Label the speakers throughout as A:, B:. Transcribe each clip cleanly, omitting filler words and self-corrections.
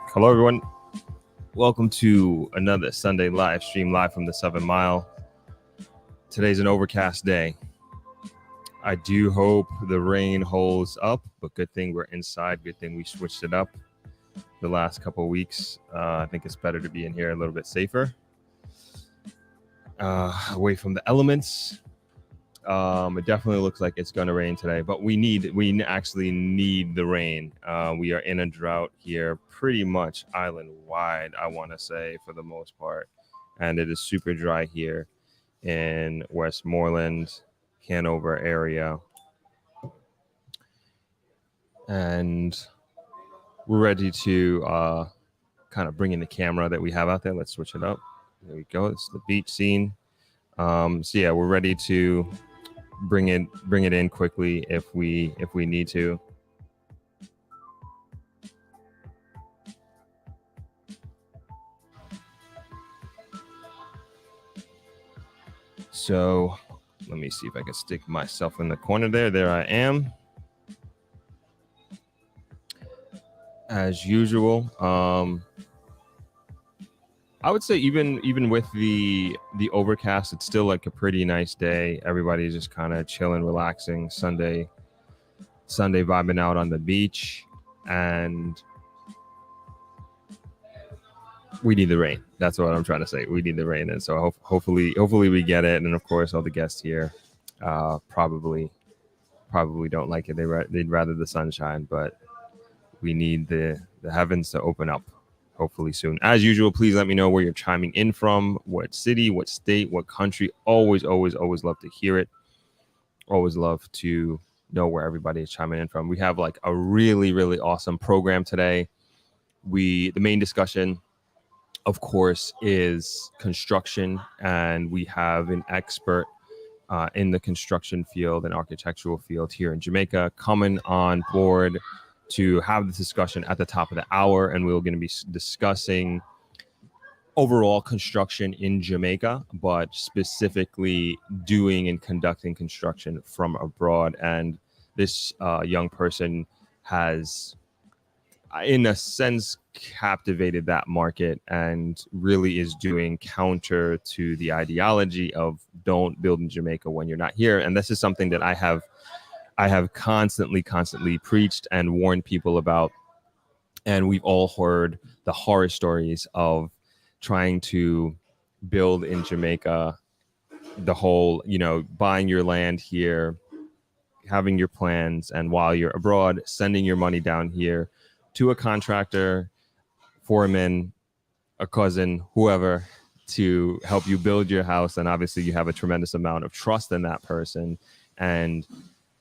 A: Hello, everyone. Welcome to another Sunday live stream, live from the 7 Mile. Today's an overcast day. I do hope the rain holds up, but good thing we're inside. Good thing we switched it up the last couple of weeks. I think it's better to be in here a little bit safer, away from the elements. It definitely looks like it's going to rain today, but we actually need the rain. We are in a drought here, pretty much island wide, I want to say, for the most part. And it is super dry here in Westmoreland, Hanover area. And we're ready to kind of bring in the camera that we have out there. Let's switch it up. There we go. It's the beach scene. So yeah, we're ready to bring it in quickly if we need to. So let me see if I can stick myself in the corner there. There I am. As usual, I would say even with the overcast, it's still like a pretty nice day. Everybody's just kind of chilling, relaxing. Sunday vibing out on the beach, and we need the rain. That's what I'm trying to say. We need the rain, and so hopefully we get it. And of course, all the guests here probably don't like it. They'd rather the sunshine, but we need the heavens to open up hopefully soon. As usual, please let me know where you're chiming in from, what city, what state, what country. Always love to hear it. Always love to know where everybody is chiming in from. We have like a really awesome program today. The main discussion, of course, is construction, and we have an expert in the construction field and architectural field here in Jamaica coming on board to have this discussion at the top of the hour. And we're going to be discussing overall construction in Jamaica, but specifically doing and conducting construction from abroad. And this young person has, in a sense, captivated that market and really is doing counter to the ideology of don't build in Jamaica when you're not here. And this is something that I have constantly preached and warned people about. And we've all heard the horror stories of trying to build in Jamaica, the whole, buying your land here, having your plans, and while you're abroad, sending your money down here to a contractor, foreman, a cousin, whoever, to help you build your house. And obviously you have a tremendous amount of trust in that person, and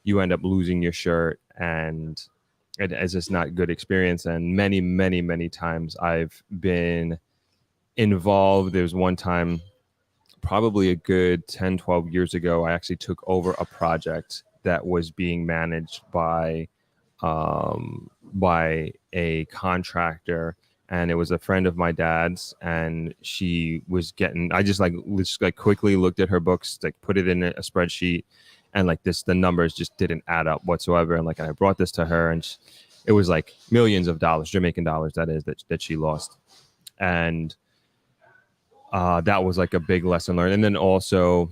A: you end up losing your shirt, and it's just not a good experience. And many times I've been involved. There's one time, probably a good 10-12 years ago, I actually took over a project that was being managed by a contractor, and it was a friend of my dad's, and she was getting, I just quickly looked at her books, put it in a spreadsheet, and the numbers just didn't add up whatsoever. And I brought this to her, and it was like millions of dollars, Jamaican dollars, that is, that she lost. And that was like a big lesson learned. And then also,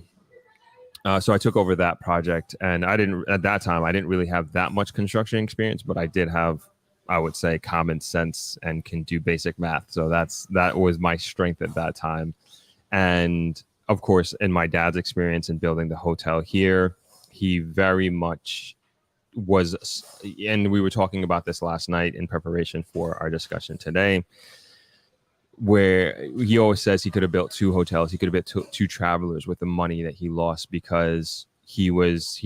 A: so I took over that project, and at that time, I didn't really have that much construction experience, but I did have, I would say, common sense and can do basic math. So that was my strength at that time. And of course, in my dad's experience in building the hotel here, he very much was, and we were talking about this last night in preparation for our discussion today, where he always says he could have built 2 hotels. He could have built 2 travelers with the money that he lost, because he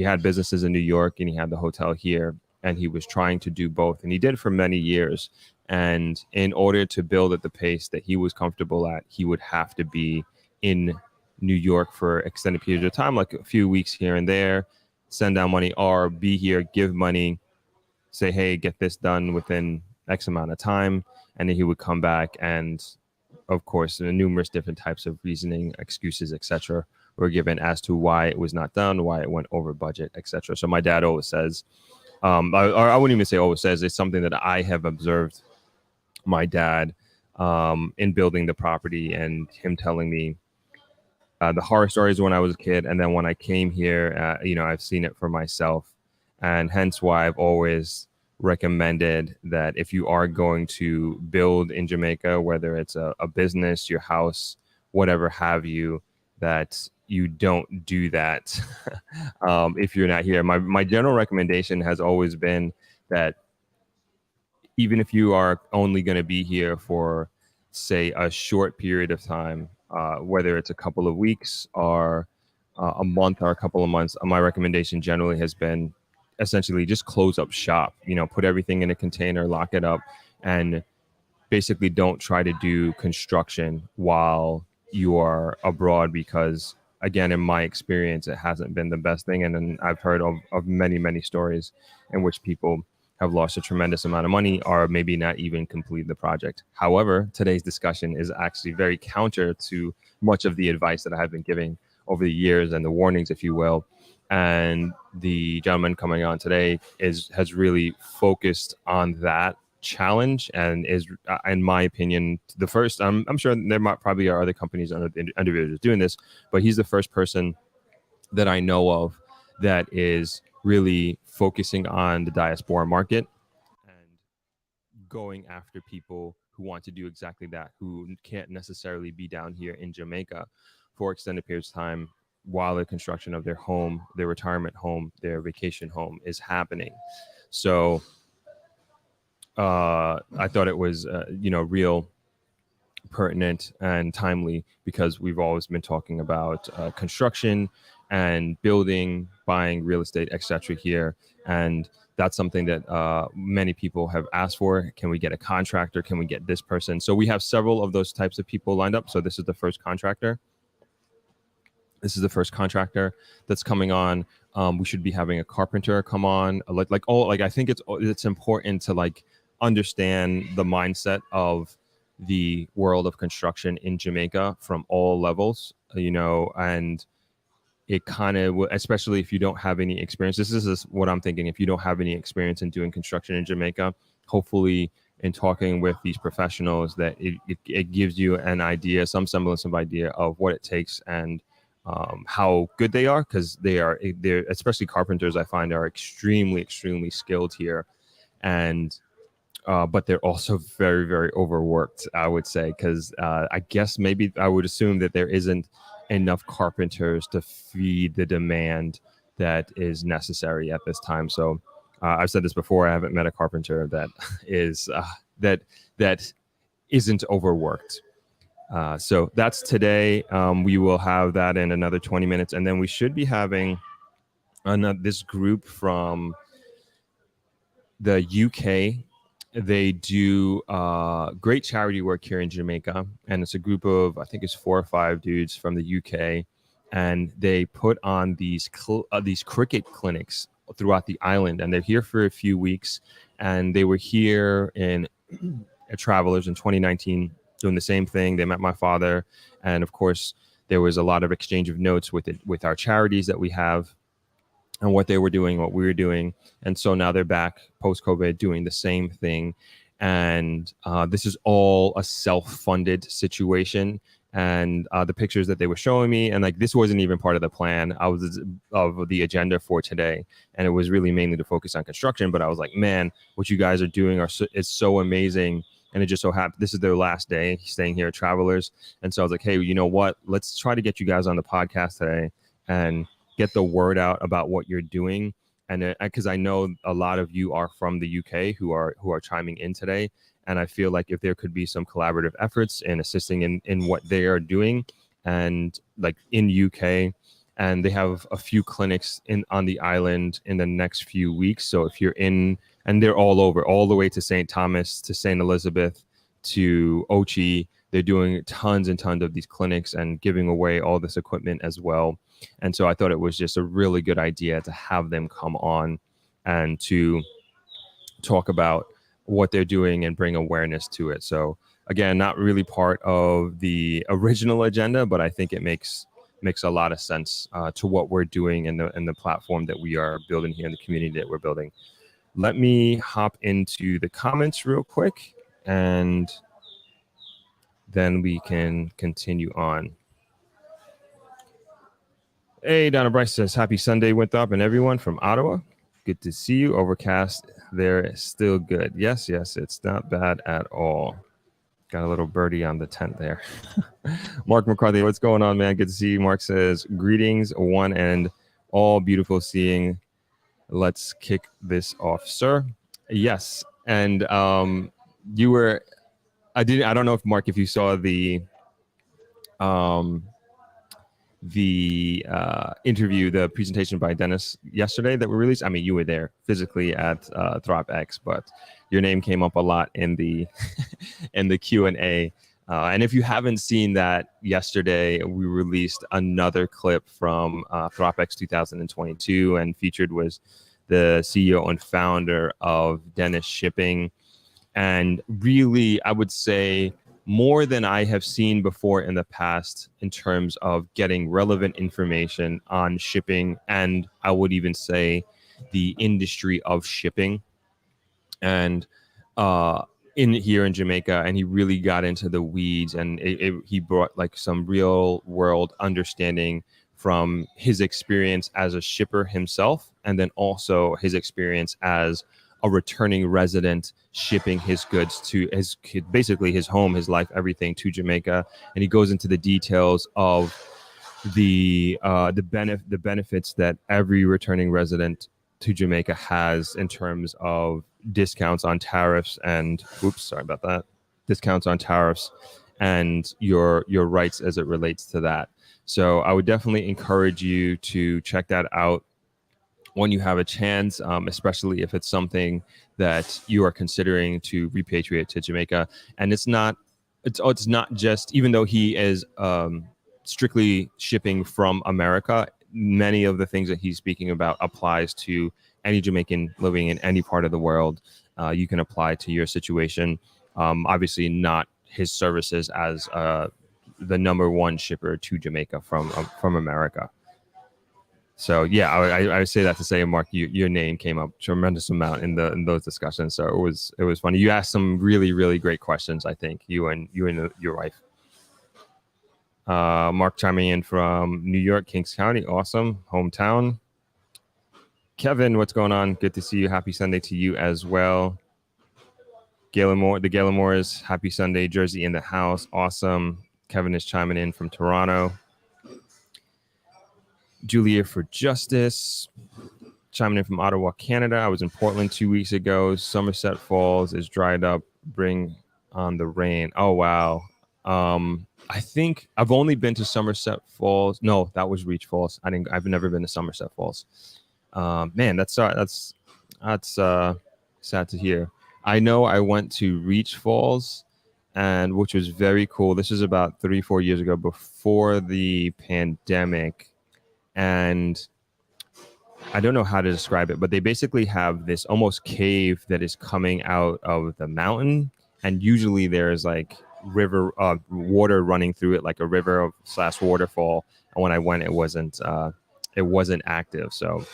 A: had businesses in New York and he had the hotel here, and he was trying to do both. And he did for many years. And in order to build at the pace that he was comfortable at, he would have to be in New York for extended periods of time, like a few weeks here and there, send down money, or be here, give money, say, hey, get this done within X amount of time. And then he would come back, and of course, numerous different types of reasoning, excuses, etc., were given as to why it was not done, why it went over budget, etc. So my dad always says, I wouldn't even say always says. It's something that I have observed my dad in building the property, and him telling me the horror stories when I was a kid, and then when I came here, I've seen it for myself, and hence why I've always recommended that if you are going to build in Jamaica, whether it's a business, your house, whatever have you, that you don't do that if you're not here. My general recommendation has always been that even if you are only going to be here for, say, a short period of time, whether it's a couple of weeks or a month or a couple of months, my recommendation generally has been essentially just close up shop, put everything in a container, lock it up, and basically don't try to do construction while you are abroad, because again, in my experience, it hasn't been the best thing. And then I've heard of many, many stories in which people have lost a tremendous amount of money or maybe not even complete the project. However, today's discussion is actually very counter to much of the advice that I have been giving over the years and the warnings, if you will. And the gentleman coming on today has really focused on that challenge, and is, in my opinion, the first. I'm sure there might probably are other companies and other individuals doing this, but he's the first person that I know of that is really focusing on the diaspora market and going after people who want to do exactly that, who can't necessarily be down here in Jamaica for extended periods of time while the construction of their home, their retirement home, their vacation home is happening. So I thought it was, real pertinent and timely, because we've always been talking about construction and building, buying real estate, etc. here. And that's something that many people have asked for. Can we get a contractor? Can we get this person? So we have several of those types of people lined up. So this is the first contractor. This is the first contractor that's coming on. We should be having a carpenter come on. I think it's important to understand the mindset of the world of construction in Jamaica from all levels, and it kind of, especially if you don't have any experience. This is what I'm thinking. If you don't have any experience in doing construction in Jamaica, hopefully in talking with these professionals, that it gives you an idea, some semblance of idea of what it takes and how good they are, because they're especially carpenters, I find, are extremely, extremely skilled here. And but they're also very, very overworked, I would say, because I guess maybe I would assume that there isn't enough carpenters to feed the demand that is necessary at this time. So I've said this before, I haven't met a carpenter that is that isn't overworked. So that's today. We will have that in another 20 minutes, and then we should be having this group from the UK. They do great charity work here in Jamaica, and it's a group of, I think it's 4 or 5 dudes from the UK, and they put on these cricket clinics throughout the island, and they're here for a few weeks. And they were here in Travelers in 2019 doing the same thing. They met my father, and of course there was a lot of exchange of notes with our charities that we have, and what they were doing, what we were doing. And so now they're back post-COVID doing the same thing. And this is all a self-funded situation. And the pictures that they were showing me, and this wasn't even part of the plan. I was of the agenda for today, and it was really mainly to focus on construction. But I was like, man, what you guys are doing is so amazing. And it just so happened this is their last day staying here at Travelers. And so I was like, hey, you know what? Let's try to get you guys on the podcast today and get the word out about what you're doing. And because I know a lot of you are from the UK who are chiming in today. And I feel like if there could be some collaborative efforts in assisting in what they are doing, and in UK, and they have a few clinics on the island in the next few weeks. So if you're in, and they're all over, all the way to St. Thomas, to St. Elizabeth, to Ochi, they're doing tons and tons of these clinics and giving away all this equipment as well. And so I thought it was just a really good idea to have them come on and to talk about what they're doing and bring awareness to it. So again, not really part of the original agenda, but I think it makes a lot of sense to what we're doing and the platform that we are building here in the community that we're building. Let me hop into the comments real quick, and then we can continue on. Hey, Donna Bryce says, happy Sunday, Winthrop and everyone from Ottawa. Good to see you. Overcast there, still good. Yes, it's not bad at all. Got a little birdie on the tent there. Mark McCarthy, what's going on, man? Good to see you. Mark says, greetings, one and all, beautiful seeing. Let's kick this off, sir. Yes, and you were, I don't know if, Mark, if you saw the interview, the presentation by Dennis yesterday that we released. I mean, you were there physically at ThropX, but your name came up a lot in the in the Q&A. And if you haven't seen that yesterday, we released another clip from ThropX 2022, and featured was the CEO and founder of Dennis Shipping. And really, I would say, more than I have seen before in the past in terms of getting relevant information on shipping, and I would even say the industry of shipping, and in here in Jamaica. And he really got into the weeds, and he brought like some real world understanding from his experience as a shipper himself, and then also his experience as a returning resident shipping his goods to basically his home, his life, everything to Jamaica. And he goes into the details of the benefits that every returning resident to Jamaica has in terms of discounts on tariffs and discounts on tariffs and your rights as it relates to that. So I would definitely encourage you to check that out when you have a chance, especially if it's something that you are considering to repatriate to Jamaica. And it's not just, even though he is strictly shipping from America, many of the things that he's speaking about applies to any Jamaican living in any part of the world. You can apply to your situation. Obviously not his services as the number one shipper to Jamaica from America. So yeah, I say that to say, Mark, your name came up tremendous amount in those discussions. So it was funny. You asked some really, really great questions. I think you and your wife. Mark chiming in from New York, Kings County, awesome hometown. Kevin, what's going on? Good to see you. Happy Sunday to you as well. Galen Moore, the Galen Moores, happy Sunday. Jersey in the house, awesome. Kevin is chiming in from Toronto. Julia for Justice, chiming in from Ottawa, Canada. I was in Portland 2 weeks ago. Somerset Falls is dried up. Bring on the rain. Oh, wow. I think I've only been to Somerset Falls. No, that was Reach Falls. I've never been to Somerset Falls. Man, that's sad to hear. I know I went to Reach Falls, and which was very cool. This was about 3-4 years ago, before the pandemic. And I don't know how to describe it, but they basically have this almost cave that is coming out of the mountain. And usually there's like water running through it, like a river / waterfall. And when I went, it wasn't active. So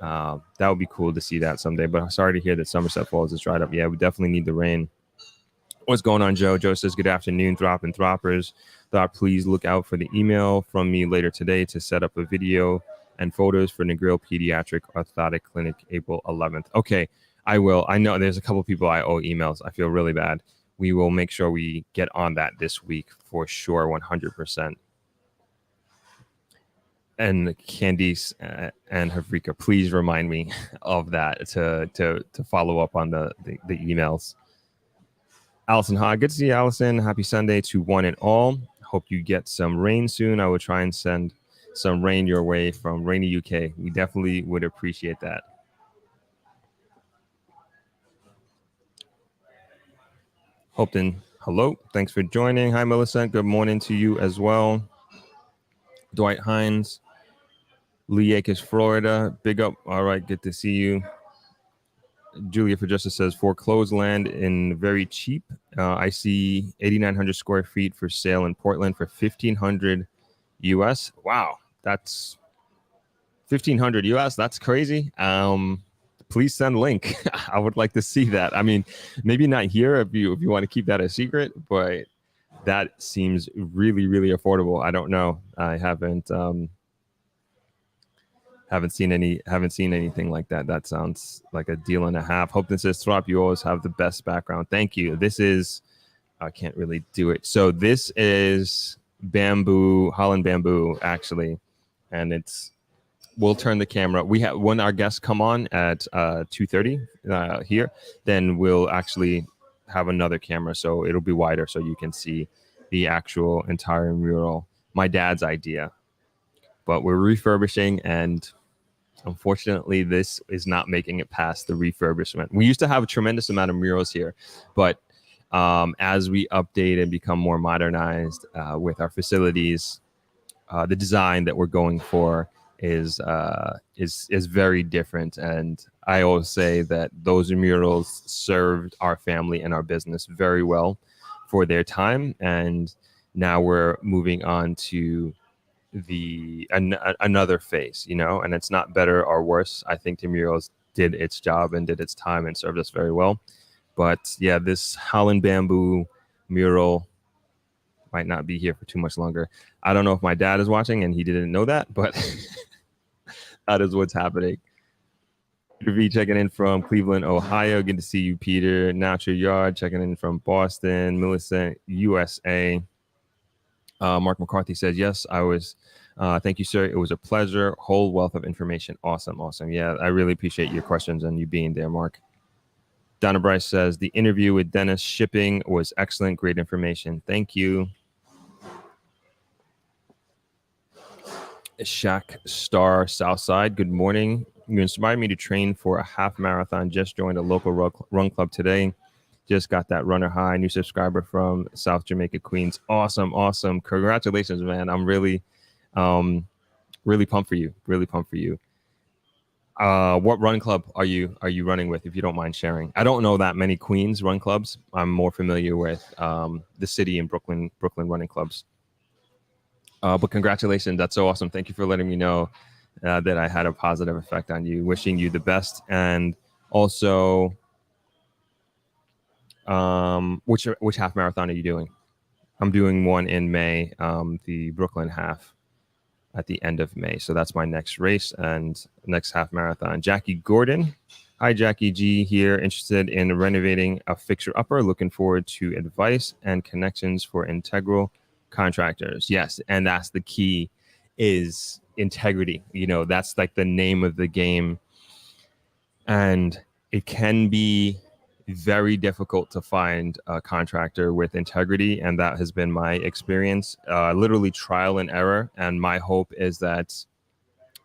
A: that would be cool to see that someday. But I'm sorry to hear that Somerset Falls is dried up. Yeah, we definitely need the rain. What's going on, Joe? Joe says, good afternoon, Throp and Throppers. Thought please look out for the email from me later today to set up a video and photos for Negril Pediatric Orthotic Clinic, April 11th. Okay, I will. I know there's a couple people I owe emails. I feel really bad. We will make sure we get on that this week for sure, 100%. And Candice and Havrika, please remind me of that to follow up on the emails. Allison, hi. Good to see you, Allison. Happy Sunday to one and all. Hope you get some rain soon. I will try and send some rain your way from rainy UK. We definitely would appreciate that. Hopton, hello. Thanks for joining. Hi, Melissa. Good morning to you as well. Dwight Hines, Lee Acres, Florida. Big up. All right. Good to see you. Julia for Justice says foreclosed land in very cheap. I see 8,900 square feet for sale in Portland for $1,500 US. Wow, that's $1,500 US. That's crazy. please send link. I would like to see that. I mean, maybe not here if you want to keep that a secret, but that seems really, really affordable. I don't know. I haven't seen anything like that. That sounds like a deal and a half. Hope this is Throp. You always have the best background. Thank you. This is, I can't really do it. So this is bamboo, Holland bamboo, actually, and we'll turn the camera. We have, when our guests come on at 2:30 here, then we'll actually have another camera, so it'll be wider, so you can see the actual entire mural. My dad's idea, but we're refurbishing, and unfortunately, this is not making it past the refurbishment. We used to have a tremendous amount of murals here, but as we update and become more modernized with our facilities, the design that we're going for is very different. And I always say that those murals served our family and our business very well for their time, and now we're moving on to another phase, and it's not better or worse. I think the murals did its job and did its time and served us very well. But yeah, this Holland bamboo mural might not be here for too much longer. I don't know if my dad is watching and he didn't know that, but that is what's happening. Peter V checking in from Cleveland, Ohio. Good to see you, Peter. Natural Yard checking in from Boston. Millicent, USA. Mark McCarthy says, yes, I was. Thank you, sir. It was a pleasure. Whole wealth of information. Awesome. Yeah, I really appreciate your questions and you being there, Mark. Donna Bryce says, the interview with Dennis Shipping was excellent. Great information. Thank you. Shaq Star Southside, good morning. You inspired me to train for a half marathon. Just joined a local run club today. Just got that runner high. New subscriber from South Jamaica, Queens. Awesome. Congratulations, man. I'm really pumped for you. What run club are you running with, if you don't mind sharing? I don't know that many Queens run clubs. I'm more familiar with the city and Brooklyn running clubs. But congratulations. That's so awesome. Thank you for letting me know that I had a positive effect on you. Wishing you the best. And also, which half marathon are you doing? I'm doing one in May, the Brooklyn half at the end of May. So that's my next race and next half marathon. Jackie Gordon. Hi, Jackie G here. Interested in renovating a fixer-upper. Looking forward to advice and connections for integral contractors. Yes, and that's the key, is integrity. That's like the name of the game. And it can be very difficult to find a contractor with integrity, and that has been my experience. Literally trial and error. And my hope is that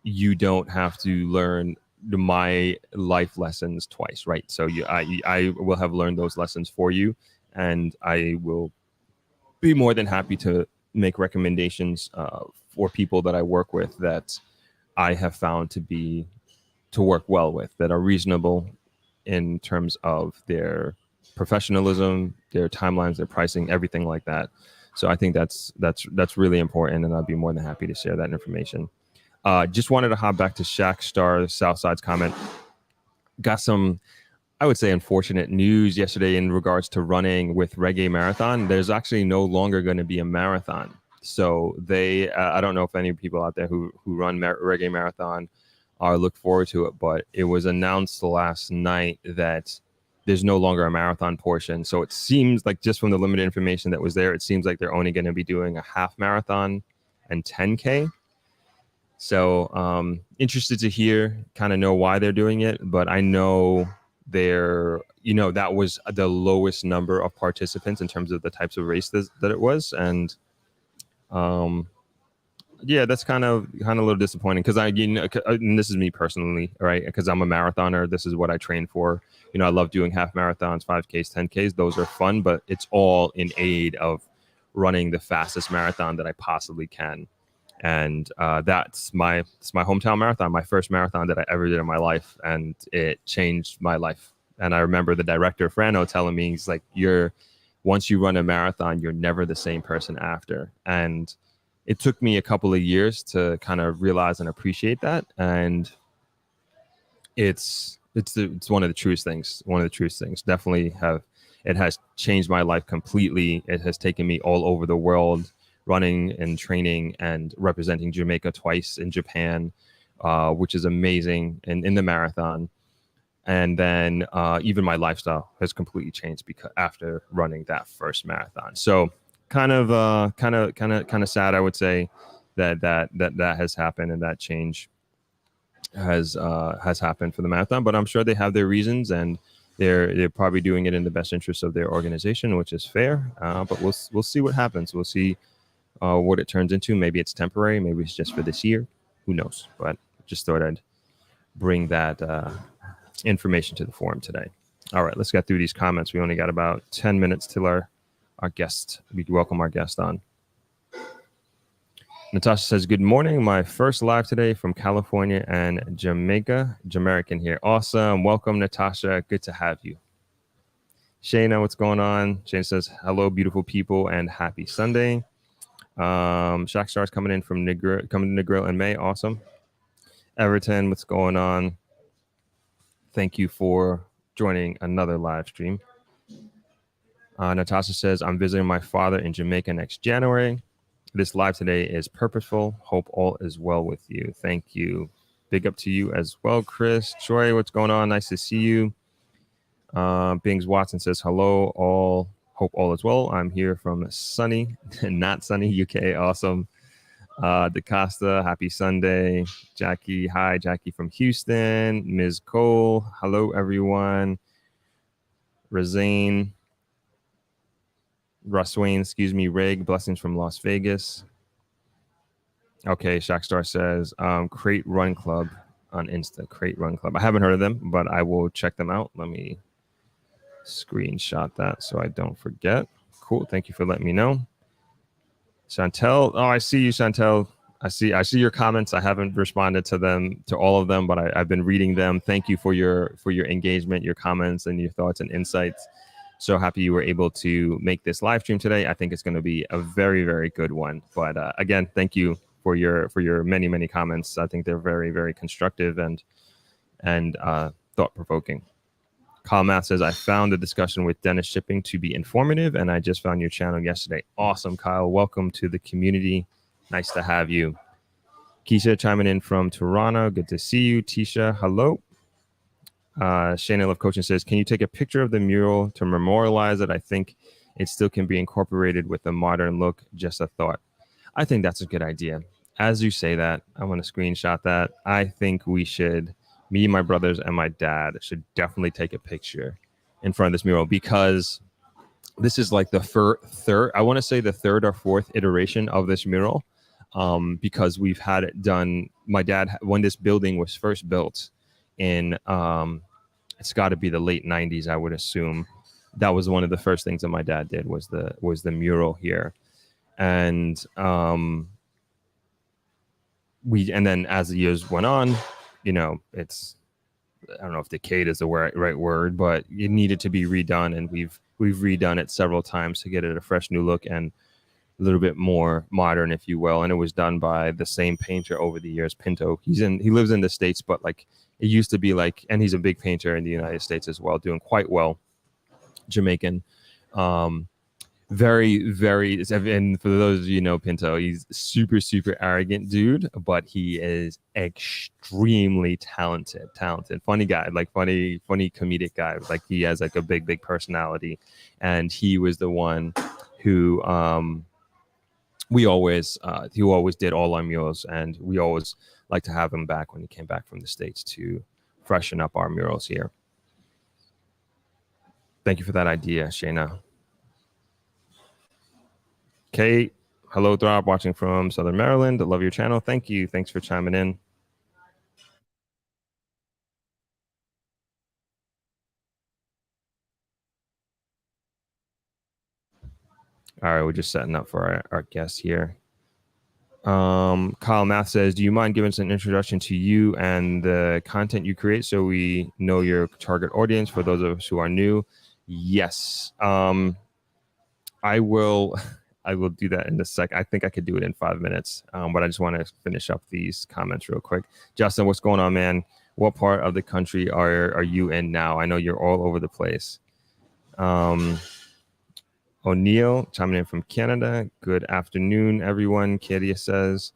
A: you don't have to learn my life lessons twice, right? So I will have learned those lessons for you, and I will be more than happy to make recommendations for people that I work with that I have found to work well with, that are reasonable in terms of their professionalism, their timelines, their pricing, everything like that. So I think that's really important, and I'd be more than happy to share that information. Just wanted to hop back to Shaq Star Southside's comment. Got some, I would say, unfortunate news yesterday in regards to running with Reggae Marathon. There's actually no longer going to be a marathon. So they, I don't know if any people out there who run Reggae Marathon look forward to it, but it was announced last night that there's no longer a marathon portion. So it seems like, just from the limited information that was there, it seems like they're only going to be doing a half marathon and 10K. So interested to kind of know why they're doing it, but I know that was the lowest number of participants in terms of the types of races that it was. And yeah, that's kind of a little disappointing, because and this is me personally, right? Because I'm a marathoner. This is what I train for. I love doing half marathons, 5Ks, 10Ks. Those are fun, but it's all in aid of running the fastest marathon that I possibly can. And that's my hometown marathon, my first marathon that I ever did in my life, and it changed my life. And I remember the director, Frano, telling me, he's like, once you run a marathon, you're never the same person after. And it took me a couple of years to kind of realize and appreciate that. And it's it's one of the truest things. One of the truest things. Definitely it has changed my life completely. It has taken me all over the world, running and training and representing Jamaica twice in Japan, which is amazing, and in the marathon. And then even my lifestyle has completely changed because after running that first marathon. So kind of sad, I would say, that has happened, and that change has happened for the marathon. But I'm sure they have their reasons, and they're probably doing it in the best interest of their organization, which is fair. But we'll see what happens. We'll see what it turns into. Maybe it's temporary. Maybe it's just for this year. Who knows? But just thought I'd bring that information to the forum today. All right, let's get through these comments. We only got about 10 minutes till our guest. We welcome our guest on. Natasha says, good morning. My first live today from California and Jamaica. Jamaican here. Awesome. Welcome, Natasha. Good to have you. Shayna, what's going on? Shayna says, hello, beautiful people, and happy Sunday. Shaq Star's coming in from coming to Negril in May. Awesome. Everton, what's going on? Thank you for joining another live stream. Natasha says, I'm visiting my father in Jamaica next January. This live today is purposeful. Hope all is well with you. Thank you. Big up to you as well, Chris. Troy, what's going on? Nice to see you. Bings Watson says, hello, all. Hope all is well. I'm here from sunny, not sunny, UK. Awesome. DaCosta, happy Sunday. Jackie, hi. Jackie from Houston. Ms. Cole, hello, everyone. Razane. Russ Wayne, excuse me, Reg, blessings from Las Vegas. Okay, Shackstar says, Crate Run Club on Insta. Crate Run Club. I haven't heard of them, but I will check them out. Let me screenshot that so I don't forget. Cool. Thank you for letting me know. Chantel. Oh, I see you, Chantel. I see your comments. I haven't responded to all of them, but I've been reading them. Thank you for your engagement, your comments, and your thoughts and insights. So happy you were able to make this live stream today. I think it's going to be a very, very good one. But again, thank you for your many comments. I think they're very, very constructive and thought provoking. Kyle Math says, I found the discussion with Dennis Shipping to be informative, and I just found your channel yesterday. Awesome, Kyle. Welcome to the community. Nice to have you. Keisha chiming in from Toronto. Good to see you. Tisha, hello. Shayna Love Coaching says, can you take a picture of the mural to memorialize it? I think it still can be incorporated with a modern look. Just a thought. I think that's a good idea. As you say that, I want to screenshot that. I think we should, me, my brothers, and my dad should definitely take a picture in front of this mural, because this is like the third, I want to say the third or fourth iteration of this mural, because we've had it done. My dad, when this building was first built in, it's got to be the late 90s, I would assume. That was one of the first things that my dad did was the mural here. And and then as the years went on, you know, it's, I don't know if decayed is the right word, but it needed to be redone, and we've redone it several times to get it a fresh new look and a little bit more modern, if you will. And it was done by the same painter over the years, Pinto. He lives in the States, but like it used to be like, and he's a big painter in the United States as well, doing quite well. Jamaican. Very, very, and for those of you who know Pinto, he's super arrogant dude, but he is extremely talented, funny guy, like funny comedic guy. Like he has like a big personality, and he was the one who he always did all our murals, and we always like to have him back when he came back from the States to freshen up our murals here. Thank you for that idea, Shayna. Kate, hello, Throb, watching from Southern Maryland. I love your channel. Thank you. Thanks for chiming in. All right, we're just setting up for our guest here. Kyle Math says, do you mind giving us an introduction to you and the content you create so we know your target audience for those of us who are new? Yes. I will do that in a sec. I think I could do it in 5 minutes, but I just want to finish up these comments real quick. Justin, what's going on, man? What part of the country are you in now? I know you're all over the place. O'Neill chiming in from Canada. Good afternoon, everyone. Katia says.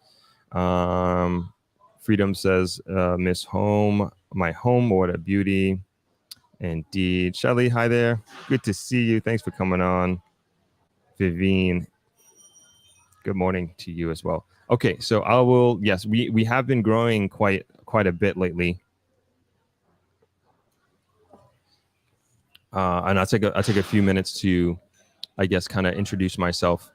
A: Freedom says, miss home, my home, what a beauty. Indeed. Shelly, hi there. Good to see you. Thanks for coming on. Vivine, good morning to you as well. Okay, so I will, yes, we have been growing quite a bit lately. And I'll take a few minutes to, I guess, kind of introduce myself.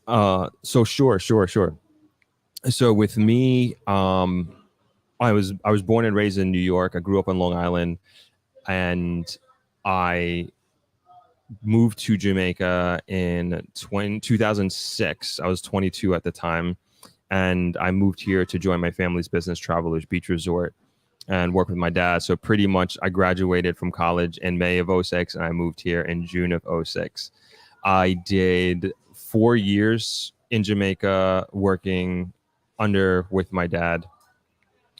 A: So sure. So with me, I was born and raised in New York. I grew up on Long Island, and I moved to Jamaica in 2006. I was 22 at the time, and I moved here to join my family's business, Travelers Beach Resort, and work with my dad. So pretty much I graduated from college in May of 06, and I moved here in June of 06. I did 4 years in Jamaica working with my dad.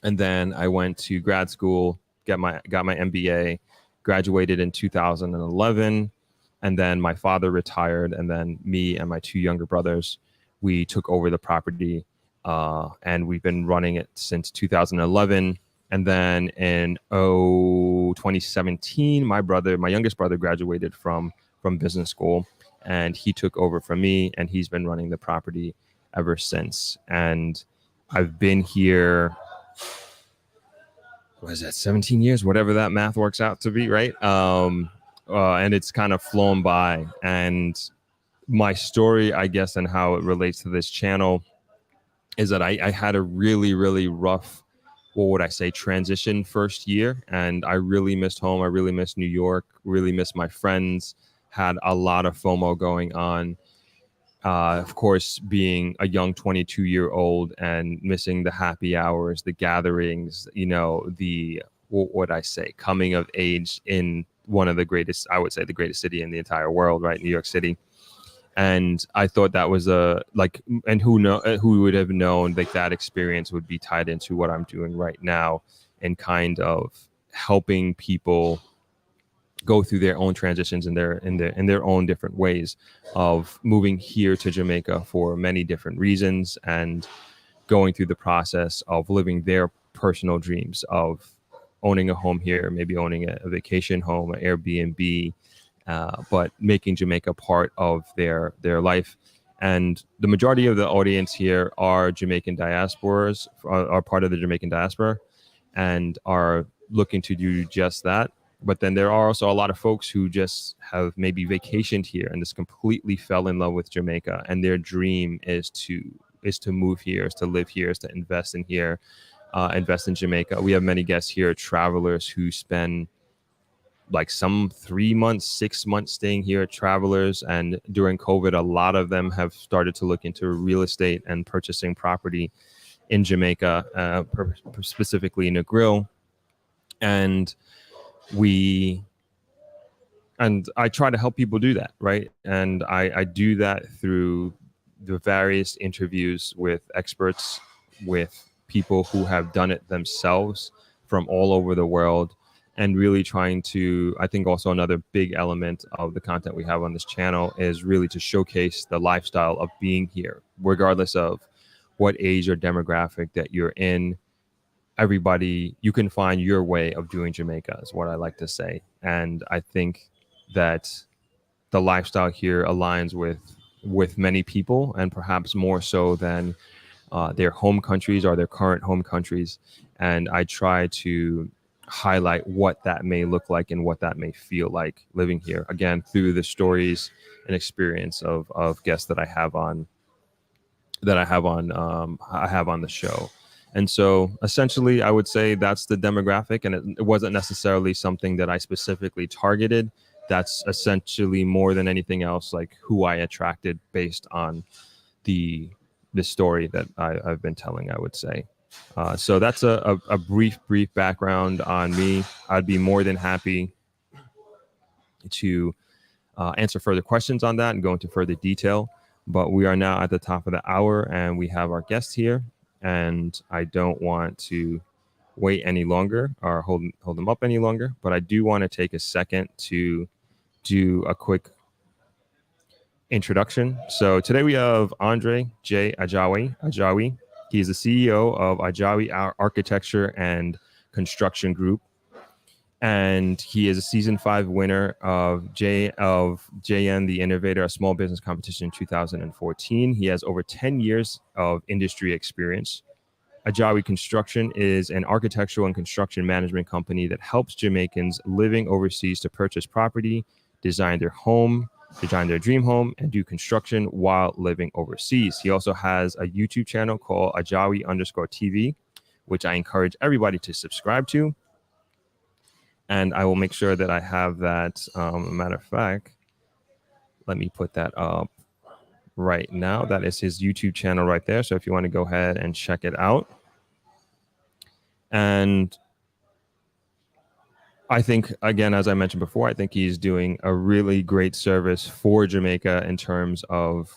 A: And then I went to grad school, got my MBA, graduated in 2011, and then my father retired, and then me and my 2 younger brothers, we took over the property, and we've been running it since 2011. And then in 2017, my youngest brother, graduated from business school, and he took over from me, and he's been running the property ever since. And I've been here, what is that, 17 years, whatever that math works out to be, right? And it's kind of flown by. And my story, I guess, and how it relates to this channel is that I had a really, really rough, what would I say, transition first year. And I really missed home. I really missed New York, really missed my friends, had a lot of FOMO going on. Of course, being a young 22-year-old and missing the happy hours, the gatherings, the, what would I say, coming of age in one of the greatest, I would say the greatest city in the entire world, right? New York City. And I thought that was and who would have known that experience would be tied into what I'm doing right now, and kind of helping people go through their own transitions in their own different ways of moving here to Jamaica for many different reasons, and going through the process of living their personal dreams of owning a home here, maybe owning a vacation home, an Airbnb, but making Jamaica part of their life. And the majority of the audience here are Jamaican diasporas, are part of the Jamaican diaspora, and are looking to do just that. But then there are also a lot of folks who just have maybe vacationed here and just completely fell in love with Jamaica, and their dream is to move here, is to live here, is to invest in here, invest in Jamaica. We have many guests here, travelers who spend like some 3 months, 6 months staying here, travelers. And during COVID, a lot of them have started to look into real estate and purchasing property in Jamaica, specifically in Negril. And I try to help people do that, right? And I do that through the various interviews with experts, with people who have done it themselves from all over the world, and really trying to, I think also another big element of the content we have on this channel is really to showcase the lifestyle of being here, regardless of what age or demographic that you're in. Everybody, you can find your way of doing Jamaica, is what I like to say. And I think that the lifestyle here aligns with many people, and perhaps more so than their home countries or their current home countries. And I try to highlight what that may look like and what that may feel like living here, again, through the stories and experience of guests that I have on the show. And so essentially, I would say that's the demographic, and it wasn't necessarily something that I specifically targeted. That's essentially, more than anything else, like who I attracted based on the story that I've been telling, I would say. So that's a brief background on me. I'd be more than happy to answer further questions on that and go into further detail. But we are now at the top of the hour, and we have our guest here, and I don't want to wait any longer or hold them up any longer. But I do want to take a second to do a quick introduction. So today we have Andre J. Ajawi. He is the CEO of Ajawi Architecture and Construction Group, and he is a season 5 winner of JN the Innovator, a small business competition in 2014. He has over 10 years of industry experience. Ajawi Construction is an architectural and construction management company that helps Jamaicans living overseas to purchase property, design their dream home, and do construction while living overseas. He also has a YouTube channel called Ajawi_TV, which I encourage everybody to subscribe to. And I will make sure that I have that. Matter of fact, let me put that up right now. That is his YouTube channel right there. So if you want to go ahead and check it out. And I think, again, as I mentioned before, I think he's doing a really great service for Jamaica in terms of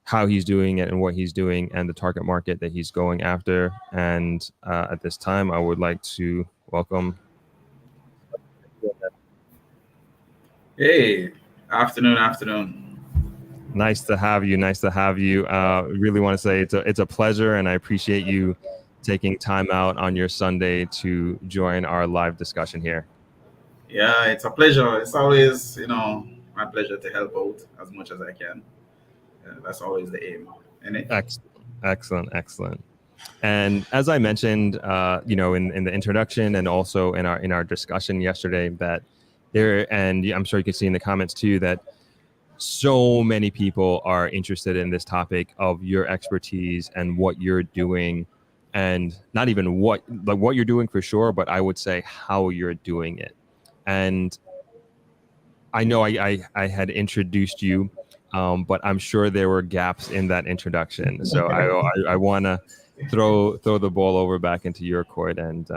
A: how he's doing it and what he's doing and the target market that he's going after. And at this time, I would like to welcome.
B: Hey, afternoon.
A: Nice to have you. Really want to say it's a pleasure, and I appreciate you taking time out on your Sunday to join our live discussion here.
B: Yeah, it's a pleasure. It's always, my pleasure to help out as much as I can. That's always the aim, isn't it?
A: Excellent. And as I mentioned, in the introduction and also in our discussion yesterday, that and I'm sure you can see in the comments too, that so many people are interested in this topic of your expertise and what you're doing, and not even what you're doing for sure, but I would say how you're doing it. And I know I had introduced you, but I'm sure there were gaps in that introduction. So I want to throw the ball over back into your court and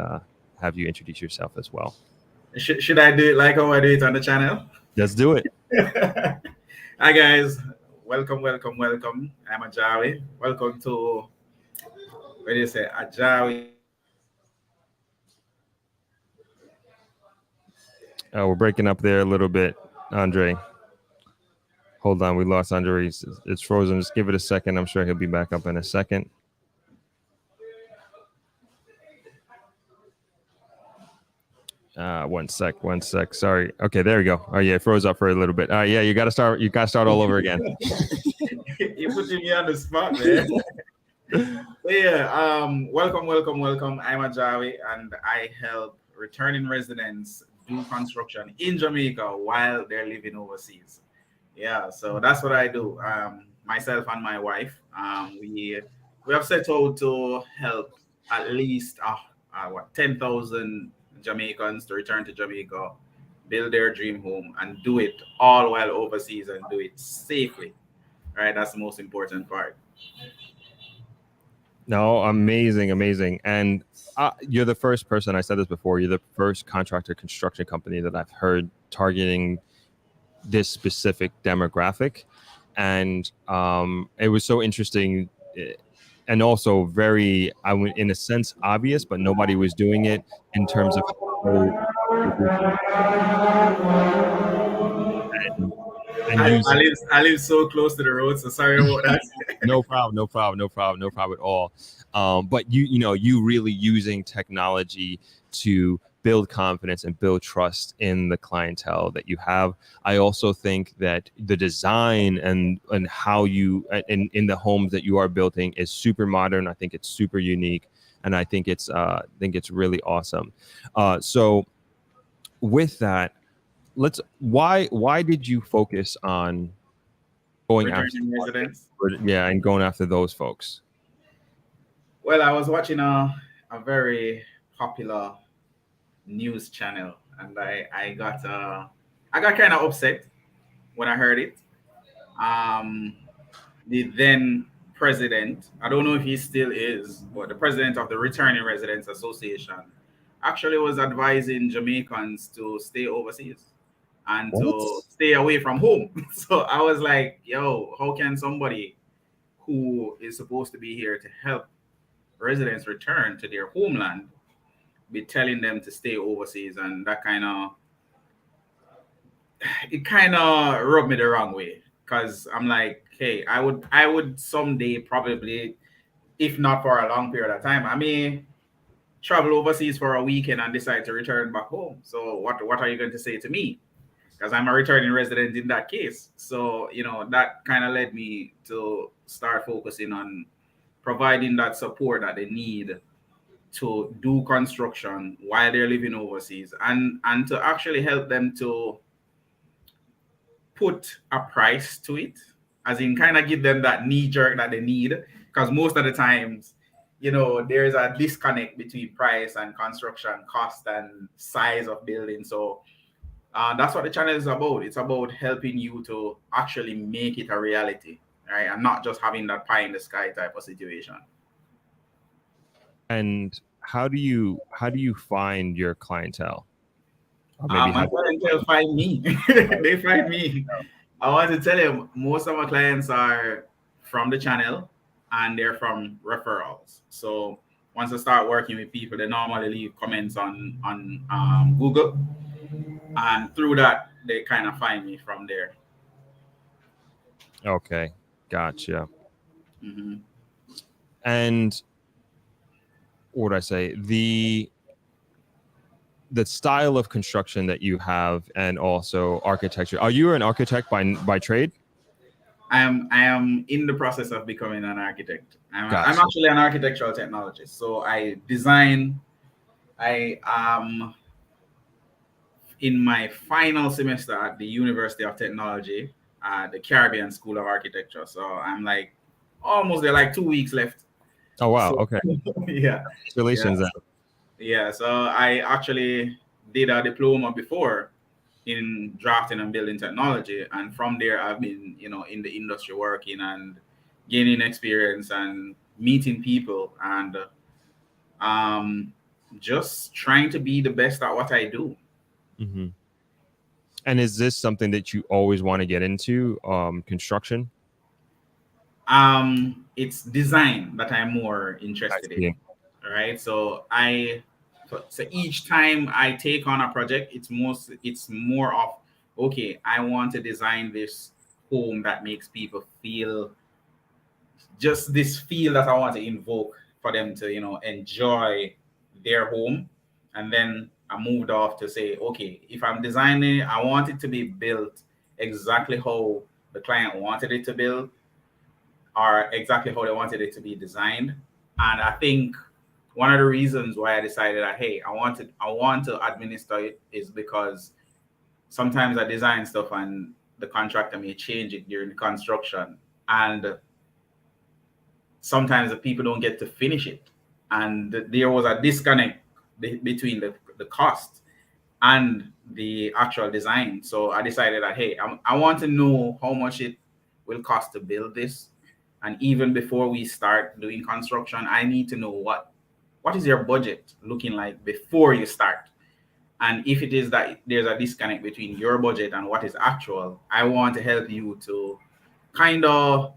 A: have you introduce yourself as well.
B: Should I do it like how I do it on the channel?
A: Let's do it.
B: Hi guys, welcome. I'm Ajawi. Welcome to, what do you say, Ajawi.
A: Oh, we're breaking up there a little bit, Andre. Hold on, we lost Andre. It's frozen. Just give it a second. I'm sure he'll be back up in a second. One sec. Sorry. Okay, there we go. Oh yeah, it froze up for a little bit. Yeah, you gotta start all over again.
B: You're putting me on the spot, man. Welcome. I'm Ajawi, and I help returning residents do construction in Jamaica while they're living overseas. Yeah, so that's what I do. Myself and my wife, we have set out to help at least 10,000 Jamaicans to return to Jamaica, build their dream home, and do it all while overseas and do it safely. Right, that's the most important part.
A: No, amazing. And you're the first person, I said this before, you're the first contractor construction company that I've heard targeting this specific demographic. And it was so interesting and also very, in a sense, obvious, but nobody was doing it in terms of
B: I live so close to the road, so sorry about that.
A: No problem at all. But you really using technology to build confidence and build trust in the clientele that you have. I also think that the design and how you in the homes that you are building is super modern. I think it's super unique, and I think it's really awesome. So with that, why did you focus on going after
B: residents?
A: And going after those folks?
B: Well, I was watching a very popular news channel, and I got kind of upset when I heard it. The then president, I don't know if he still is, but the president of the Returning Residents Association actually was advising Jamaicans to stay overseas. and
A: What?
B: to stay away from home. So I was like, yo, how can somebody who is supposed to be here to help residents return to their homeland be telling them to stay overseas? And that kind of rubbed me the wrong way, because I'm like, hey, I would someday, probably, if not for a long period of time, I may travel overseas for a weekend and decide to return back home. So what are you going to say to me? Because I'm a returning resident in that case. So, that kind of led me to start focusing on providing that support that they need to do construction while they're living overseas, and to actually help them to put a price to it, as in kind of give them that knee jerk that they need. Because most of the times, there's a disconnect between price and construction cost and size of building. So that's what the channel is about. It's about helping you to actually make it a reality, right? And not just having that pie in the sky type of situation.
A: And how do you find your clientele? Or
B: My clientele find me. They find me. I want to tell you, most of my clients are from the channel, and they're from referrals. So once I start working with people, they normally leave comments on Google, and through that, they kind of find me from there.
A: Okay, gotcha.
B: Mm-hmm.
A: And what would I say? The style of construction that you have, and also architecture. Are you an architect by trade?
B: I am in the process of becoming an architect. I'm
A: Gotcha.
B: actually an architectural technologist. So I design. I am in my final semester at the University of Technology, the Caribbean School of Architecture. So I'm like almost there, like 2 weeks left.
A: Oh wow.
B: So,
A: Okay.
B: yeah.
A: Congratulations.
B: Yeah. So I actually did a diploma before in drafting and building technology, and from there I've been, in the industry working and gaining experience and meeting people, and just trying to be the best at what I do.
A: Mm-hmm. And is this something that you always want to get into, construction?
B: It's design that I'm more interested in. All right. So each time I take on a project, it's more of, okay, I want to design this home that makes people feel just this feel that I want to invoke for them to, enjoy their home. And then I moved off to say, okay, if I'm designing, I want it to be built exactly how the client wanted it to build, or exactly how they wanted it to be designed. And I think one of the reasons why I decided that, hey, I want to administer it, is because sometimes I design stuff and the contractor may change it during the construction, and sometimes the people don't get to finish it, and there was a disconnect between the cost and the actual design. So I decided that, hey, I want to know how much it will cost to build this, and even before we start doing construction, I need to know what is your budget looking like before you start. And if it is that there's a disconnect between your budget and what is actual, I want to help you to kind of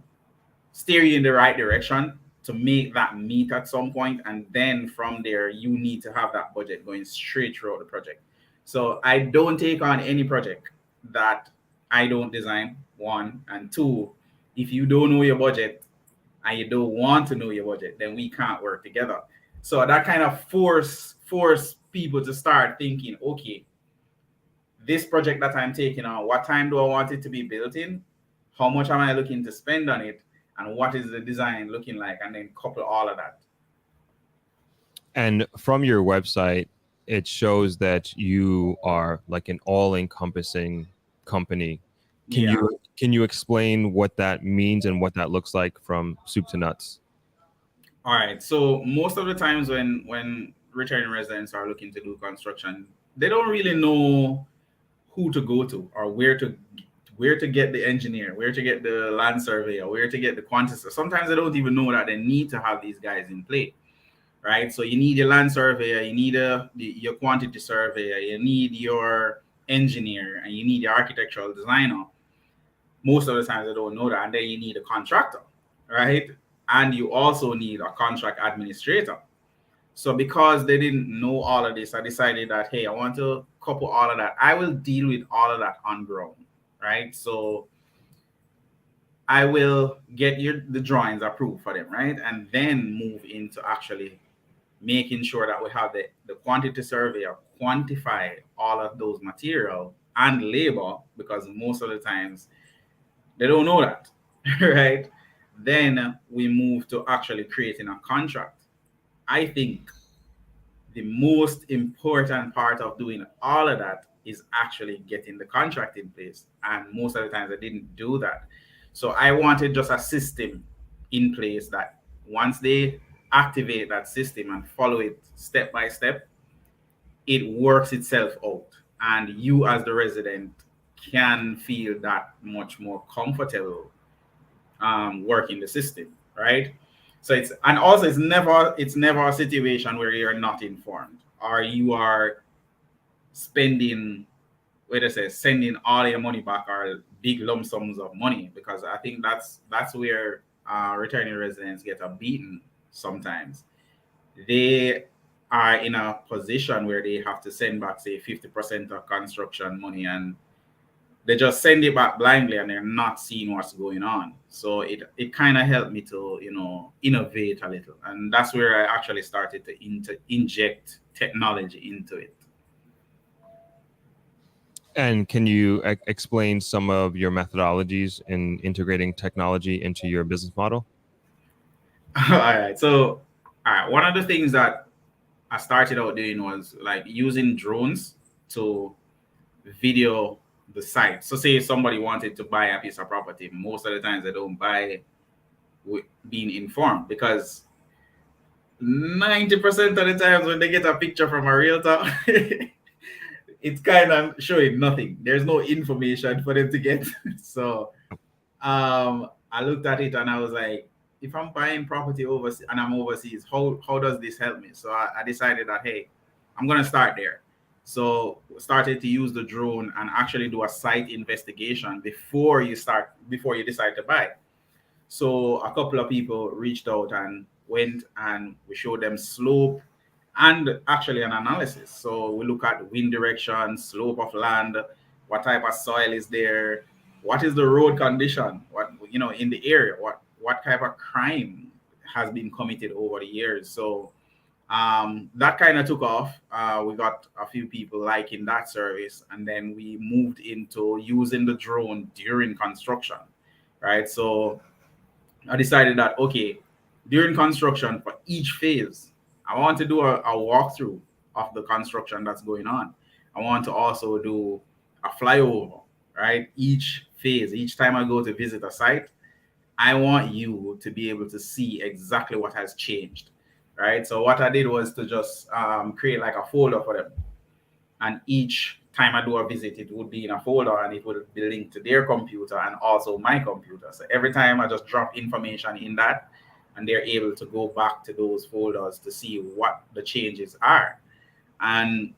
B: steer you in the right direction to make that meet at some point. And then from there, you need to have that budget going straight throughout the project. So I don't take on any project that I don't design, one. And two, if you don't know your budget and you don't want to know your budget, then we can't work together. So that kind of force people to start thinking, okay, this project that I'm taking on, what time do I want it to be built in? How much am I looking to spend on it? And what is the design looking like? And then couple all of that.
A: And from your website, it shows that you are like an all-encompassing company. Can you explain what that means and what that looks like from soup to nuts?
B: All right. So most of the times when returning residents are looking to do construction, they don't really know who to go to, or where to get the engineer, where to get the land surveyor, where to get the quantity. Sometimes they don't even know that they need to have these guys in play, right? So you need your land surveyor, you need your quantity surveyor, you need your engineer and you need the architectural designer, most of the times they don't know that. And then you need a contractor, right? And you also need a contract administrator. So because they didn't know all of this, I decided that, hey, I want to couple all of that. I will deal with all of that on ground, right? So I will get the drawings approved for them, right? And then move into actually making sure that we have the quantity surveyor quantify all of those material and labor, because most of the times they don't know that, right? Then we move to actually creating a contract. I think the most important part of doing all of that is actually getting the contract in place. And most of the times I didn't do that. So I wanted just a system in place that once they activate that system and follow it step by step, it works itself out. And you as the resident can feel that much more comfortable working the system, right? So it's never a situation where you're not informed or you are spending, wait I say, sending all your money back or big lump sums of money, because I think that's where returning residents get a beaten sometimes. They are in a position where they have to send back, say, 50% of construction money, and they just send it back blindly and they're not seeing what's going on. So it kind of helped me to, innovate a little. And that's where I actually started to inject technology into it.
A: And can you explain some of your methodologies in integrating technology into your business model?
B: All right. So, all right. One of the things that I started out doing was like using drones to video the site. So say if somebody wanted to buy a piece of property, most of the times they don't buy with being informed, because 90% of the times when they get a picture from a realtor, it's kind of showing nothing. There's no information for them to get. So I looked at it and I was like, if I'm buying property overseas and I'm overseas, how does this help me? So I decided that, hey, I'm gonna start there. So started to use the drone and actually do a site investigation before you decide to buy. So a couple of people reached out and went and we showed them slope and actually an analysis. So we look at wind direction, slope of land, what type of soil is there, what is the road condition, what in the area, what type of crime has been committed over the years. So that kind of took off. We got a few people liking that service, and then we moved into using the drone during construction, right? So I decided that, okay, during construction for each phase, I want to do a walkthrough of the construction that's going on. I want to also do a flyover, right? Each phase, each time I go to visit a site, I want you to be able to see exactly what has changed, right? So what I did was to just create like a folder for them. And each time I do a visit, it would be in a folder and it would be linked to their computer and also my computer. So every time I just drop information in that, and they're able to go back to those folders to see what the changes are. And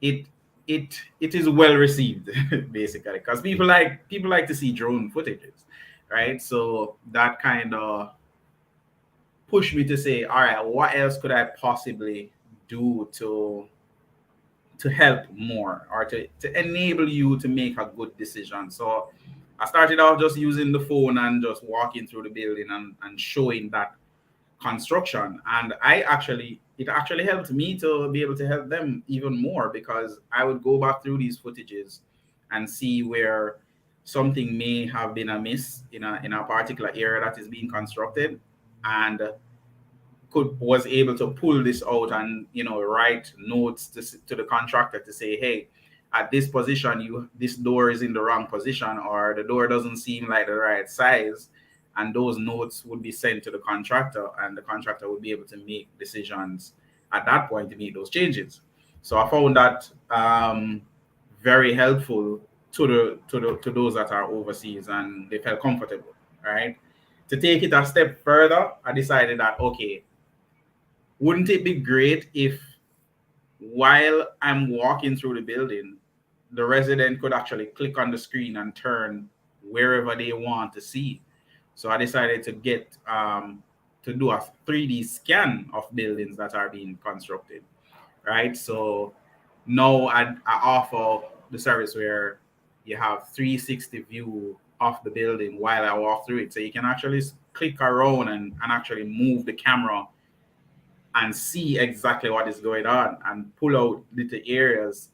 B: it is well received basically, because people like to see drone footages, right? So that kind of pushed me to say, all right, what else could I possibly do to help more, or to enable you to make a good decision? So I started off just using the phone and just walking through the building and showing that construction. And it actually helped me to be able to help them even more, because I would go back through these footages and see where something may have been amiss in a particular area that is being constructed, and was able to pull this out and write notes to the contractor to say, hey, at this position this door is in the wrong position, or the door doesn't seem like the right size. And those notes would be sent to the contractor, and the contractor would be able to make decisions at that point to make those changes. So I found that very helpful to those that are overseas, and they felt comfortable, right? To take it a step further, I decided that, okay, wouldn't it be great if while I'm walking through the building, the resident could actually click on the screen and turn wherever they want to see. So I decided to get to do a 3D scan of buildings that are being constructed, right? So now I offer the service where you have 360 view of the building while I walk through it. So you can actually click around and actually move the camera and see exactly what is going on and pull out little areas.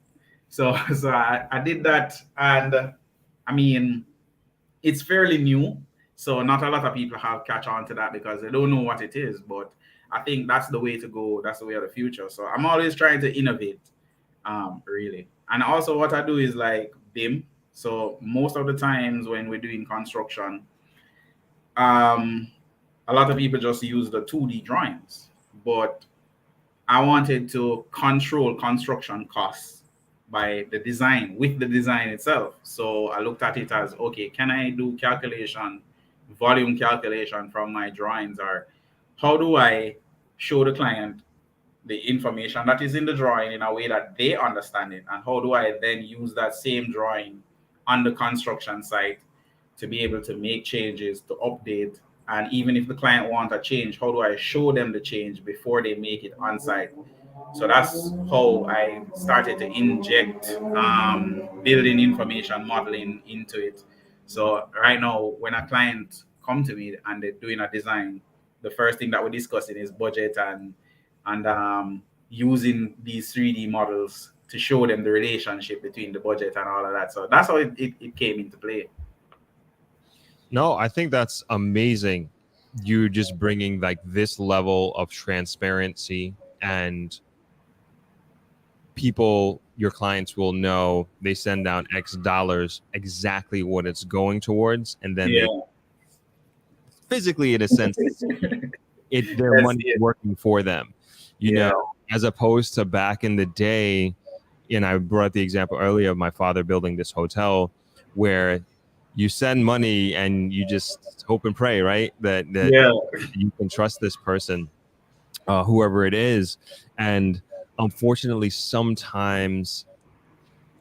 B: So so I did that, and I mean, it's fairly new, so not a lot of people have catch on to that because they don't know what it is. But I think that's the way to go. That's the way of the future. So I'm always trying to innovate, really. And also, what I do is like BIM. So most of the times when we're doing construction, um, a lot of people just use the 2D drawings, but I wanted to control construction costs by the design with the design itself. So I looked at it as, okay, can I do calculation, volume calculation from my drawings, or how do I show the client the information that is in the drawing in a way that they understand it, and how do I then use that same drawing on the construction site to be able to make changes, to update, and even if the client wants a change, how do I show them the change before they make it on site? So that's how I started to inject building information modeling into it. So right now, when a client come to me and they're doing a design, the first thing that we're discussing is budget and using these 3D models to show them the relationship between the budget and all of that. So that's how it came into play.
A: No, I think that's amazing. You just bringing like this level of transparency, and people, your clients will know they send down X dollars, exactly what it's going towards, and then they physically, in a sense, their money working for them, you know, as opposed to back in the day. And I brought the example earlier of my father building this hotel where you send money and you just hope and pray, right? That you can trust this person, whoever it is. And unfortunately, sometimes,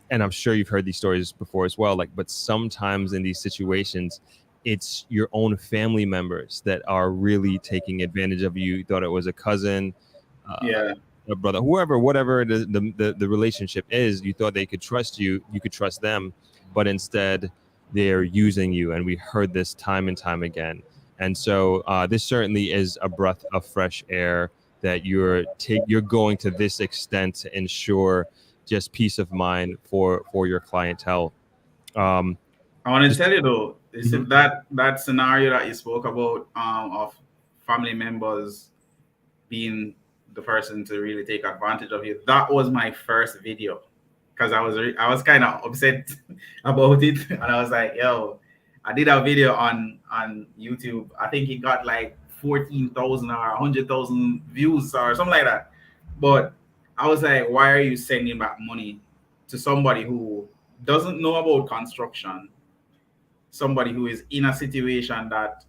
A: and I'm sure you've heard these stories before as well, like, but sometimes in these situations, it's your own family members that are really taking advantage of you. You thought it was a cousin, a brother, whoever, whatever the relationship is. You thought they could trust you, you could trust them, but instead they're using you. And we heard this time and time again. And so this certainly is a breath of fresh air that you're going to this extent to ensure just peace of mind for your clientele.
B: I want to tell you though, is that scenario that you spoke about of family members being the person to really take advantage of you. That was my first video because I was kind of upset about it, and I was like, yo, I did a video on YouTube. I think it got like 14,000 or 100,000 views or something like that. But I was like, why are you sending back money to somebody who doesn't know about construction, somebody who is in a situation that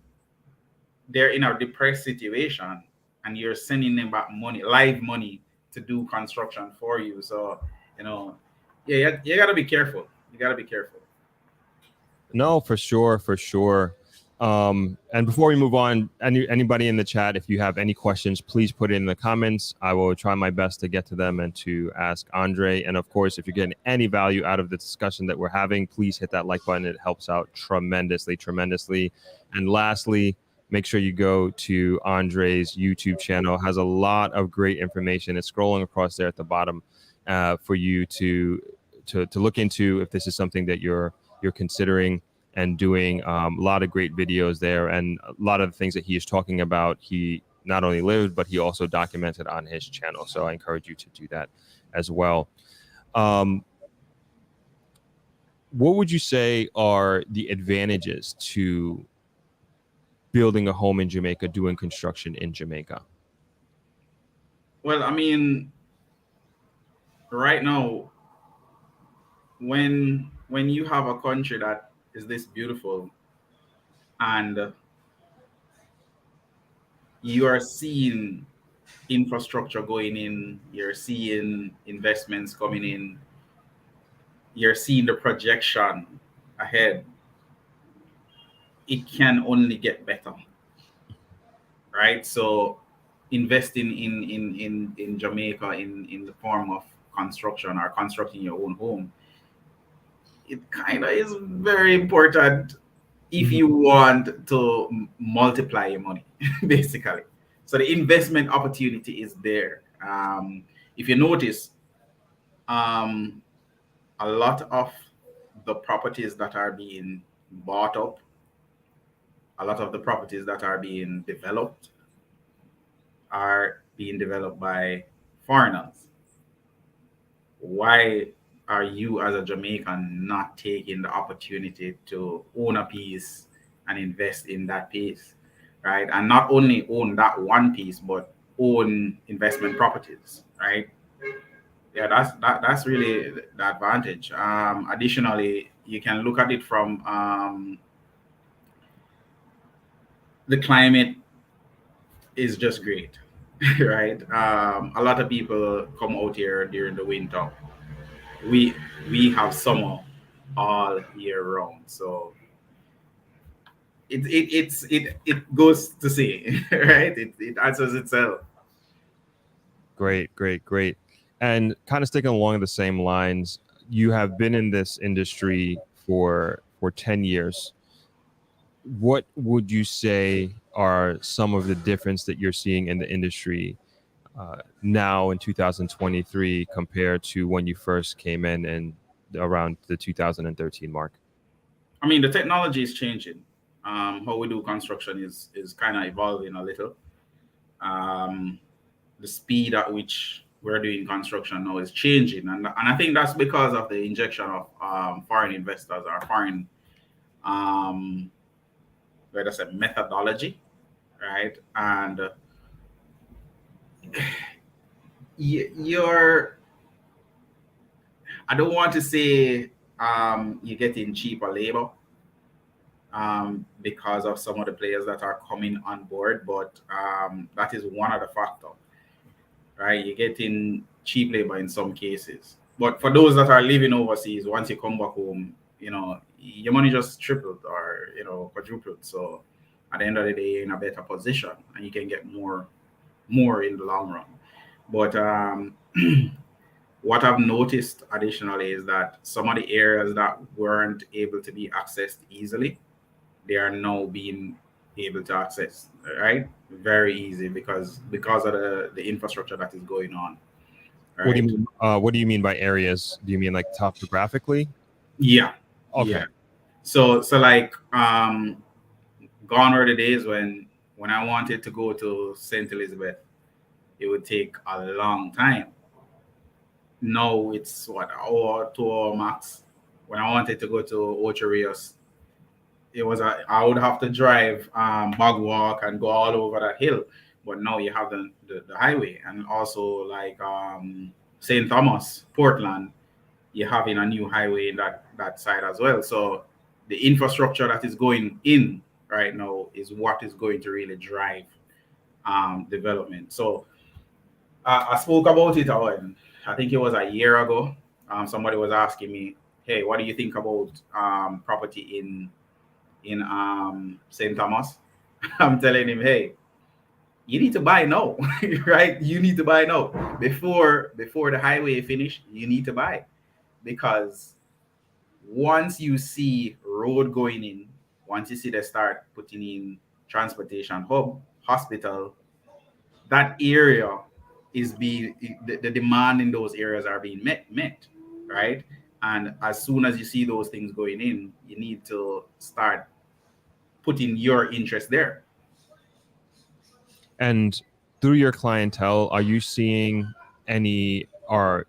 B: they're in a depressed situation, and you're sending them back money, live money, to do construction for you? So, you know, you gotta be careful. You gotta be careful.
A: No, for sure, for sure. And before we move on, anybody in the chat, if you have any questions, please put it in the comments. I will try my best to get to them and to ask Andre. And of course, if you're getting any value out of the discussion that we're having, please hit that like button. It helps out tremendously, tremendously. And lastly, make sure you go to Andre's YouTube channel. Has a lot of great information. It's scrolling across there at the bottom for you to look into if this is something that you're considering and doing. A lot of great videos there, and a lot of the things that he is talking about, he not only lived, but he also documented on his channel. So I encourage you to do that as well. What would you say are the advantages to building a home in Jamaica, doing construction in Jamaica?
B: Well, I mean, right now, when you have a country that is this beautiful, and you are seeing infrastructure going in, you're seeing investments coming in, you're seeing the projection ahead, it can only get better, right? So investing in Jamaica in the form of construction or constructing your own home, it kind of is very important if you want to multiply your money, basically. So the investment opportunity is there. If you notice, um, a lot of the properties that are being bought up, a lot of the properties that are being developed by foreigners. Why are you as a Jamaican not taking the opportunity to own a piece and invest in that piece, right? And not only own that one piece, but own investment properties, right? Yeah, that's really the advantage. Additionally, you can look at it from the climate is just great, right? A lot of people come out here during the winter. We we have summer all year round, so it goes to say, right? It answers itself.
A: Great, great, great. And kind of sticking along the same lines, you have been in this industry for 10 years. What would you say are some of the difference that you're seeing in the industry now in 2023 compared to when you first came in and around the 2013 mark?
B: I mean, the technology is changing. How we do construction is kind of evolving a little. Um, the speed at which we're doing construction now is changing, and I think that's because of the injection of foreign investors or foreign, um, let us say, methodology, right? And you're, I don't want to say you're getting cheaper labor because of some of the players that are coming on board, but that is one of the factors, right? You're getting cheap labor in some cases. But for those that are living overseas, once you come back home, your money just tripled or, quadrupled. So at the end of the day, you're in a better position and you can get more in the long run. But what I've noticed additionally is that some of the areas that weren't able to be accessed easily, they are now being able to access, right? Very easy because of the infrastructure that is going on,
A: What do you
B: right?
A: mean? What do you mean by areas? Do you mean like topographically?
B: Yeah,
A: Okay.
B: yeah. So like gone are the days when I wanted to go to St. Elizabeth, it would take a long time. Now it's what, an hour, 2 hour max. When I wanted to go to Ocho Rios, I would have to drive bog walk and go all over that hill. But now you have the highway, and also like St. Thomas, Portland, you're having a new highway in that side as well. So the infrastructure that is going in right now is what is going to really drive development. So I spoke about it when I think it was a year ago. Somebody was asking me, "Hey, what do you think about property in St. Thomas?" I'm telling him, "Hey, you need to buy now, right? You need to buy now before the highway finish. You need to buy because once you see road going in, once you see they start putting in transportation hub, hospital, that area is being the demand in those areas are being met, right? And as soon as you see those things going in, you need to start putting your interest there.
A: And through your clientele, are you seeing any or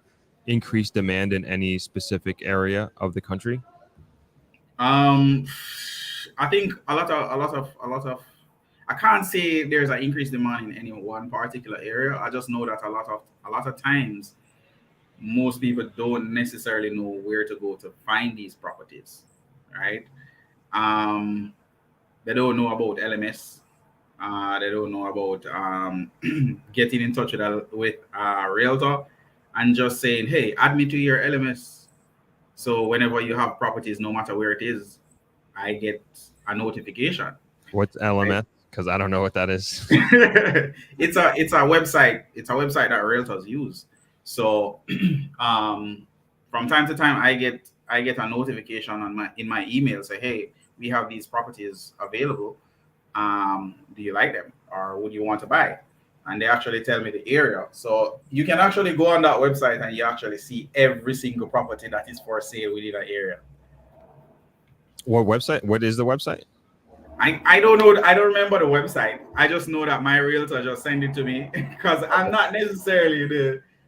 A: increased demand in any specific area of the country?
B: Um, I think a lot of. I can't say there's an increased demand in any one particular area. I just know that a lot of times most people don't necessarily know where to go to find these properties, right? Um, they don't know about LMS. They don't know about getting in touch with a realtor and just saying, hey, add me to your LMS. So whenever you have properties, no matter where it is, I get a notification.
A: What's
B: Right?
A: LMS? Because I don't know what that is.
B: It's a website. It's a website that realtors use. So from time to time, I get a notification on my email say, hey, we have these properties available. Do you like them, or would you want to buy? And they actually tell me the area. So you can actually go on that website and you actually see every single property that is for sale within that area.
A: What website? What is the website?
B: I don't know. I don't remember the website. I just know that my realtor just sent it to me because I'm not necessarily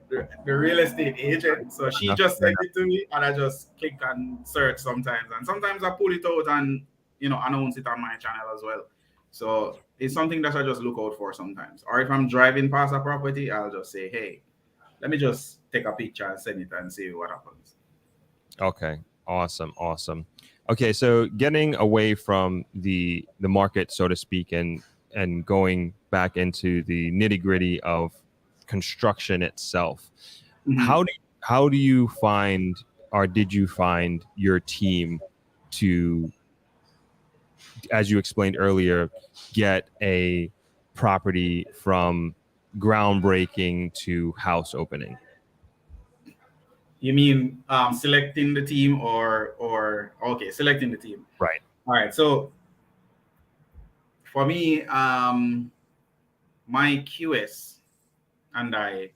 B: the real estate agent. So she
A: Enough,
B: just
A: fair
B: sent
A: enough.
B: it to me, and I just click and search sometimes. And sometimes I pull it out and announce it on my channel as well. So it's something that I just look out for sometimes. Or if I'm driving past a property, I'll just say, hey, let me just take a picture and send it and see what happens.
A: Okay. Awesome. Okay, so getting away from the market, so to speak, and going back into the nitty gritty of construction itself,
B: Mhm.
A: how do you find, or did you find your team to, as you explained earlier, get a property from groundbreaking to house opening?
B: You mean selecting the team or okay, selecting the team.
A: Right.
B: All right. So for me, my QS and I,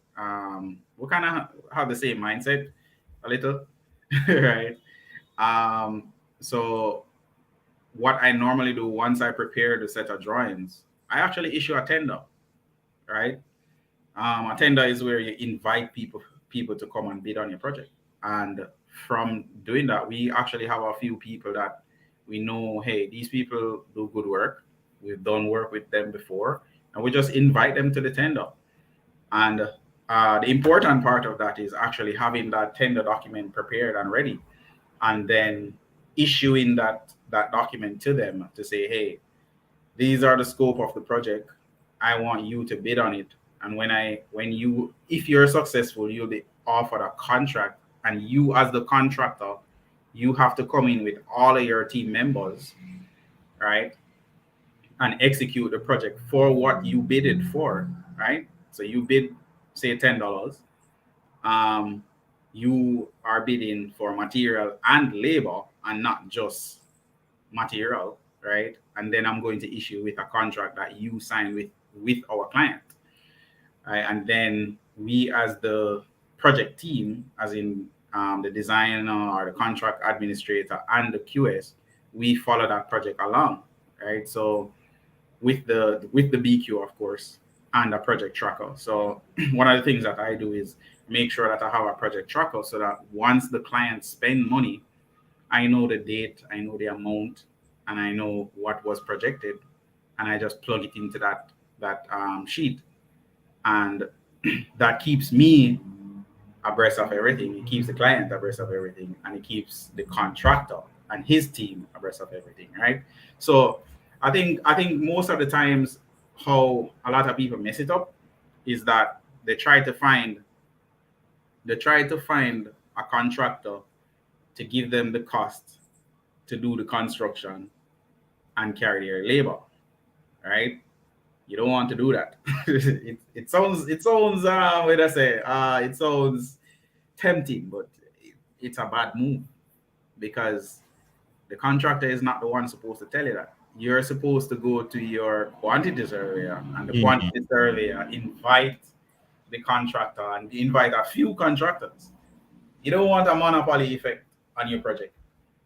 B: we kind of have the same mindset a little, right? So what I normally do once I prepare the set of drawings, I actually issue a tender, right? A tender is where you invite people to come and bid on your project. And from doing that, we actually have a few people that we know, hey, these people do good work. We've done work with them before, and we just invite them to the tender. And the important part of that is actually having that tender document prepared and ready, and then issuing that document to them to say, hey, these are the scope of the project. I want you to bid on it. And if you're successful, you'll be offered a contract. And you, as the contractor, you have to come in with all of your team members, right? And execute the project for what you bidded for, right? So you bid, say, $10. Um, you are bidding for material and labor and not just material, right? And then I'm going to issue with a contract that you sign with our client, right? And then we, as the project team, as in the designer or the contract administrator and the QS, we follow that project along, right? So with the BQ, of course, and a project tracker. So one of the things that I do is make sure that I have a project tracker so that once the client spend money, I know the date, I know the amount, and I know what was projected, and I just plug it into that sheet, and that keeps me abreast of everything. It keeps the client abreast of everything, and it keeps the contractor and his team abreast of everything, right? So I think most of the times how a lot of people mess it up is that they try to find a contractor to give them the cost to do the construction and carry their labor, right? You don't want to do that. it sounds what I say, it sounds tempting, but it's a bad move because the contractor is not the one supposed to tell you that. You're supposed to go to your quantity surveyor, and the
A: Mhm.
B: quantity surveyor invite the contractor and invite a few contractors. You don't want a monopoly effect on your project.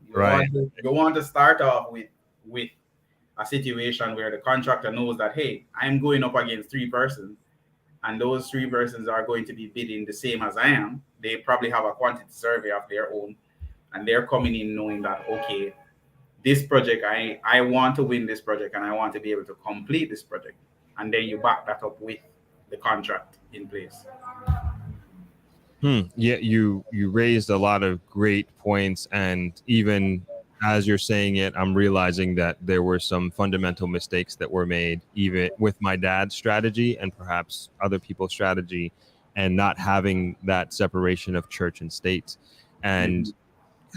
B: You
A: Right.
B: want to start off with a situation where the contractor knows that, hey, I'm going up against three persons, and those three persons are going to be bidding the same as I am. They probably have a quantity survey of their own, and they're coming in knowing that, okay, this project, I want to win this project, and I want to be able to complete this project. And then you back that up with the contract in place.
A: Yeah, you raised a lot of great points, and even as you're saying it, I'm realizing that there were some fundamental mistakes that were made, even with my dad's strategy and perhaps other people's strategy, and not having that separation of church and state, and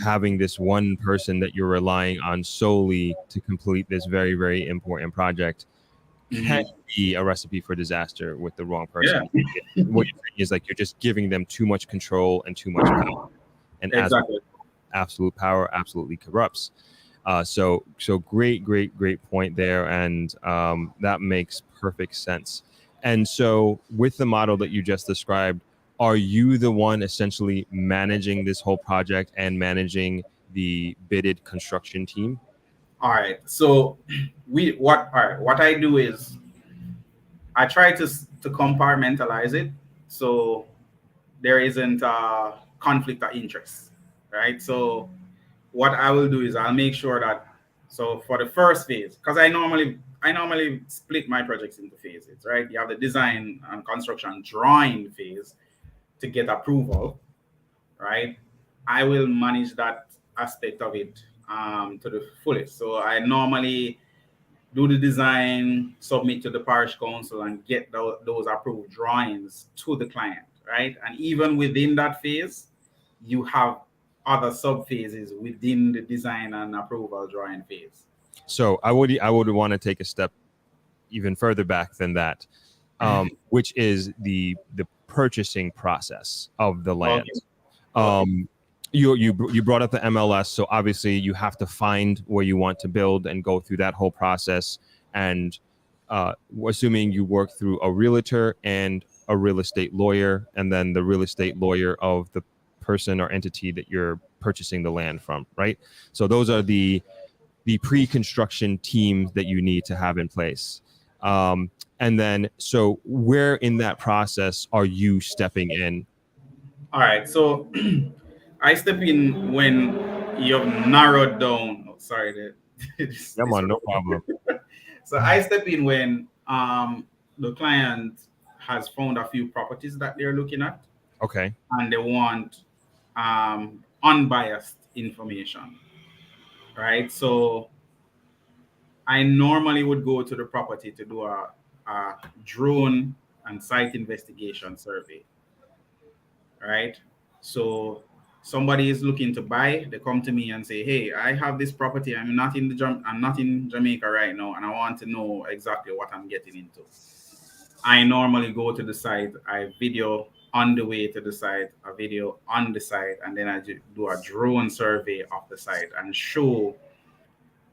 A: having this one person that you're relying on solely to complete this very, very important project can be a recipe for disaster with the wrong person.
B: Yeah.
A: What you're saying is like you're just giving them too much control and too much power, and as
B: Exactly.
A: absolute power absolutely corrupts. So great point there, and that makes perfect sense. And so with the model that you just described, are you the one essentially managing this whole project and managing the bidded construction team?
B: All right. So what I do is I try to compartmentalize it so there isn't a conflict of interest, right? So what I will do is I'll make sure that, so for the first phase, because I normally split my projects into phases, right? You have the design and construction drawing phase to get approval, right? I will manage that aspect of it to the fullest. So I normally do the design, submit to the parish council, and get those approved drawings to the client, right? And even within that phase, you have other sub phases within the design and approval drawing phase.
A: So I would want to take a step even further back than that, which is the purchasing process of the land.
B: Okay.
A: You brought up the MLS, so obviously you have to find where you want to build and go through that whole process. And assuming you work through a realtor and a real estate lawyer, and then the real estate lawyer of the person or entity that you're purchasing the land from, right? So those are the pre-construction teams that you need to have in place. And then, so where in that process are you stepping in?
B: All right. So I step in when you've narrowed down. Oh, sorry,
A: Come on, no problem.
B: So I step in when the client has found a few properties that they're looking at,
A: Okay.
B: and they want unbiased information, right? So I normally would go to the property to do a drone and site investigation survey, right? So somebody is looking to buy, they come to me and say, "Hey, I have this property. I'm not in Jamaica right now, and I want to know exactly what I'm getting into." I normally go to the site, I video on the way to the site, a video on the site, and then I do a drone survey of the site and show,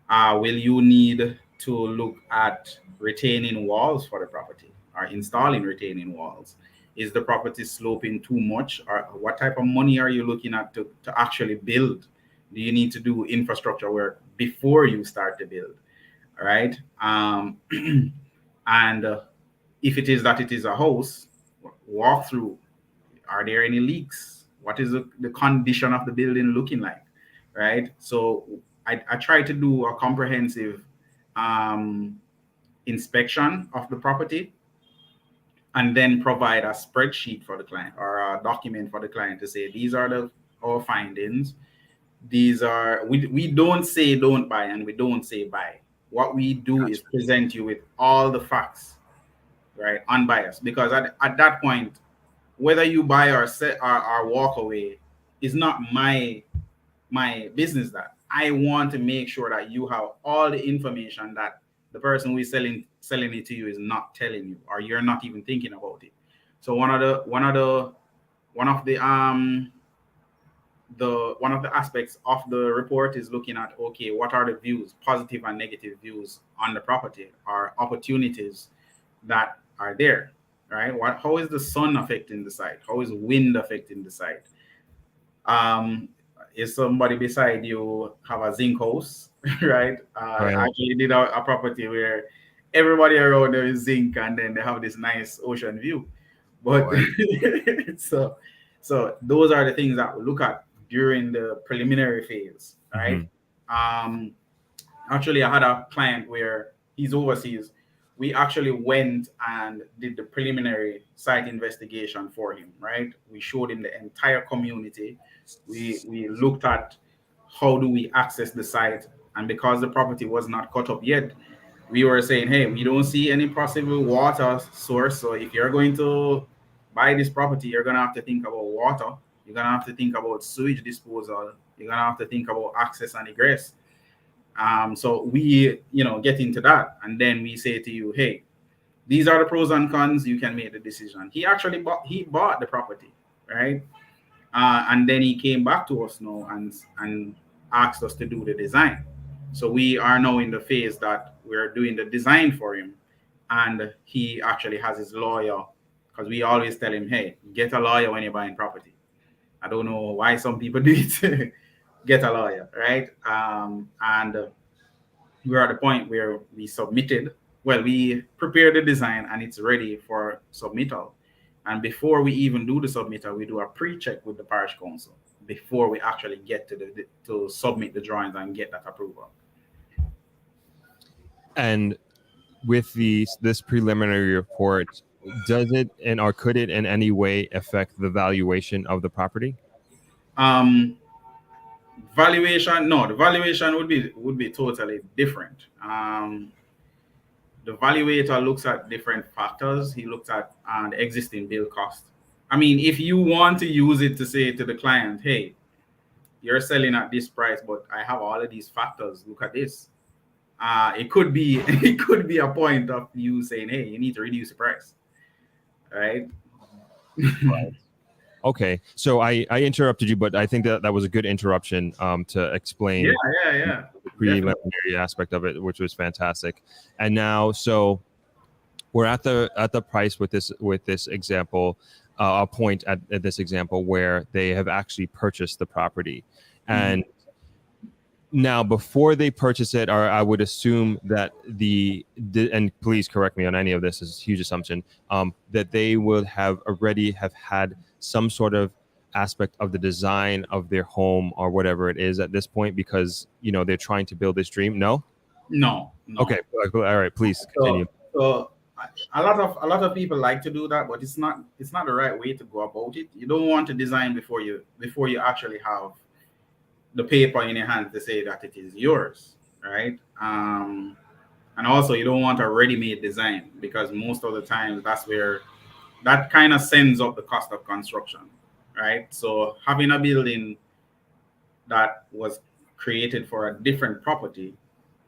B: will you need to look at retaining walls for the property or installing retaining walls? Is the property sloping too much, or what type of money are you looking at to actually build? Do you need to do infrastructure work before you start to build? All right. And if it is that it is a house, walk through. Are there any leaks? What is the condition of the building looking like? Right. So I try to do a comprehensive um, inspection of the property, and then provide a spreadsheet for the client or a document for the client to say, these are our findings. These are, we don't say don't buy and we don't say buy. What we do is present you with all the facts, right? Unbiased. Because at that point, whether you buy or walk away is not my business. That I want to make sure that you have all the information that the person who is selling it to you is not telling you, or you're not even thinking about it. So one of the aspects of the report is looking at, okay, what are the views, positive and negative views on the property, or opportunities that are there, right? How is the sun affecting the site? How is wind affecting the site? um is somebody beside you have a zinc house? Right.
A: Right.
B: I actually did a property where everybody around there is zinc, and then they have this nice ocean view. But so those are the things that we look at during the preliminary phase, right? um Actually, I had a client where he's overseas. We actually went and did the preliminary site investigation for him, right? We showed him the entire community. We looked at how do we access the site? And because the property was not cut up yet, we were saying, hey, we don't see any possible water source. So if you're going to buy this property, you're gonna have to think about water. You're gonna have to think about sewage disposal. You're gonna have to think about access and egress. So we, get into that, and then we say to you, hey, these are the pros and cons. You can make the decision. He bought the property, right? And then he came back to us now and asked us to do the design. So we are now in the phase that we're doing the design for him, and he actually has his lawyer, because we always tell him, hey, get a lawyer when you're buying property. I don't know why some people do it. Get a lawyer, right? And we're at the point where we prepared the design and it's ready for submittal. And before we even do the submittal, we do a pre-check with the parish council before we actually get to submit the drawings and get that approval.
A: And with this preliminary report, does it or could it in any way affect the valuation of the property?
B: Valuation, no, the valuation would be totally different. The valuator looks at different factors. He looks at the existing bill cost. I mean, if you want to use it to say to the client, hey, you're selling at this price, but I have all of these factors. Look at this. It could be a point of you saying, hey, you need to reduce the price, right?
A: Right. Okay, so I interrupted you, but I think that was a good interruption to explain
B: the
A: preliminary aspect of it, which was fantastic. And now, so we're at the price with this example, a point at this example where they have actually purchased the property, and now before they purchase it, or I would assume that and please correct me on any of this, is a huge assumption, that they would have already had some sort of aspect of the design of their home or whatever it is at this point, because they're trying to build this dream. No. Okay, all right, please continue.
B: So a lot of people like to do that, but it's not the right way to go about it. You don't want to design before you actually have the paper in your hand to say that it is yours, right? And also you don't want a ready-made design, because most of the time that's where that kind of sends up the cost of construction, right? So having a building that was created for a different property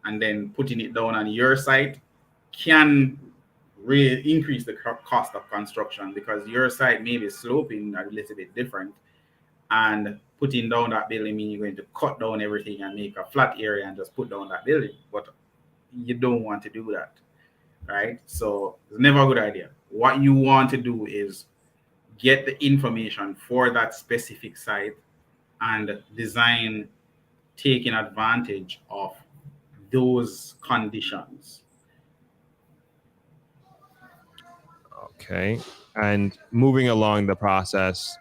B: and then putting it down on your site can really increase the cost of construction, because your site may be sloping a little bit different, and putting down that building means you're going to cut down everything and make a flat area and just put down that building. But you don't want to do that, right? So it's never a good idea. What you want to do is get the information for that specific site and design taking advantage of those conditions.
A: Okay. And moving along the process,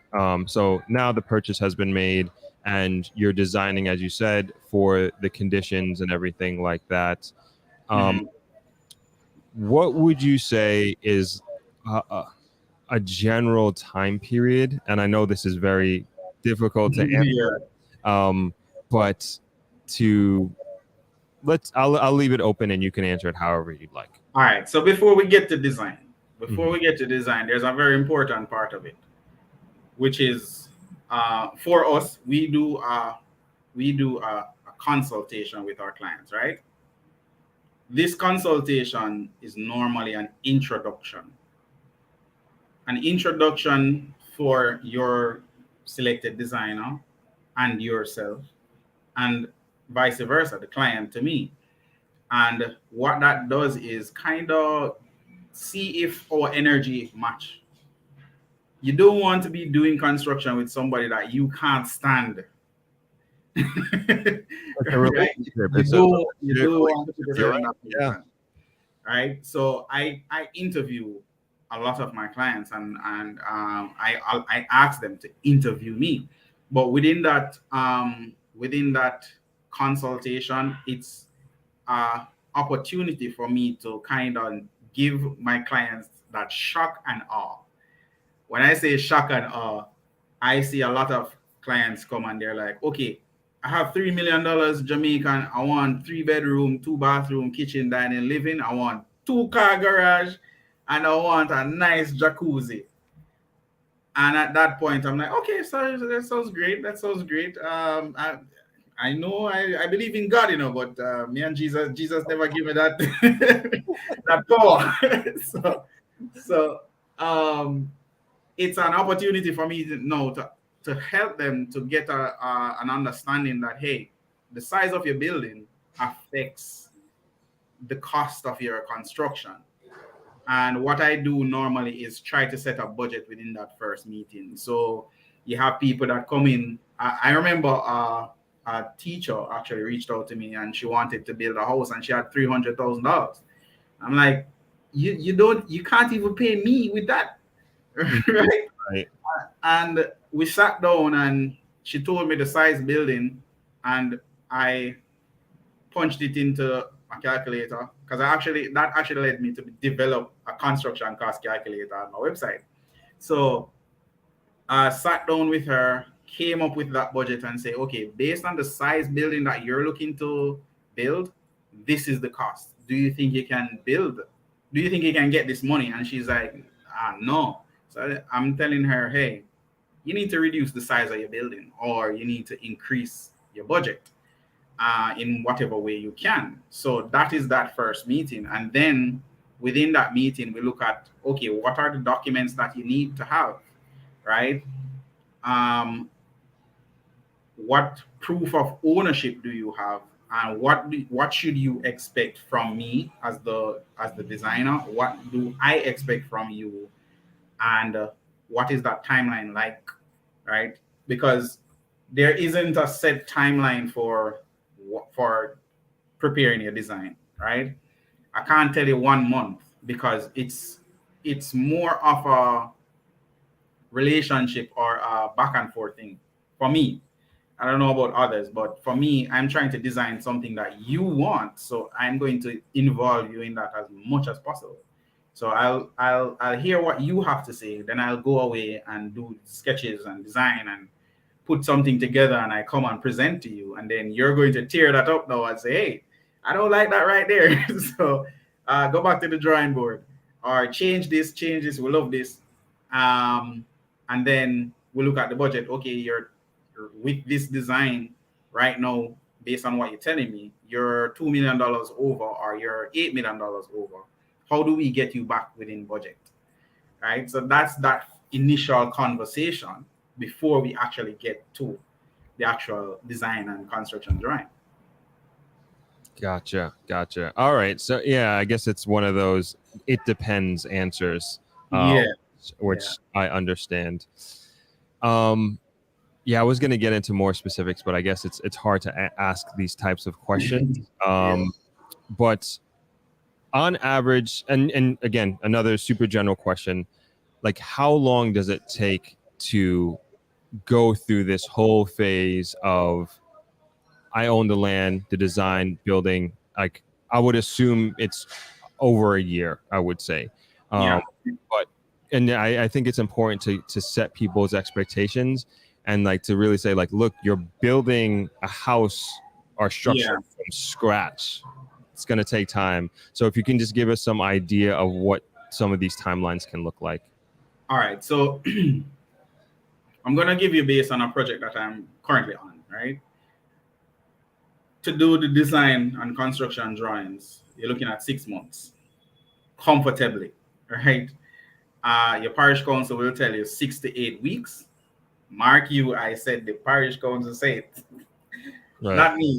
A: so now the purchase has been made and you're designing, as you said, for the conditions and everything like that. What would you say is a general time period? And I know this is very difficult to answer, but I'll leave it open and you can answer it however you'd like.
B: All right. So before we get to design, there's a very important part of it, which is for us, we do a consultation with our clients, right? This consultation is normally an introduction for your selected designer and yourself, and vice versa, the client to me. And what that does is kind of see if our energy match. You don't want to be doing construction with somebody that you can't stand. Right? You don't want to right? So I interview a lot of my clients, and I ask them to interview me. But within that consultation, it's an opportunity for me to kind of give my clients that shock and awe. When I say shock and awe, I see a lot of clients come and they're like, okay, I have $3 million Jamaican. I want 3 bedroom, 2 bathroom, kitchen, dining, living. I want 2 car garage, and I want a nice jacuzzi. And at that point, I'm like, okay, so that sounds great. That sounds great. I know I believe in God, but me and Jesus never give me that that power. so it's an opportunity for me to know to help them to get an understanding that, hey, the size of your building affects the cost of your construction. And what I do normally is try to set a budget within that first meeting. So you have people that come in. I remember a teacher actually reached out to me and she wanted to build a house and she had $300,000. I'm like, you can't even pay me with that, right?
A: Right.
B: And we sat down and she told me the size building, and I punched it into a calculator because that actually led me to develop a construction cost calculator on my website. So I sat down with her, came up with that budget and say, okay, based on the size building that you're looking to build, this is the cost. Do you think you can build? Do you think you can get this money? And she's like, no. So I'm telling her, hey, you need to reduce the size of your building, or you need to increase your budget in whatever way you can. So that is that first meeting. And then within that meeting, we look at, okay, what are the documents that you need to have, right? What proof of ownership do you have? And what should you expect from me as the designer? What do I expect from you? And what is that timeline like, right? Because there isn't a set timeline for preparing your design, right? I can't tell you 1 month because it's more of a relationship or a back and forth thing for me. I don't know about others, but for me, I'm trying to design something that you want, so I'm going to involve you in that as much as possible. So I'll hear what you have to say, then I'll go away and do sketches and design and put something together, and I come and present to you, and then you're going to tear that up now and say, hey, I don't like that right there. So go back to the drawing board, or change this, we love this. And then we look at the budget. Okay, you're with this design right now, based on what you're telling me, you're $2 million over, or you're $8 million over. How do we get you back within budget, right? So that's that initial conversation before we actually get to the actual design and construction drawing.
A: Gotcha. All right. So yeah, I guess it's one of those it depends answers,
B: Yeah,
A: which I understand. Yeah, I was going to get into more specifics, but I guess it's hard to ask these types of questions. But on average, and again, another super general question, like how long does it take to go through this whole phase of I own the land, the design, building? Like I would assume it's over a year, I would say.
B: Yeah.
A: But and I think it's important to set people's expectations and like to really say like, look, you're building a house or structure from scratch. It's going to take time. So if you can just give us some idea of what some of these timelines can look like.
B: All right. So I'm going to give you based on a project that I'm currently on, right? To do the design and construction drawings, you're looking at 6 months comfortably, right? Your parish council will tell you 6 to 8 weeks. Mark you, I said the parish council said it,
A: Right.
B: not me.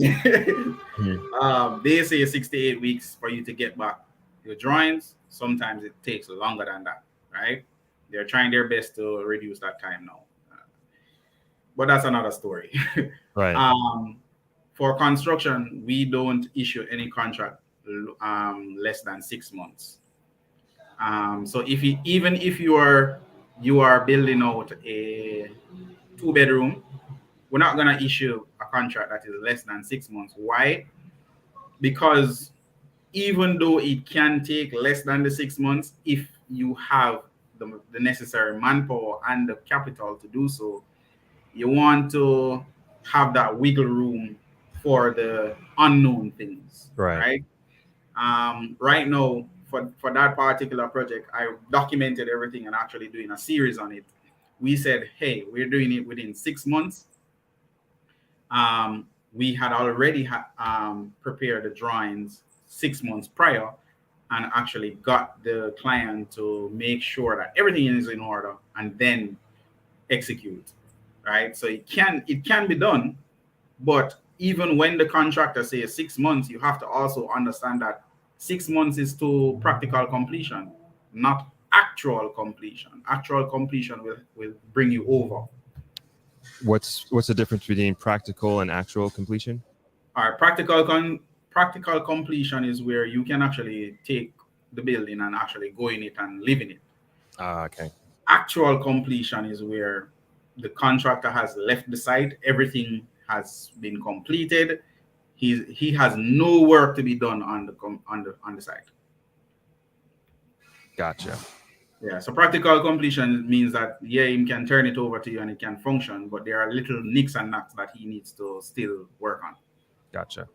B: They say 6 to 8 weeks for you to get back your drawings. Sometimes it takes longer than that, right? They're trying their best to reduce that time now. But that's another story.
A: Right.
B: For construction, we don't issue any contract less than 6 months. So even if you are building out a 2 bedroom, we're not gonna issue a contract that is less than 6 months. Why? Because even though it can take less than the 6 months, if you have the necessary manpower and the capital to do so, you want to have that wiggle room for the unknown things,
A: Right.
B: right? Right now, for that particular project, I documented everything and actually doing a series on it. We said, hey, we're doing it within 6 months. We had already prepared the drawings 6 months prior and actually got the client to make sure that everything is in order and then execute, right? So it can be done, but even when the contractor says 6 months, you have to also understand that 6 months is to practical completion, not actual completion. Actual completion will bring you over.
A: What's the difference between practical and actual completion?
B: All right, practical completion is where you can actually take the building and actually go in it and live in it.
A: Okay.
B: Actual completion is where the contractor has left the site, everything has been completed. He has no work to be done on the site.
A: Gotcha.
B: Yeah, so practical completion means that he can turn it over to you and it can function, but there are little nicks and knacks that he needs to still work on.
A: Gotcha.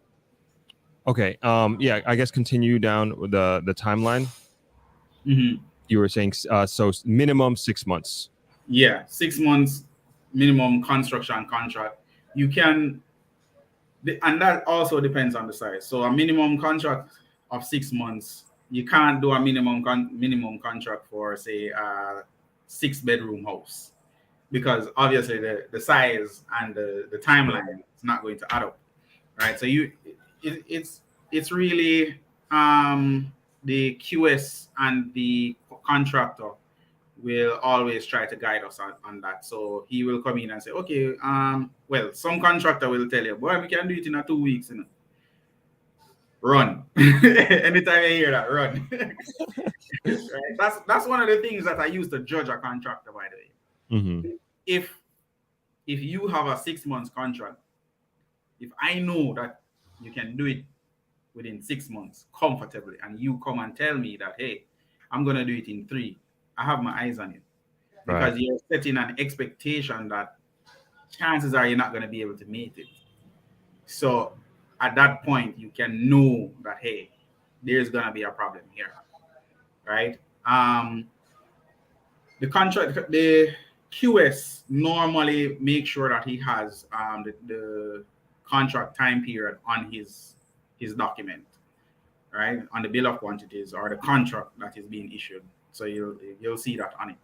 A: Okay. Yeah, I guess continue down the timeline.
B: Mm-hmm.
A: You were saying so minimum 6 months.
B: Yeah, 6 months minimum construction contract. You can, and that also depends on the size. So a minimum contract of 6 months, you can't do a minimum contract for say a 6-bedroom house, because obviously the size and the timeline is not going to add up, right? So it's really the QS and the contractor will always try to guide us on that. So he will come in and say, okay, well, some contractor will tell you, boy, we can do it in 2 weeks, you know. Run. Anytime I hear that, run. Right? That's one of the things that I use to judge a contractor, by the way.
A: Mm-hmm.
B: If you have a 6 months contract, if I know that you can do it within 6 months comfortably, and you come and tell me that, hey, I'm gonna do it in 3, I have my eyes on you, because
A: Right.
B: you're setting an expectation that chances are you're not going to be able to meet it. So at that point, you can know that, hey, there's going to be a problem here, right? The QS normally make sure that he has the contract time period on his document, right, on the bill of quantities or the contract that is being issued. So you'll see that on it.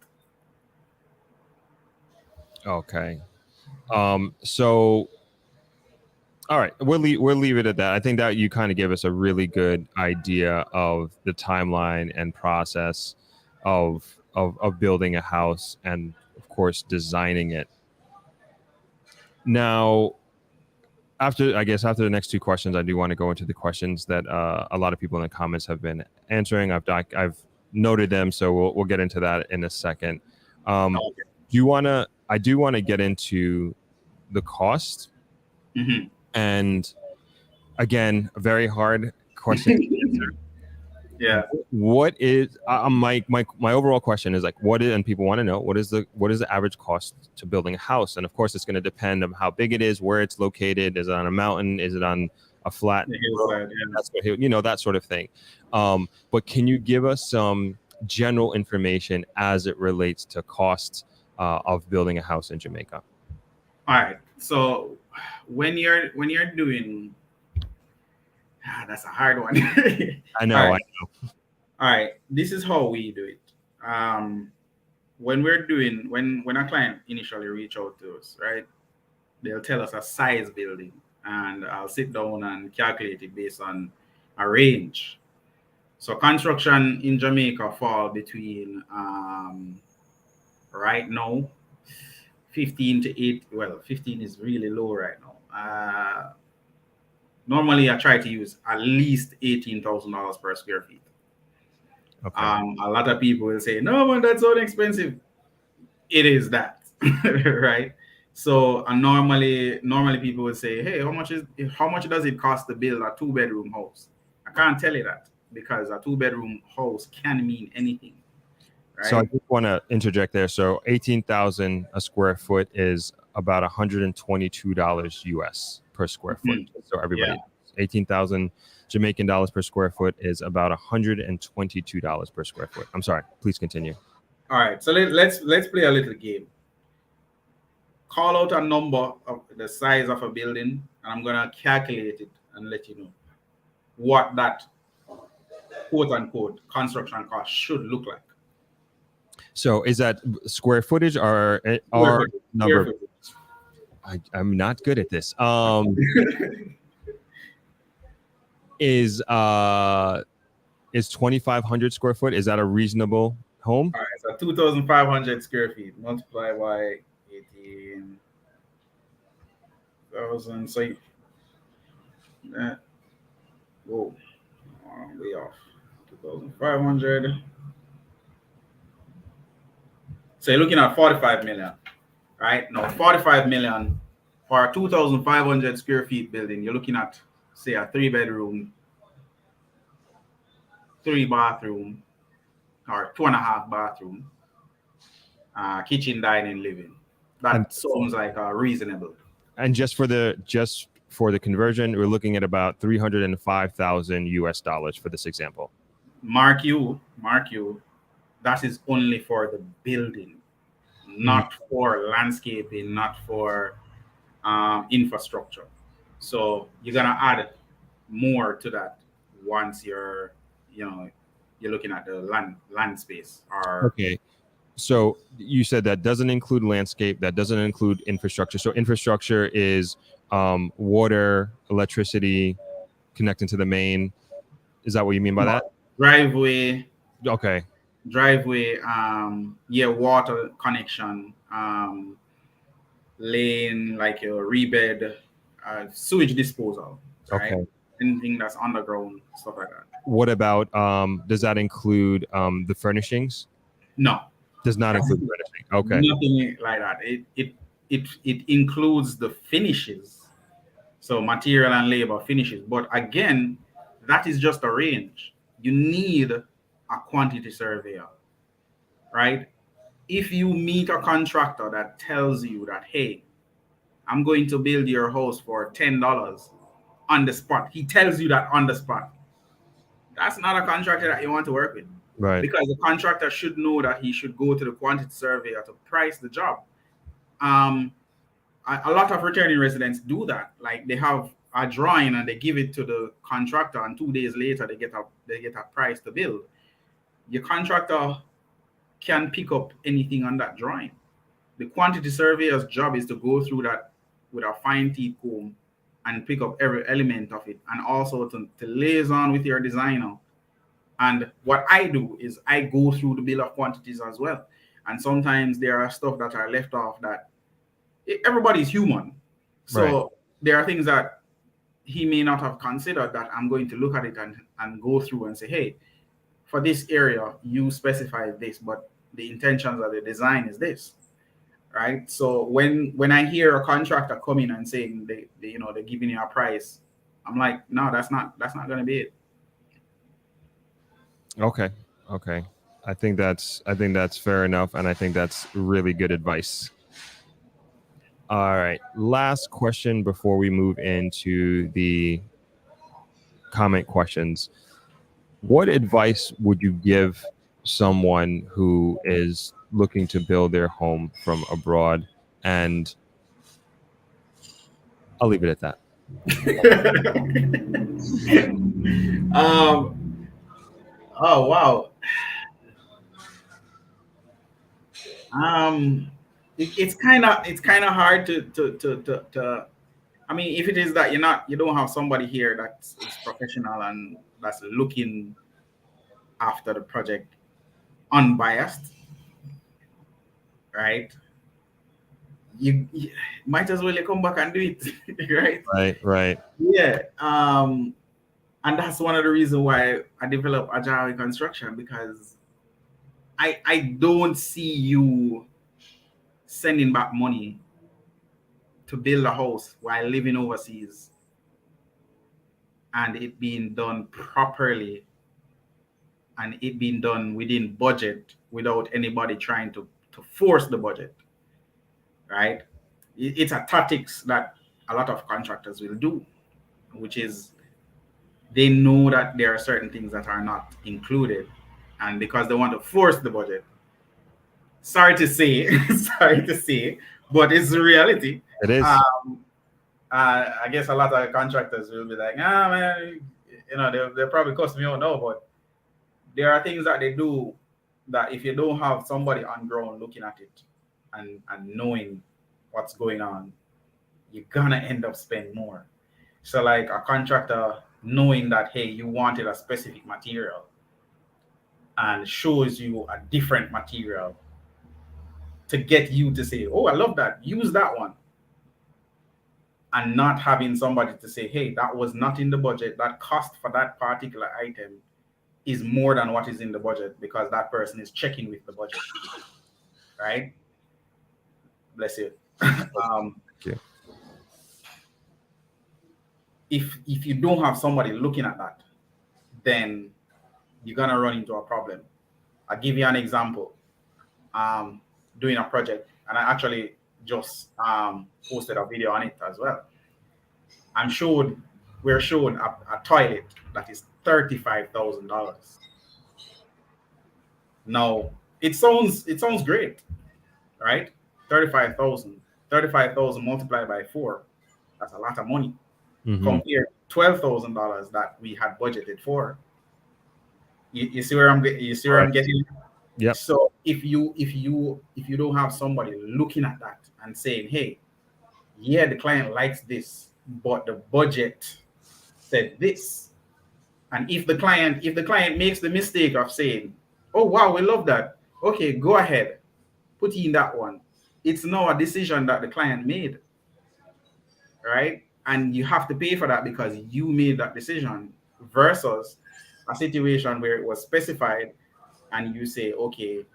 A: Okay. So, all right, we'll leave it at that. I think that you kind of gave us a really good idea of the timeline and process of building a house and, of course, designing it. Now, after the next 2 questions, I do want to go into the questions that a lot of people in the comments have been answering. I've noted them, so we'll get into that in a second.
B: Okay.
A: I do want to get into the cost.
B: Mm-hmm.
A: And again, a very hard question to answer.
B: Yeah.
A: What is my overall question is like, what is, and people want to know, what is the average cost to building a house? And of course, it's going to depend on how big it is, where it's located. Is it on a mountain? Is it on a flat?
B: Hillside, yeah.
A: That's what, that sort of thing. But can you give us some general information as it relates to costs of building a house in Jamaica?
B: All right. So when you're doing, that's a hard one.
A: I know.
B: All right. This is how we do it. When a client initially reach out to us, right, they'll tell us a size building, and I'll sit down and calculate it based on a range. So construction in Jamaica fall between right now 15 to 8. Well, 15 is really low right now. Normally I try to use at least $18,000 per square feet.
A: Okay.
B: A lot of people will say, no, man, that's so expensive. It is that. Right? So normally people will say, hey, how much does it cost to build a 2-bedroom house? I can't tell you that, because a 2-bedroom house can mean anything. Right?
A: So I just want to interject there. So 18,000 a square foot is about $122 US per square foot. So everybody, 18,000 Jamaican dollars per square foot is about $122 per square foot. I'm sorry, please continue.
B: All right, so let's play a little game. Call out a number of the size of a building, and I'm gonna calculate it and let you know what that quote unquote construction cost should look like.
A: So is that square footage or number? I'm not good at this. Is 2,500 square foot? Is that a reasonable home?
B: All right, so 2,500 square feet multiplied by 18,000. So whoa, way off. 2,500. So you're looking at 45 million, right? Now 45 million for a 2,500 square feet building. You're looking at, say, a 3-bedroom, 3-bathroom, or 2.5 bathroom, kitchen, dining, living. That sounds like reasonable.
A: And just for the conversion, we're looking at about $305,000 US for this example.
B: Mark you, that is only for the building, not for landscaping, not for infrastructure. So you're gonna add more to that once you're looking at the land space.
A: Okay. So you said that doesn't include landscape, that doesn't include infrastructure. So infrastructure is water, electricity, connecting to the main. Is that what you mean by that?
B: Driveway.
A: Okay.
B: Driveway, water connection, lane, like your rebed, sewage disposal, right?
A: Okay.
B: Anything that's underground, stuff like that.
A: What about does that include the furnishings?
B: No.
A: Does not include furnishing. Okay.
B: Nothing like that. It includes the finishes. So material and labor finishes. But again, that is just a range. You need a quantity surveyor, right? If you meet a contractor that tells you that, hey, I'm going to build your house for $10 on the spot. He tells you that on the spot. That's not a contractor that you want to work with.
A: Right.
B: Because the contractor should know that he should go to the quantity surveyor to price the job. A lot of returning residents do that. Like they have a drawing and they give it to the contractor, and 2 days later they get a price to build. Your contractor can pick up anything on that drawing. The quantity surveyor's job is to go through that with a fine teeth comb and pick up every element of it, and also to liaison with your designer. And what I do is I go through the bill of quantities as well. And sometimes there are stuff that are left off that everybody's human. So right. There are things that he may not have considered that I'm going to look at it and go through and say, hey, for this area, you specify this, but the intentions of the design is this, right? So when I hear a contractor coming and saying they're giving you a price, I'm like, no, that's not going to be it.
A: Okay. I think that's fair enough, and I think that's really good advice. All right. Last question before we move into the comment questions. What advice would you give someone who is looking to build their home from abroad? And I'll leave it at that.
B: Oh wow. It's kind of hard to. I mean, if it is that you don't have somebody here that's professional and that's looking after the project unbiased, right? You might as well come back and do it, right?
A: Right.
B: Yeah. And that's one of the reasons why I developed Ajawi Construction, because I don't see you sending back money to build a house while living overseas and it being done properly and it being done within budget without anybody trying to force the budget, right? it's a tactics that a lot of contractors will do, which is they know that there are certain things that are not included, and because they want to force the budget. Sorry to say, sorry to say, but it's the reality.
A: It is.
B: I guess a lot of contractors will be like, ah, man, they'll probably cost me out now, but there are things that they do that if you don't have somebody on ground looking at it and knowing what's going on, you're gonna end up spending more. So like a contractor knowing that, hey, you wanted a specific material and shows you a different material to get you to say, oh, I love that, use that one. And not having somebody to say, hey, that was not in the budget, that cost for that particular item is more than what is in the budget because that person is checking with the budget, right? Bless you.
A: Thank you.
B: If you don't have somebody looking at that, then you're gonna run into a problem. I'll give you an example. Doing a project, and I actually just posted a video on it as well. We're showing a toilet that is $35,000. Now it sounds great, right? 35,000 multiplied by 4, that's a lot of money. Compared to $12,000 that we had budgeted for. You see where I'm getting?
A: Yep.
B: So if you don't have somebody looking at that and saying, hey, yeah, the client likes this, but the budget said this. And if the client makes the mistake of saying, oh wow, we love that, okay, go ahead, put in that one. It's now a decision that the client made, right? And you have to pay for that because you made that decision versus a situation where it was specified and you say, okay,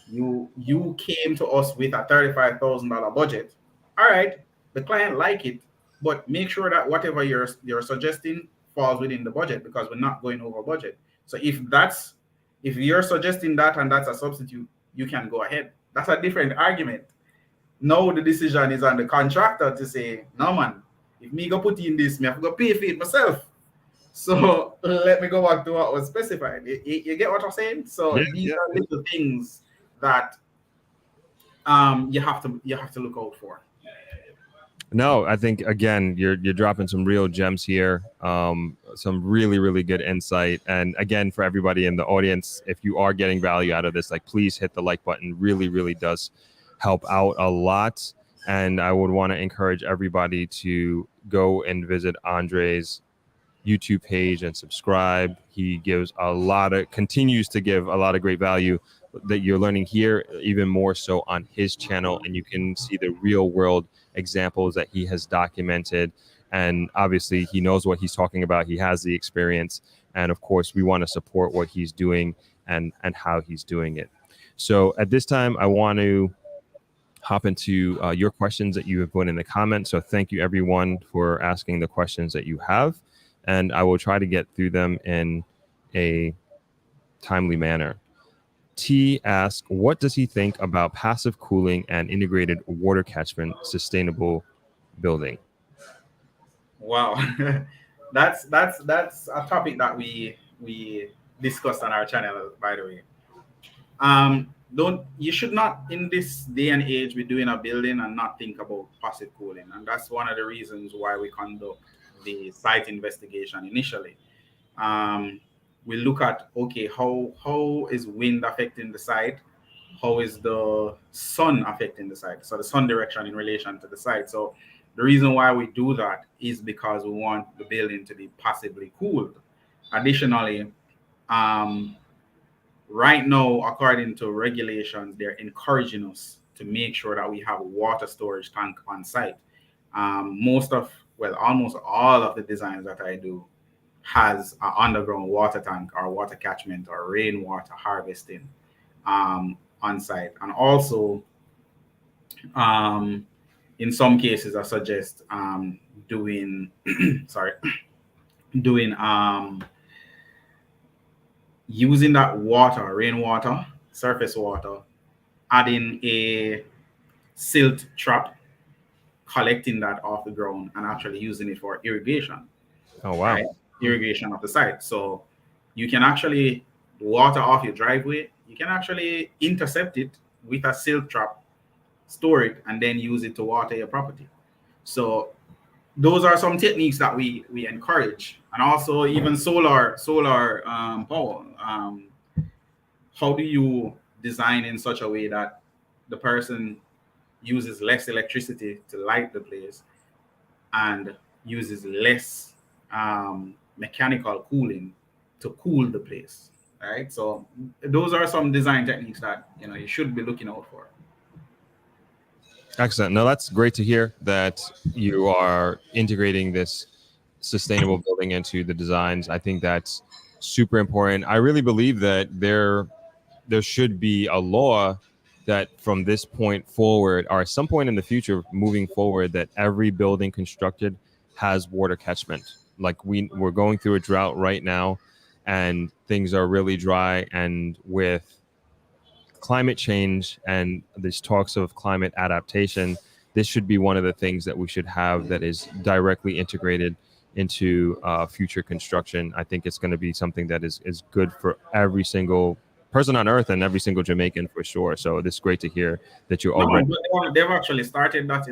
B: you came to us with a $35,000 budget. All right, the client like it, but make sure that whatever you're suggesting falls within the budget because we're not going over budget. So if you're suggesting that and that's a substitute, you can go ahead. That's a different argument. Now the decision is on the contractor to say, no man, if me go put in this, me have to go pay for it myself. So let me go back to what was specified. You get what I'm saying? So these are little things that you have to look out for.
A: No, I think again you're dropping some real gems here, some really really good insight. And again, for everybody in the audience, if you are getting value out of this, like please hit the like button. Really really does help out a lot. And I would want to encourage everybody to go and visit Andre's YouTube page and subscribe. He continues to give a lot of great value that you're learning here, even more so on his channel. And you can see the real world examples that he has documented. And obviously he knows what he's talking about. He has the experience. And of course, we want to support what he's doing and how he's doing it. So at this time, I want to hop into your questions that you have put in the comments. So thank you everyone for asking the questions that you have. And I will try to get through them in a timely manner. T asks, what does he think about passive cooling and integrated water catchment sustainable building?
B: Wow, that's a topic that we discussed on our channel, by the way. You should not in this day and age be doing a building and not think about passive cooling, and that's one of the reasons why we conduct the site investigation initially. We look at, okay, how is wind affecting the site? How is the sun affecting the site? So the sun direction in relation to the site. So the reason why we do that is because we want the building to be passively cooled. Additionally, right now, according to regulations, they're encouraging us to make sure that we have a water storage tank on site. Almost all of the designs that I do has an underground water tank or water catchment or rainwater harvesting on site. And also, in some cases, I suggest doing using that water, rainwater, surface water, adding a silt trap collecting that off the ground and actually using it for irrigation.
A: Oh, wow.
B: Right? Irrigation of the site. So you can actually water off your driveway. You can actually intercept it with a silt trap, store it, and then use it to water your property. So those are some techniques that we encourage. And also even solar power. How do you design in such a way that the person uses less electricity to light the place and uses less mechanical cooling to cool the place, right? So those are some design techniques that you should be looking out for.
A: Excellent. No, that's great to hear that you are integrating this sustainable building into the designs. I think that's super important. I really believe that there should be a law that from this point forward, or at some point in the future moving forward, that every building constructed has water catchment. Like we're going through a drought right now and things are really dry, and with climate change and these talks of climate adaptation, this should be one of the things that we should have that is directly integrated into future construction. I think it's going to be something that is good for every single person on earth and every single Jamaican for sure. So this is great to hear that you already.
B: They've actually started that,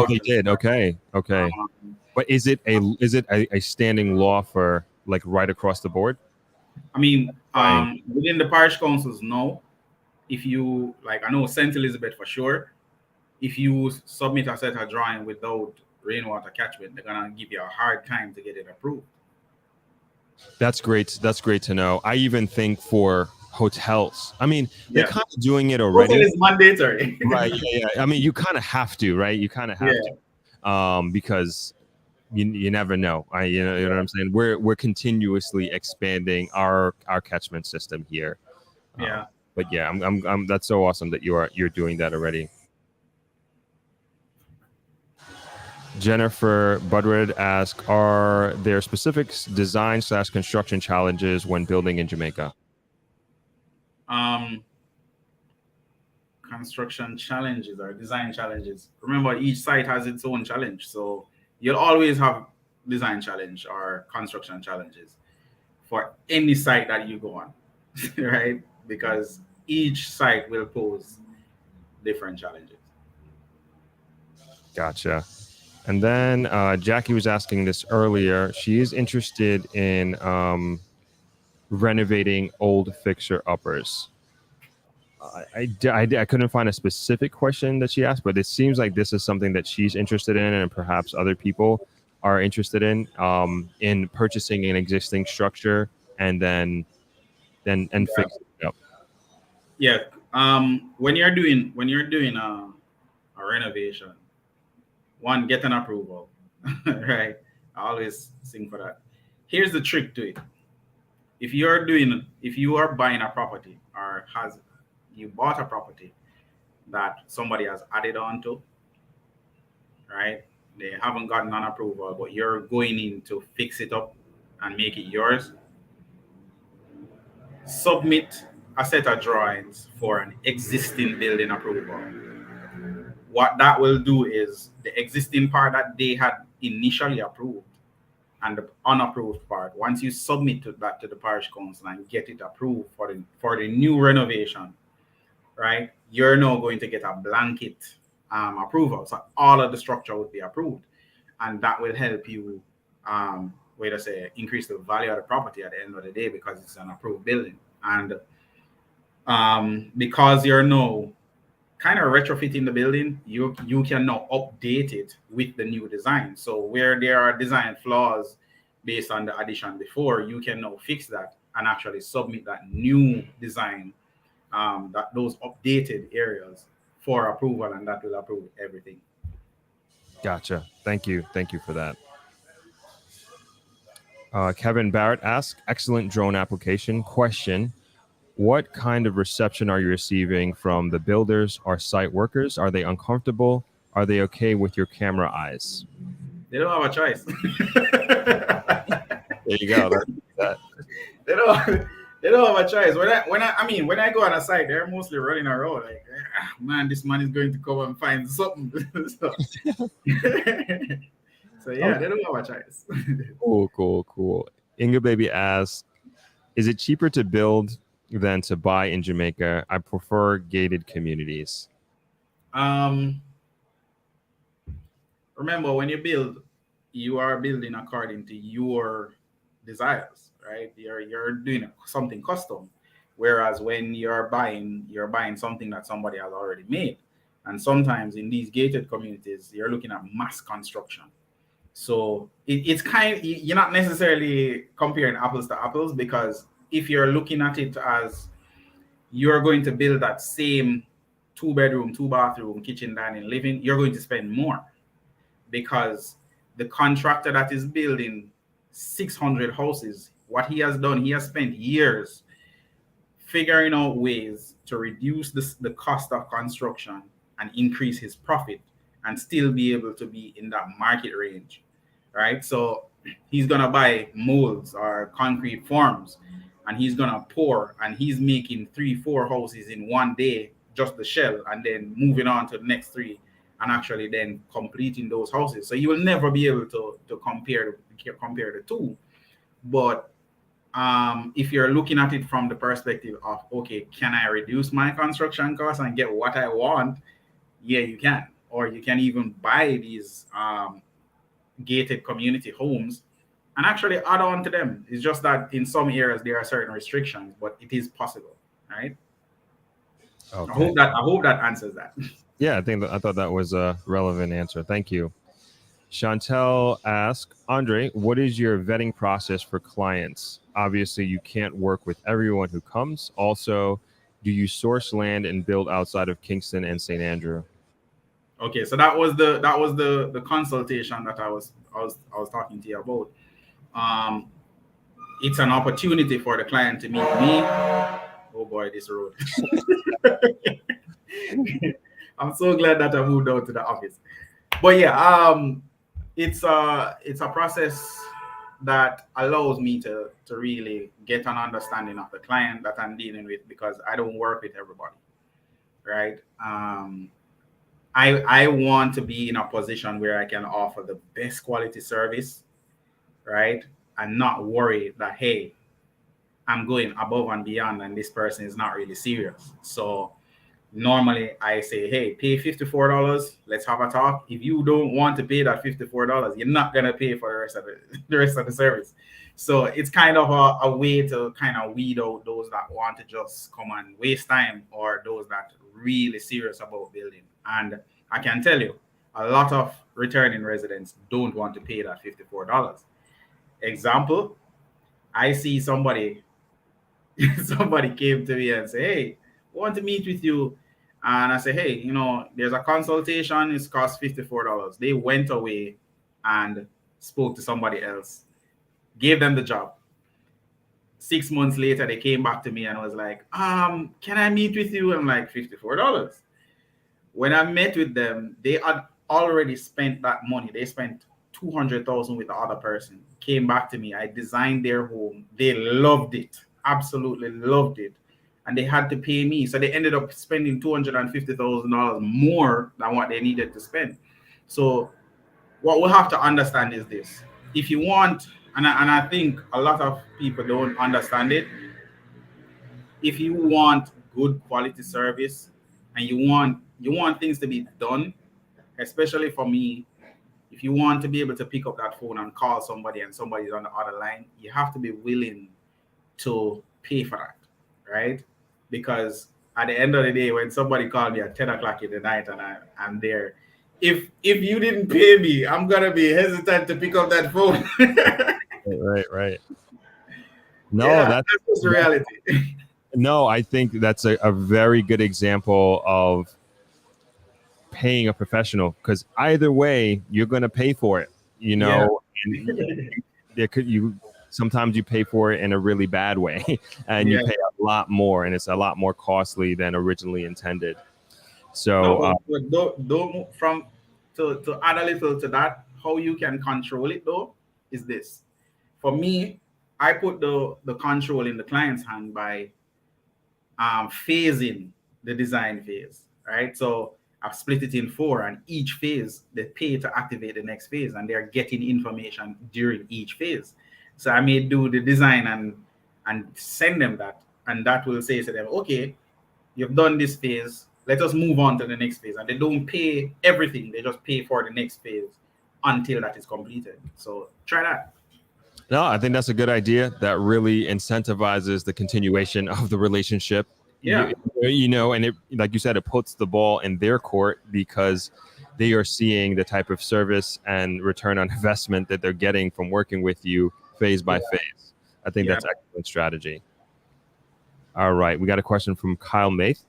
A: They did. Okay. But is it a standing law for like right across the board?
B: I mean, within the parish councils, no. If you I know St. Elizabeth for sure, if you submit a set of drawing without rainwater catchment, they're gonna give you a hard time to get it approved.
A: That's great. That's great to know. I even think for hotels, I mean, they're kind of doing it already.
B: Hotel is mandatory.
A: Right. Yeah. I mean, you kind of have to, right? You kind of have to, because you never know. You know what I'm saying? We're continuously expanding our catchment system here. But yeah, I'm that's so awesome that you're doing that already. Jennifer Budred asks, are there specific design/construction challenges when building in Jamaica?
B: Construction challenges or design challenges. Remember, each site has its own challenge. So you'll always have design challenge or construction challenges for any site that you go on, right? Because each site will pose different challenges.
A: Gotcha. And then Jackie was asking this earlier. She is interested in renovating old fixer-uppers. I couldn't find a specific question that she asked, but it seems like this is something that she's interested in, and perhaps other people are interested in purchasing an existing structure and then fixing it up.
B: Yeah. When you're doing a renovation, one, get an approval, right? I always sing for that. Here's the trick to it. If you are buying a property or you bought a property that somebody has added on to, right? They haven't gotten an approval, but you're going in to fix it up and make it yours. Submit a set of drawings for an existing building approval. What that will do is the existing part that they had initially approved and the unapproved part, once you submit that to the parish council and get it approved for the new renovation, right, you're now going to get a blanket approval. So all of the structure would be approved, and that will help you increase the value of the property at the end of the day, because it's an approved building. And because you're now kind of retrofitting the building, you can now update it with the new design. So where there are design flaws based on the addition before, you can now fix that and actually submit that new design, those updated areas for approval, and that will approve everything.
A: Gotcha. Thank you for that. Kevin Barrett asks, excellent drone application. Question: what kind of reception are you receiving from the builders or site workers? Are they uncomfortable? Are they okay with your camera eyes?
B: They don't have a choice.
A: There you go. That.
B: They don't have a choice. When I go on a site, they're mostly running around. Like, man, this man is going to come and find something. So, so yeah, they don't have a choice.
A: Cool. Inga Baby asks, is it cheaper to build than to buy in Jamaica? I prefer gated communities.
B: Remember, when you build, you are building according to your desires, right? You're doing something custom. Whereas when you're buying something that somebody has already made. And sometimes in these gated communities, you're looking at mass construction. So it's you're not necessarily comparing apples to apples, because if you're looking at it as you're going to build that same 2 bedroom, 2 bathroom, kitchen, dining, living, you're going to spend more, because the contractor that is building 600 houses, what he has done, he has spent years figuring out ways to reduce the cost of construction and increase his profit and still be able to be in that market range, right? So he's gonna buy molds or concrete forms, and he's gonna pour, and he's making 3 4 houses in one day, just the shell, and then moving on to the next 3, and actually then completing those houses. So you will never be able to compare the two. But if you're looking at it from the perspective of, okay, can I reduce my construction costs and get what I want? Yeah, you can. Or you can even buy these gated community homes and actually add on to them. It's just that in some areas there are certain restrictions, but it is possible, right?
A: Okay.
B: I hope that answers that.
A: Yeah, I thought that was a relevant answer. Thank you. Chantel asks, Andre, what is your vetting process for clients? Obviously, you can't work with everyone who comes. Also, do you source land and build outside of Kingston and St. Andrew?
B: Okay, so that was the consultation that I was talking to you about. Um, it's an opportunity for the client to meet me. Oh boy, this road. I'm so glad that I moved out to the office. But yeah, it's a process that allows me to really get an understanding of the client that I'm dealing with, because I don't work with everybody, right? I want to be in a position where I can offer the best quality service, right? And not worry that, hey, I'm going above and beyond and this person is not really serious. So normally I say, hey, pay $54. Let's have a talk. If you don't want to pay that $54, you're not gonna pay for the rest of the service. So it's kind of a way to kind of weed out those that want to just come and waste time, or those that are really serious about building. And I can tell you, a lot of returning residents don't want to pay that $54. Example, I see somebody came to me and say, hey, I want to meet with you. And I say, hey, there's a consultation, it's cost $54. They went away and spoke to somebody else, gave them the job. 6 months later, they came back to me and was like, can I meet with you? I'm like, $54. When I met with them, they had already spent that money. They spent 200,000 with the other person. Came back to me. I designed their home. They loved it. Absolutely loved it. And they had to pay me. So they ended up spending $250,000 more than what they needed to spend. So what we have to understand is this. If you want, and I think a lot of people don't understand it, if you want good quality service and you want things to be done, especially for me, if you want to be able to pick up that phone and call somebody and somebody's on the other line, you have to be willing to pay for that, right? Because at the end of the day, when somebody called me at 10 o'clock in the night and I'm there, if you didn't pay me, I'm gonna be hesitant to pick up that phone.
A: Right. No,
B: Yeah,
A: that's
B: just the reality.
A: No, I think that's a very good example of paying a professional, because either way, you're going to pay for it,
B: Yeah.
A: and sometimes you pay for it in a really bad way and you
B: Yeah.
A: pay a lot more, and it's a lot more costly than originally intended. So
B: No, but don't from to add a little to that, how you can control it though is this. For me, I put the control in the client's hand by phasing the design phase. right? So I've split it in 4, and each phase they pay to activate the next phase, and they're getting information during each phase. So I may do the design and send them that, and that will say to them, okay, you've done this phase, let us move on to the next phase. And they don't pay everything, they just pay for the next phase until that is completed. So try that.
A: No, I think that's a good idea. That really incentivizes the continuation of the relationship.
B: Yeah.
A: And it, like you said, it puts the ball in their court because they are seeing the type of service and return on investment that they're getting from working with you phase by phase. I think that's excellent strategy. All right, we got a question from Kyle Maith.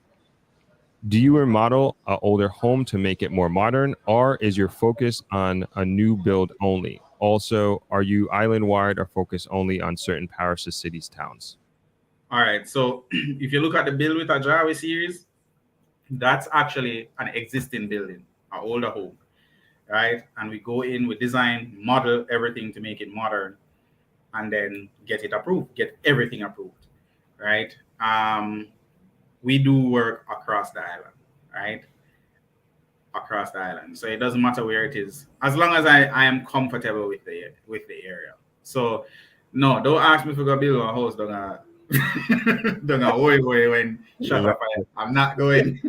A: Do you remodel an older home to make it more modern, or is your focus on a new build only? Also, are you island-wide or focus only on certain parishes, cities, towns?
B: All right. So if you look at the Build with Ajawi series, that's actually an existing building, an older home, right? And we go in, we design, model everything to make it modern, and then get it approved, get everything approved, right? We do work across the island, right? Across the island. So it doesn't matter where it is, as long as I am comfortable with the area. So no, don't ask me if we go build a house, don't go way when shut up. I'm not going.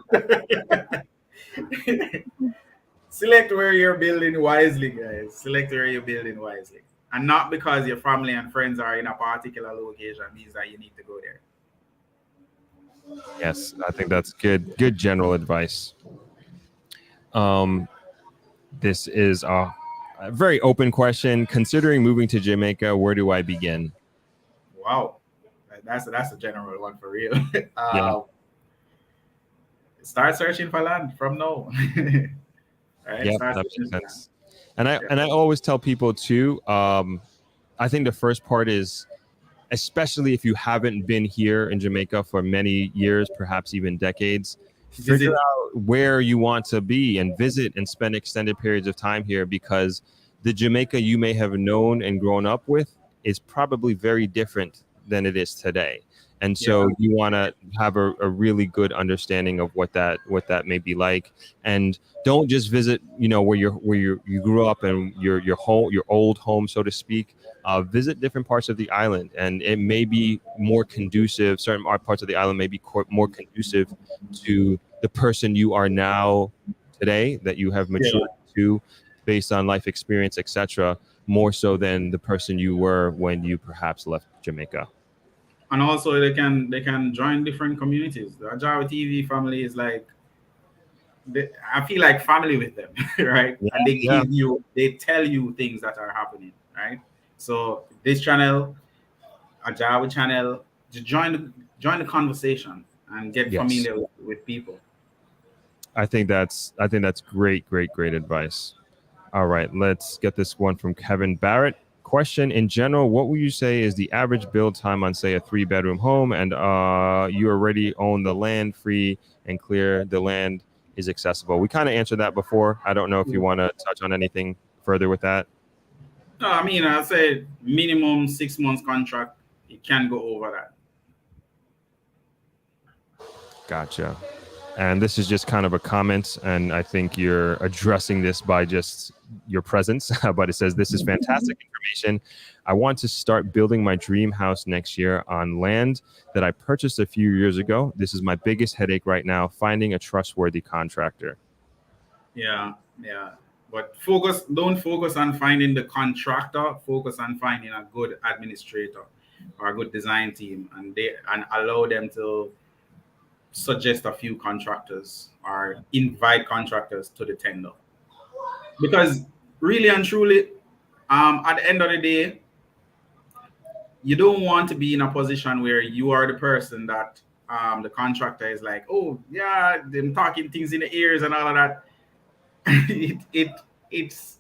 B: Select where you're building wisely, guys. Select where you're building wisely. And not because your family and friends are in a particular location means that you need to go there.
A: Yes, I think that's good general advice. This is a very open question. Considering moving to Jamaica, where do I begin?
B: Wow, that's a general one for real.
A: Yeah.
B: Start searching for land from now. Right?
A: Yeah, that makes sense. And I always tell people too. I think the first part is, especially if you haven't been here in Jamaica for many years, perhaps even decades, figure out where you want to be and visit and spend extended periods of time here, because the Jamaica you may have known and grown up with is probably very different than it is today. And so you want to have a really good understanding of what that may be like, and don't just visit, where you grew up and your home, your old home, so to speak. Visit different parts of the island, and it may be more conducive. Certain parts of the island may be more conducive to the person you are now today, that you have matured to, based on life experience, etc. More so than the person you were when you perhaps left Jamaica.
B: And also they can join different communities. The Ajawi TV family is like, I feel like family with them, right?
A: Yeah,
B: and they tell you things that are happening, right? So this channel, Ajawi channel, to join the conversation and get familiar with people.
A: I think that's great advice. All right, let's get this one from Kevin Barrett. Question: in general, what would you say is the average build time on, say, a 3-bedroom home, and you already own the land, free and clear, the land is accessible? We kind of answered that before. I don't know if you want to touch on anything further with that.
B: No, I mean, I said minimum 6 months contract. It can go over that.
A: Gotcha. And this is just kind of a comment, and I think you're addressing this by just your presence, but it says, this is fantastic information. I want to start building my dream house next year on land that I purchased a few years ago. This is my biggest headache right now, finding a trustworthy contractor.
B: Yeah. But don't focus on finding the contractor, focus on finding a good administrator or a good design team, and allow them to suggest a few contractors or invite contractors to the tender. Because really and truly, at the end of the day, you don't want to be in a position where you are the person that the contractor is like, oh yeah, them talking things in the ears and all of that. It's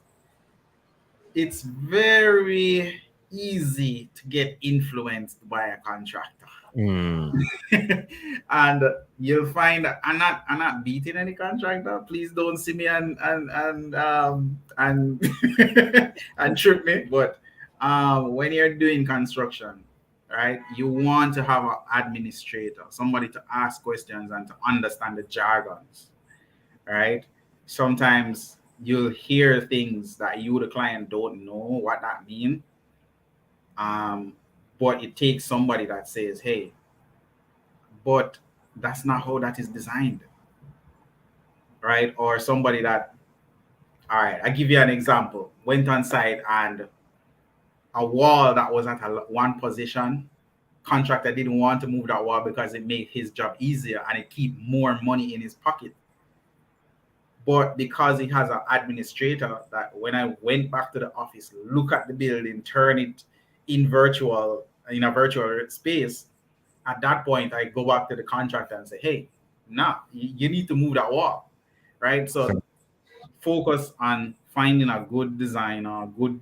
B: very easy to get influenced by a contractor. And you'll find I'm not beating any contractor. Please don't see me and and trick me. But when you're doing construction, right, you want to have an administrator, somebody to ask questions and to understand the jargons, right? Sometimes you'll hear things that you, the client, don't know what that means. But it takes somebody that says, hey, but that's not how that is designed, right? Or somebody that, all right, I give you an example. Went on site and a wall that was at one position, contractor didn't want to move that wall because it made his job easier and it keep more money in his pocket. But because he has an administrator that when I went back to the office, look at the building, turn it in a virtual space, at that point I go back to the contractor and say, hey, nah, you need to move that wall, right? So focus on finding a good designer, a good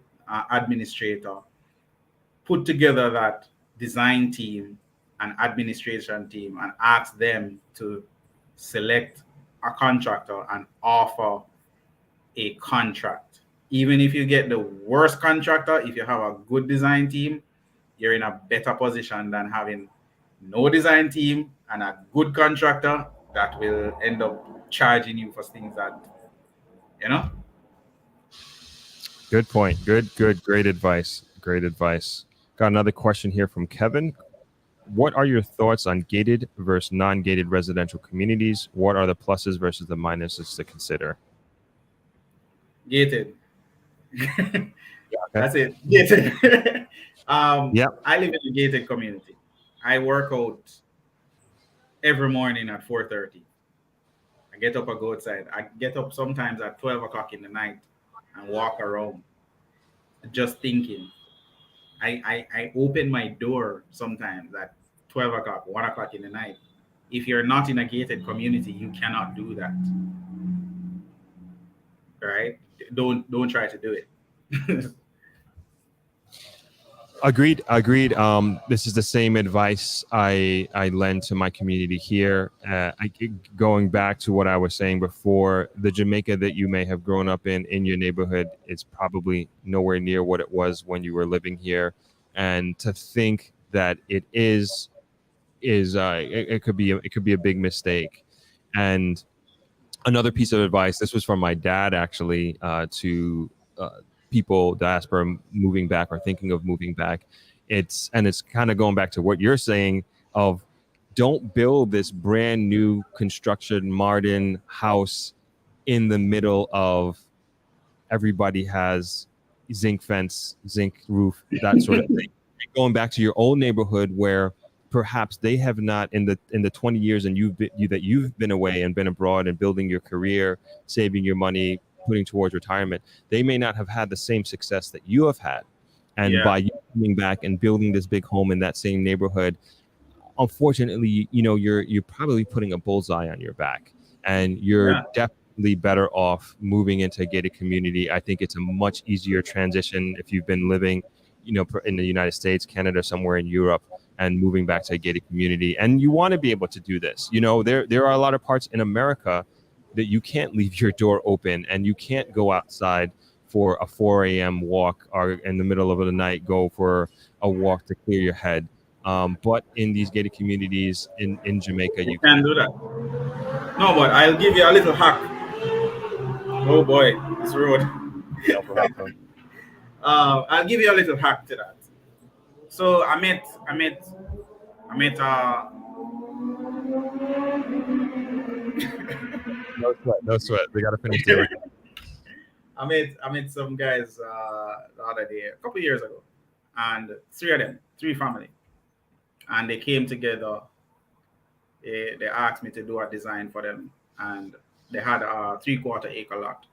B: administrator, put together that design team and administration team and ask them to select a contractor and offer a contract. Even if you get the worst contractor, if you have a good design team, you're in a better position than having no design team and a good contractor that will end up charging you for things that, you know.
A: Good point. Good. Great advice. Great advice. Got another question here from Kevin. What are your thoughts on gated versus non-gated residential communities? What are the pluses versus the minuses to consider?
B: Gated.
A: Okay.
B: That's it. Gated.
A: Yeah.
B: I live in a gated community. I work out every morning at 4:30. I get up, I go outside. I get up sometimes at 12 o'clock in the night and walk around just thinking. I open my door sometimes at 12 o'clock, 1 o'clock in the night. If you're not in a gated community, you cannot do that. Right? Don't try to do it.
A: Agreed. This is the same advice I lend to my community here. Going back to what I was saying before, the Jamaica that you may have grown up in your neighborhood is probably nowhere near what it was when you were living here. And to think that it it could be a big mistake. And another piece of advice, this was from my dad actually, to people diaspora moving back or thinking of moving back. It's kind of going back to what you're saying of don't build this brand new construction modern house in the middle of everybody has zinc fence, zinc roof, that sort of thing. Going back to your old neighborhood where perhaps they have not in the 20 years and that you've been away and been abroad and building your career, saving your money, putting towards retirement, they may not have had the same success that you have had. And
B: Yeah.
A: by you coming back and building this big home in that same neighborhood, unfortunately, you're probably putting a bullseye on your back, and you're definitely better off moving into a gated community. I think it's a much easier transition if you've been living, in the United States, Canada, somewhere in Europe, and moving back to a gated community. And you want to be able to do this. There are a lot of parts in America that you can't leave your door open and you can't go outside for a 4 a.m. walk or in the middle of the night go for a walk to clear your head. But in these gated communities in Jamaica,
B: You can do that. No, but I'll give you a little hack. Oh boy, this road. I'll give you a little hack to that. So I met
A: No sweat. We got to finish the
B: I met some guys the other day, a couple years ago, and three family, and they came together. They asked me to do a design for them, and they had a 3/4 acre lot.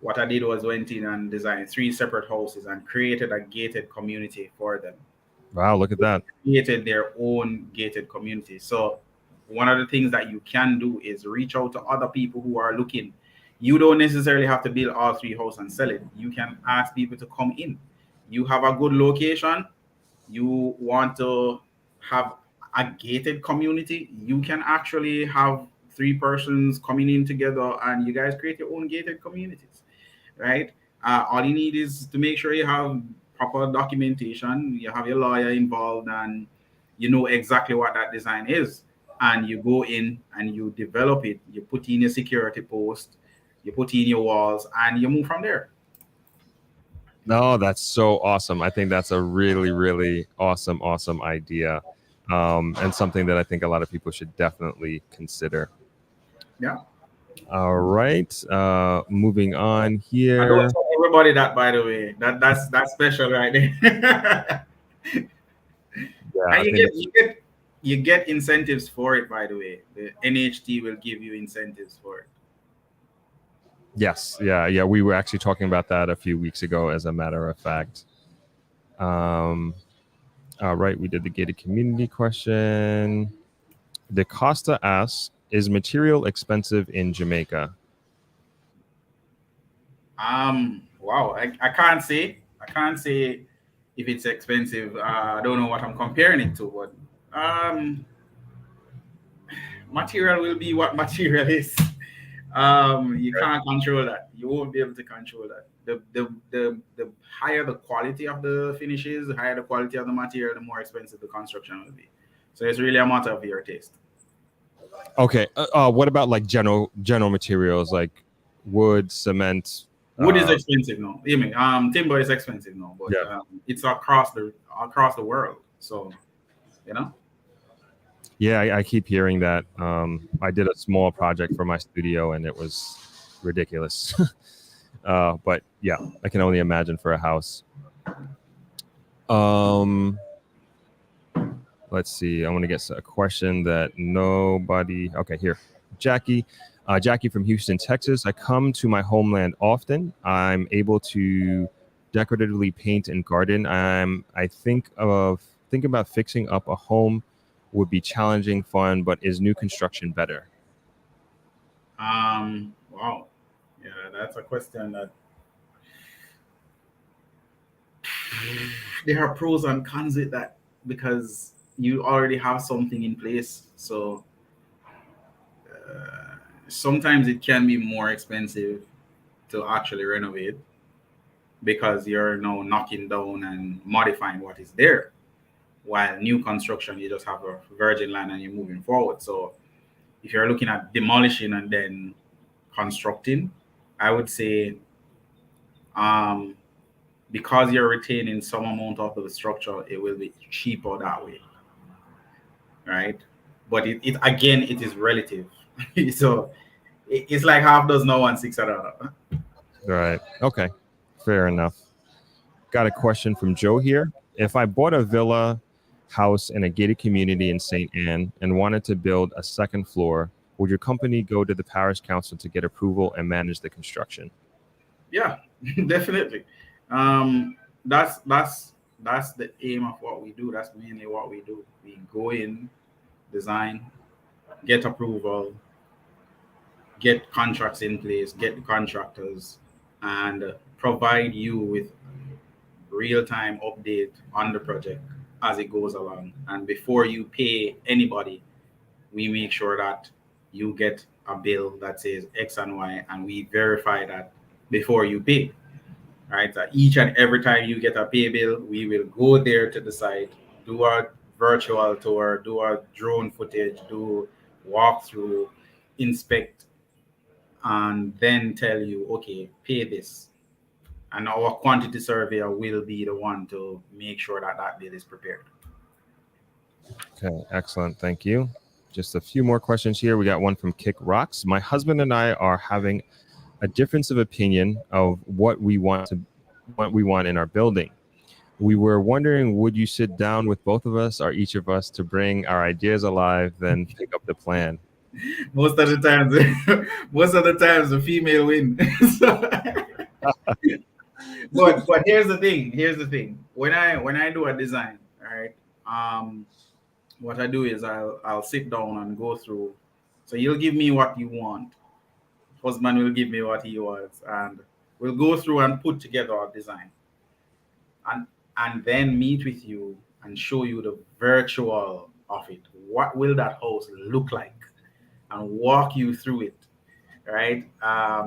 B: What I did was went in and designed 3 separate houses and created a gated community for them.
A: Wow, look at that.
B: Created their own gated community. So one of the things that you can do is reach out to other people who are looking. You don't necessarily have to build all 3 houses and sell it. You can ask people to come in. You have a good location. You want to have a gated community. You can actually have 3 persons coming in together and you guys create your own gated communities, right? All you need is to make sure you have proper documentation, you have your lawyer involved, and you know exactly what that design is. and you go in and you develop it. You put in your security post, you put in your walls, and you move from there.
A: No, that's so awesome. I think that's a really, really awesome idea, and something that I think a lot of people should definitely consider.
B: Yeah.
A: All right, moving on
B: I don't
A: here.
B: tell everybody that, by the way. That's special right there.
A: Yeah,
B: And
A: I
B: you
A: think
B: get you get incentives for it, by the way. The NHT will give you incentives for it.
A: yes, yeah. We were actually talking about that a few weeks ago, as a matter of fact. All right, we did the gated community question. DeCosta asks, is material expensive in Jamaica?
B: Wow, I can't say. I can't say if it's expensive. I don't know what I'm comparing it to, but material will be what material is. You can't control that. You won't be able to control that. The higher the quality of the finishes, the higher the quality of the material, the more expensive the construction will be. So it's really a matter of your taste.
A: Okay. What about like general materials like wood, cement?
B: Wood is expensive now. You mean timber is expensive now, but
A: Yeah.
B: it's across the world. So you know.
A: Yeah, I keep hearing that. I did a small project for my studio, and it was ridiculous. But yeah, I can only imagine for a house. Let's see. I want to get a question that nobody. Okay, here, Jackie. Jackie from Houston, Texas. I come to my homeland often. I'm able to decoratively paint and garden. I think about fixing up a home would be challenging, fun, but is new construction better?
B: Wow. Yeah, that's a question that there are pros and cons with that because you already have something in place. So sometimes it can be more expensive to actually renovate because you're now knocking down and modifying what is there. While new construction, you just have a virgin land and you're moving forward. So if you're looking at demolishing and then constructing, I would say um, because you're retaining some amount of the structure, it will be cheaper that way, right? But it again, it is relative. So it's like half does no one six at other.
A: Right. Okay. Fair enough. Got a question from Joe here. If I bought a villa house in a gated community in St. Anne and wanted to build a second floor, would your company go to the parish council to get approval and manage the construction?
B: Yeah, definitely. Um, that's the aim of what we do. That's mainly what we do. We go in, design, get approval, get contracts in place, get the contractors, and provide you with real-time update on the project as it goes along. And before you pay anybody, we make sure that you get a bill that says X and Y, and we verify that before you pay. Right? So each and every time you get a pay bill, we will go there to the site, do a virtual tour, do a drone footage, do walkthrough, inspect, and then tell you, okay, pay this. And our quantity surveyor will be the one to make sure that that bill is prepared.
A: Okay, excellent. Thank you. Just a few more questions here. We got one from Kick Rocks. My husband and I are having a difference of opinion of what we want in our building. We were wondering, would you sit down with both of us or each of us to bring our ideas alive, then pick up the plan?
B: Most of the times, the female win. but here's the thing. Here's the thing. When I do a design, all right, what I do is I'll sit down and go through. So you'll give me what you want. Husband will give me what he wants, and we'll go through and put together our design, and then meet with you and show you the virtual of it. What will that house look like, and walk you through it, right?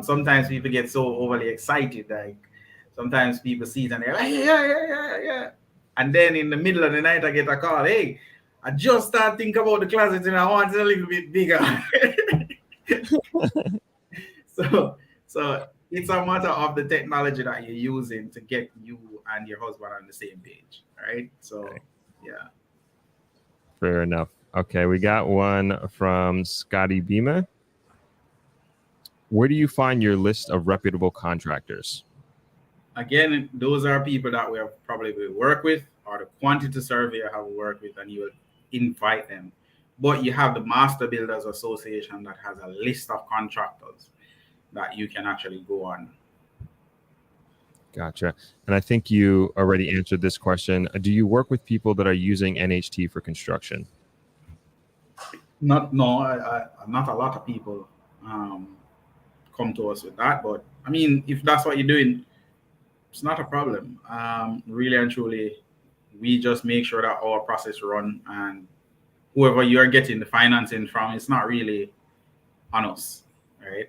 B: Sometimes people get so overly excited, like sometimes people see it and they're like, yeah, and then in the middle of the night I get a call, hey, I just start thinking about the closet and I want it a little bit bigger. so it's a matter of the technology that you're using to get you and your husband on the same page, right? So yeah.
A: Fair enough. Okay, we got one from Scotty Bima. Where do you find your list of reputable contractors?
B: Again, those are people that we have probably will work with, or the quantity surveyor have worked with, and you will invite them. But you have the Master Builders Association that has a list of contractors that you can actually go on.
A: Gotcha. And I think you already answered this question. Do you work with people that are using NHT for construction?
B: Not a lot of people come to us with that, but I mean, if that's what you're doing, it's not a problem. Really and truly, we just make sure that our process run, and whoever you're getting the financing from, it's not really on us, right?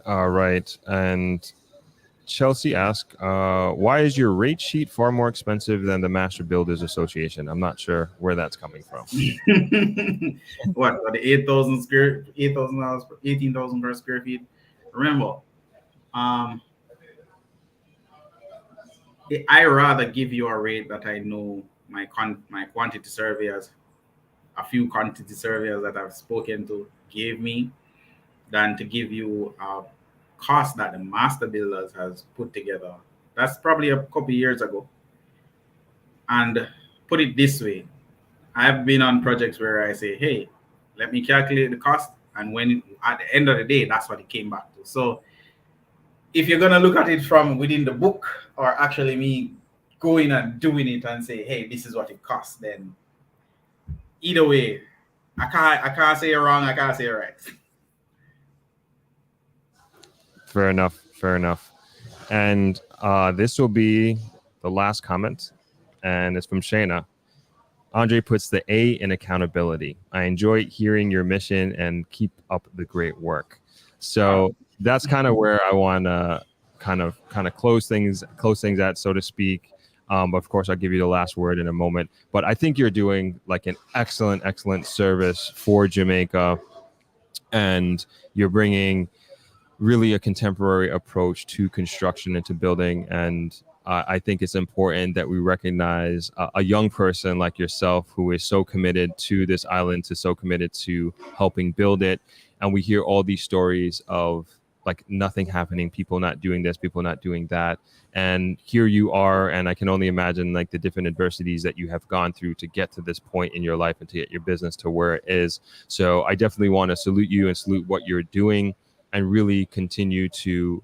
A: All right. And Chelsea asked, why is your rate sheet far more expensive than the Master Builders Association? I'm not sure where that's coming from.
B: What, the 8,000 $18,000 per square feet? Remember, I rather give you a rate that I know my quantity surveyors, a few quantity surveyors that I've spoken to gave me, than to give you a cost that the Master Builders has put together. That's probably a couple years ago. And put it this way, I've been on projects where I say, hey, let me calculate the cost. And when at the end of the day, that's what it came back to. So if you're going to look at it from within the book, or actually me going and doing it and say, hey, this is what it costs, then either way, I can't say you're wrong, I can't say you're right.
A: Fair enough. Fair enough. And this will be the last comment, and it's from Shayna. Andre puts the A in accountability. I enjoy hearing your mission and keep up the great work. So that's kind of where I want to kind of close things at, so to speak. But of course, I'll give you the last word in a moment. But I think you're doing like an excellent service for Jamaica, and you're bringing really a contemporary approach to construction and to building. And I think it's important that we recognize a young person like yourself who is so committed to this island, so committed to helping build it. And we hear all these stories of like nothing happening, people not doing this, people not doing that. And here you are, and I can only imagine like the different adversities that you have gone through to get to this point in your life and to get your business to where it is. So I definitely want to salute you and salute what you're doing, and really continue to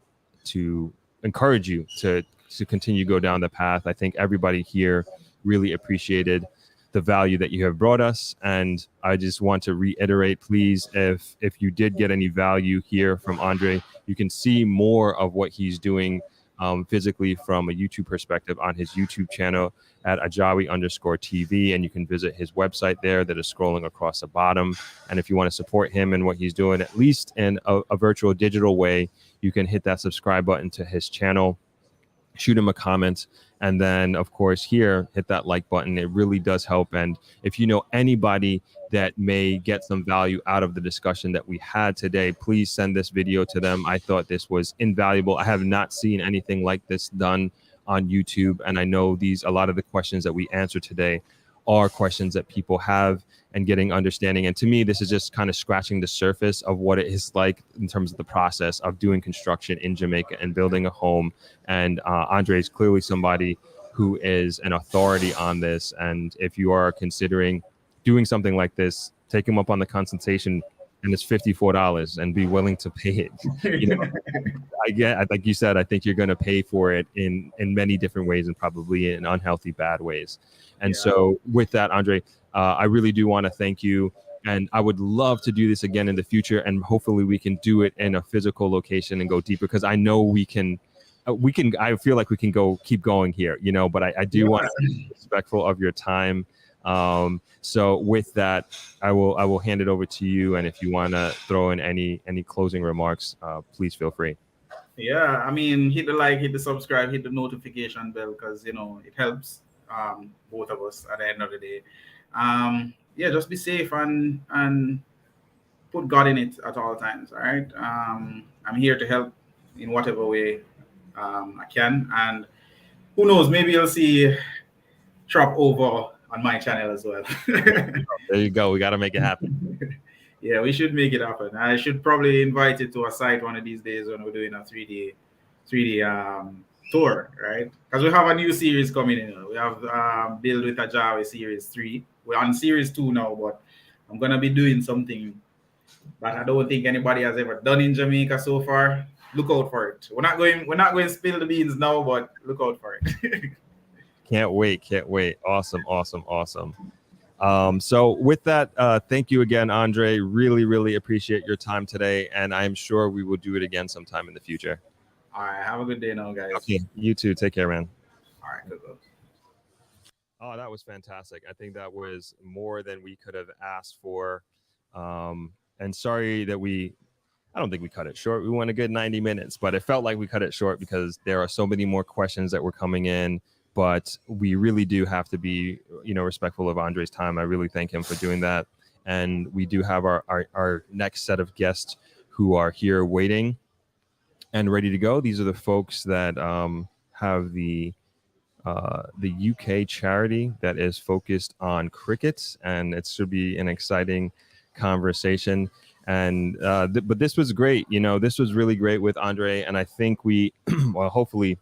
A: encourage you to continue to go down the path. I think everybody here really appreciated the value that you have brought us. And I just want to reiterate, please, if you did get any value here from Andre, you can see more of what he's doing physically from a YouTube perspective on his YouTube channel at Ajawi_TV, and you can visit his website there that is scrolling across the bottom. And if you want to support him and what he's doing, at least in a virtual digital way, you can hit that subscribe button to his channel, shoot him a comment, and then of course here hit that like button. It really does help. And if you know anybody that may get some value out of the discussion that we had today, please send this video to them. I thought this was invaluable. I have not seen anything like this done on YouTube, and I know a lot of the questions that we answered today are questions that people have, and getting understanding. And to me, this is just kind of scratching the surface of what it is like in terms of the process of doing construction in Jamaica and building a home. And Andre is clearly somebody who is an authority on this. And if you are considering doing something like this, take him up on the consultation, and it's $54, and be willing to pay it. You know, like you said, I think you're going to pay for it in many different ways, and probably in unhealthy, bad ways. And so with that, Andre, I really do want to thank you. And I would love to do this again in the future. And hopefully we can do it in a physical location and go deeper, because I know we can, I feel like we can keep going here, you know, but I do want to be respectful of your time. So with that, I will hand it over to you. And if you want to throw in any closing remarks, please feel free.
B: Yeah, I mean, hit the like, hit the subscribe, hit the notification bell, because, you know, it helps. both of us at the end of the day. Yeah, just be safe and put God in it at all times. All right. I'm here to help in whatever way I can, and who knows, maybe you'll see Trop over on my channel as well.
A: There you go. We got to make it happen.
B: Yeah, we should make it happen. I should probably invite you to a site one of these days when we're doing a 3D tour, right? Because we have a new series coming in. We have Build with Ajawi Series 3. We're on Series 2 now, but I'm gonna be doing something that I don't think anybody has ever done in Jamaica so far. Look out for it. We're not going to spill the beans now, but look out for it.
A: Can't wait. Awesome. So with that, thank you again, Andre. Really appreciate your time today, and I'm sure we will do it again sometime in the future.
B: All right, have a good day now, guys.
A: Okay, you too. Take care, man.
B: All right, good.
A: Oh, that was fantastic. I think that was more than we could have asked for. And sorry that I don't think we cut it short. We went a good 90 minutes, but it felt like we cut it short because there are so many more questions that were coming in. But we really do have to be, respectful of Andre's time. I really thank him for doing that. And we do have our next set of guests who are here waiting and ready to go. These are the folks that have the UK charity that is focused on crickets, and it should be an exciting conversation. And but this was great. This was really great with Andre, and I think we, well, hopefully,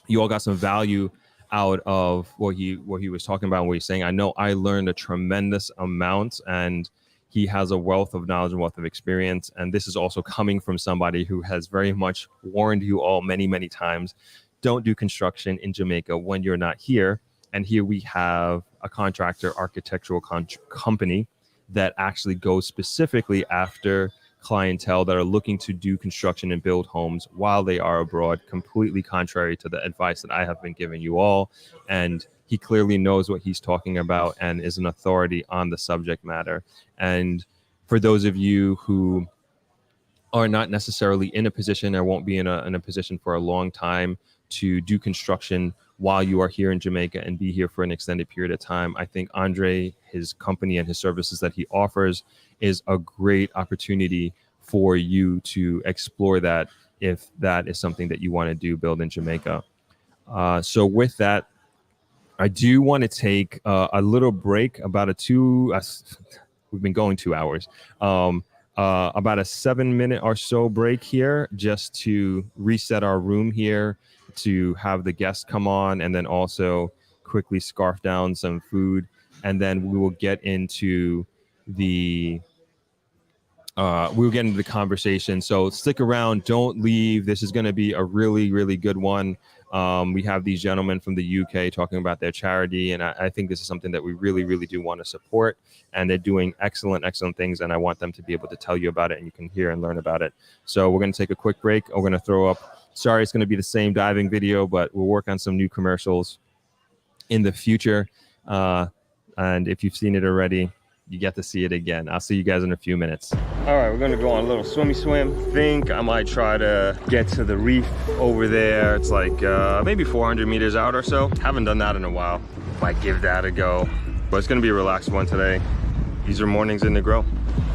A: you all got some value out of what he was talking about, what he's saying. I know I learned a tremendous amount, and he has a wealth of knowledge and wealth of experience. And this is also coming from somebody who has very much warned you all many times, don't do construction in Jamaica when you're not here. And here we have a contractor architectural company that actually goes specifically after clientele that are looking to do construction and build homes while they are abroad, completely contrary to the advice that I have been giving you all. And he clearly knows what he's talking about and is an authority on the subject matter. And for those of you who are not necessarily in a position or won't be in a position for a long time to do construction while you are here in Jamaica and be here for an extended period of time, I think Andre, his company and his services that he offers is a great opportunity for you to explore that if that is something that you want to do, build in Jamaica. So with that, I do want to take a little break, about we've been going 2 hours, about a 7-minute or so break here, just to reset our room here, to have the guests come on, and then also quickly scarf down some food, and then we will get into the conversation. So stick around, don't leave. This is going to be a really good one. We have these gentlemen from the UK talking about their charity, and I think this is something that we really do want to support, and they're doing excellent things, and I want them to be able to tell you about it, and you can hear and learn about it. So we're going to take a quick break. We're going to throw up, sorry, it's going to be the same diving video, but we'll work on some new commercials in the future. And if you've seen it already, you get to see it again. I'll see you guys in a few minutes. All right, we're gonna go on a little swim. Think I might try to get to the reef over there. It's like maybe 400 meters out or so. Haven't done that in a while. Might give that a go. But it's gonna be a relaxed one today. These are mornings in the grow.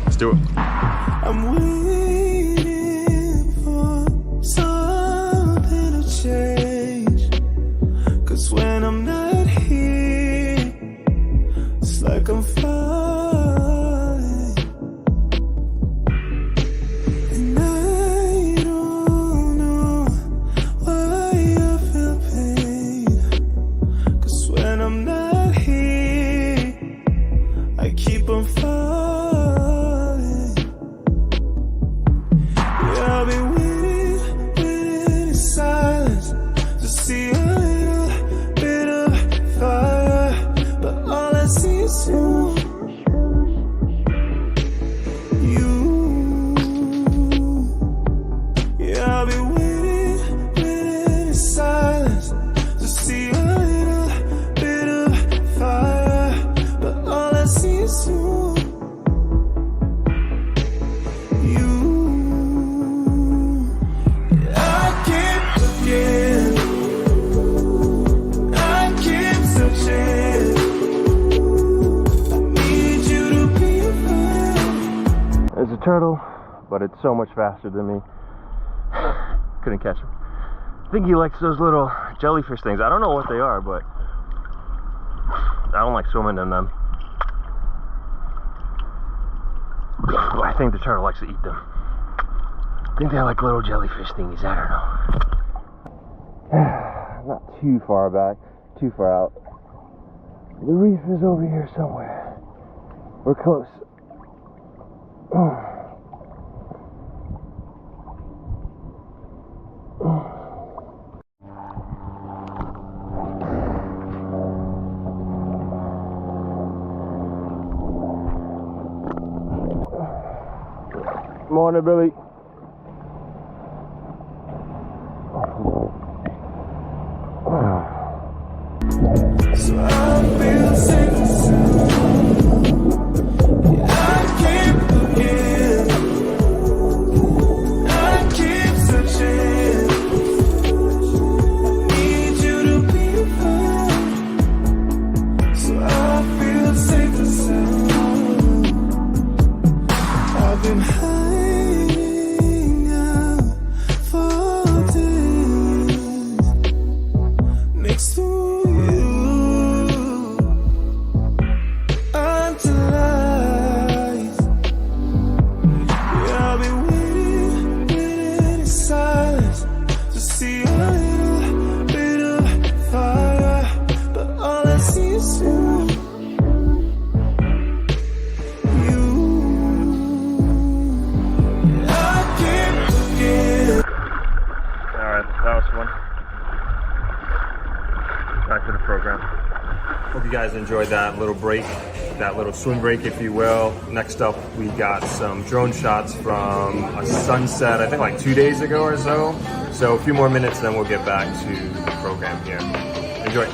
A: Let's do it.
C: I'm waiting for something to change. 'Cause when I'm not here, it's like I'm falling. And I don't know why I feel pain. 'Cause when I'm not here, I keep on falling.
D: turtle, but it's so much faster than me. Couldn't catch him. I think he likes those little jellyfish things. I don't know what they are, but I don't like swimming in them. I think the turtle likes to eat them. I think they're like little jellyfish thingies. I don't know. Not too far back, too far out. The reef is over here somewhere. We're close. Morning, Billy.
C: So I feel safe and sound. Yeah, I keep looking, I keep searching. Need you to be found. So I feel safe and sound. I've been hiding out for days next to you.
A: Hope you guys enjoyed that little break, that little swim break, if you will. Next up, we got some drone shots from a sunset, I think like 2 days ago or so. So a few more minutes, then we'll get back to the program here. Enjoy.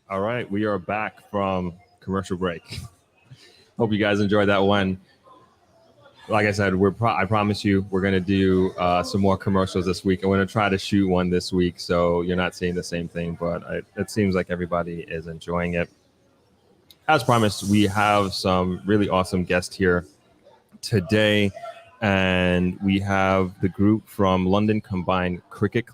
A: All right, we are back from commercial break. Hope you guys enjoyed that one. Like I said, I promise you we're gonna do some more commercials this week. I'm gonna try to shoot one this week, so you're not seeing the same thing. But it seems like everybody is enjoying it. As promised, we have some really awesome guests here today, and we have the group from London Combined Cricket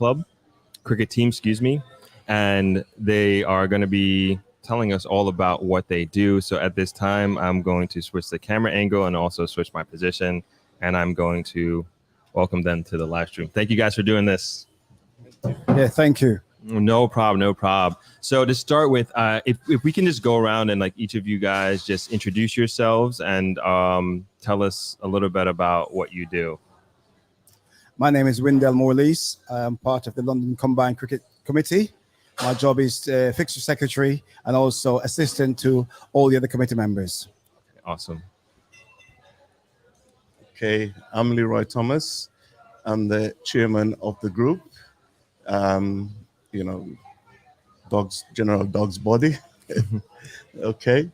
A: Team, excuse me, and they are going to be telling us all about what they do. So at this time, I'm going to switch the camera angle and also switch my position, and I'm going to welcome them to the live stream. Thank you guys for doing this.
E: Yeah, thank you.
A: No problem. So to start with, if we can just go around and like each of you guys just introduce yourselves and tell us a little bit about what you do.
E: My name is Windell Morlees. I'm part of the London Combined Cricket Committee. My job is fixture secretary and also assistant to all the other committee members.
A: Awesome.
F: Okay, I'm Leroy Thomas. I'm the chairman of the group. General dog's body. Okay.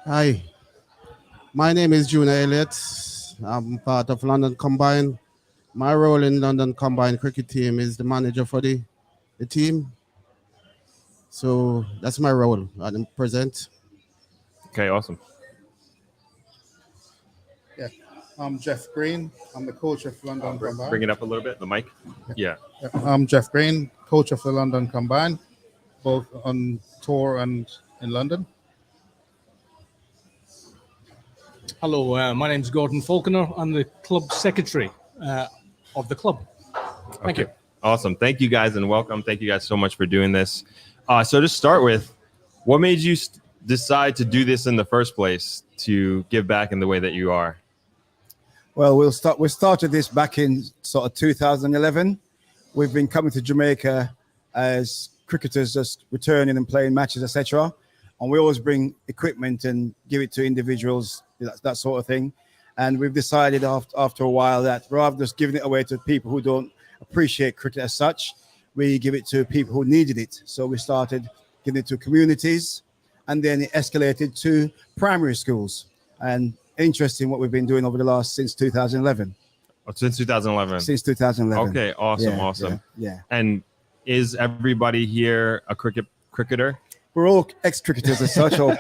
G: Hi, my name is Junior Elliott. I'm part of London Combined. My role in London Combined Cricket Team is the manager for the team. So that's my role at the present.
A: Okay, awesome.
H: Yeah, I'm Jeff Green. I'm the coach of London Combined.
A: Bring it up a little bit, the mic. Yeah.
H: I'm Jeff Green, coach of the London Combined, both on tour and in London.
I: Hello, my name's Gordon Falconer. I'm the club secretary of the club. Thank you.
A: Awesome. Thank you guys and welcome. Thank you guys so much for doing this. So to start with, what made you decide to do this in the first place, to give back in the way that you are?
E: Well, we started this back in sort of 2011. We've been coming to Jamaica as cricketers, just returning and playing matches, etc. And we always bring equipment and give it to individuals, that sort of thing. And we've decided after a while that rather than just giving it away to people who don't appreciate cricket as such, we give it to people who needed it. So we started giving it to communities, and then it escalated to primary schools. And interesting what we've been doing over the last since 2011.
A: Oh, since 2011.
E: Since 2011.
A: Okay, awesome.
E: Yeah.
A: And is everybody here a cricketer?
E: We're all ex-cricketers as such. Or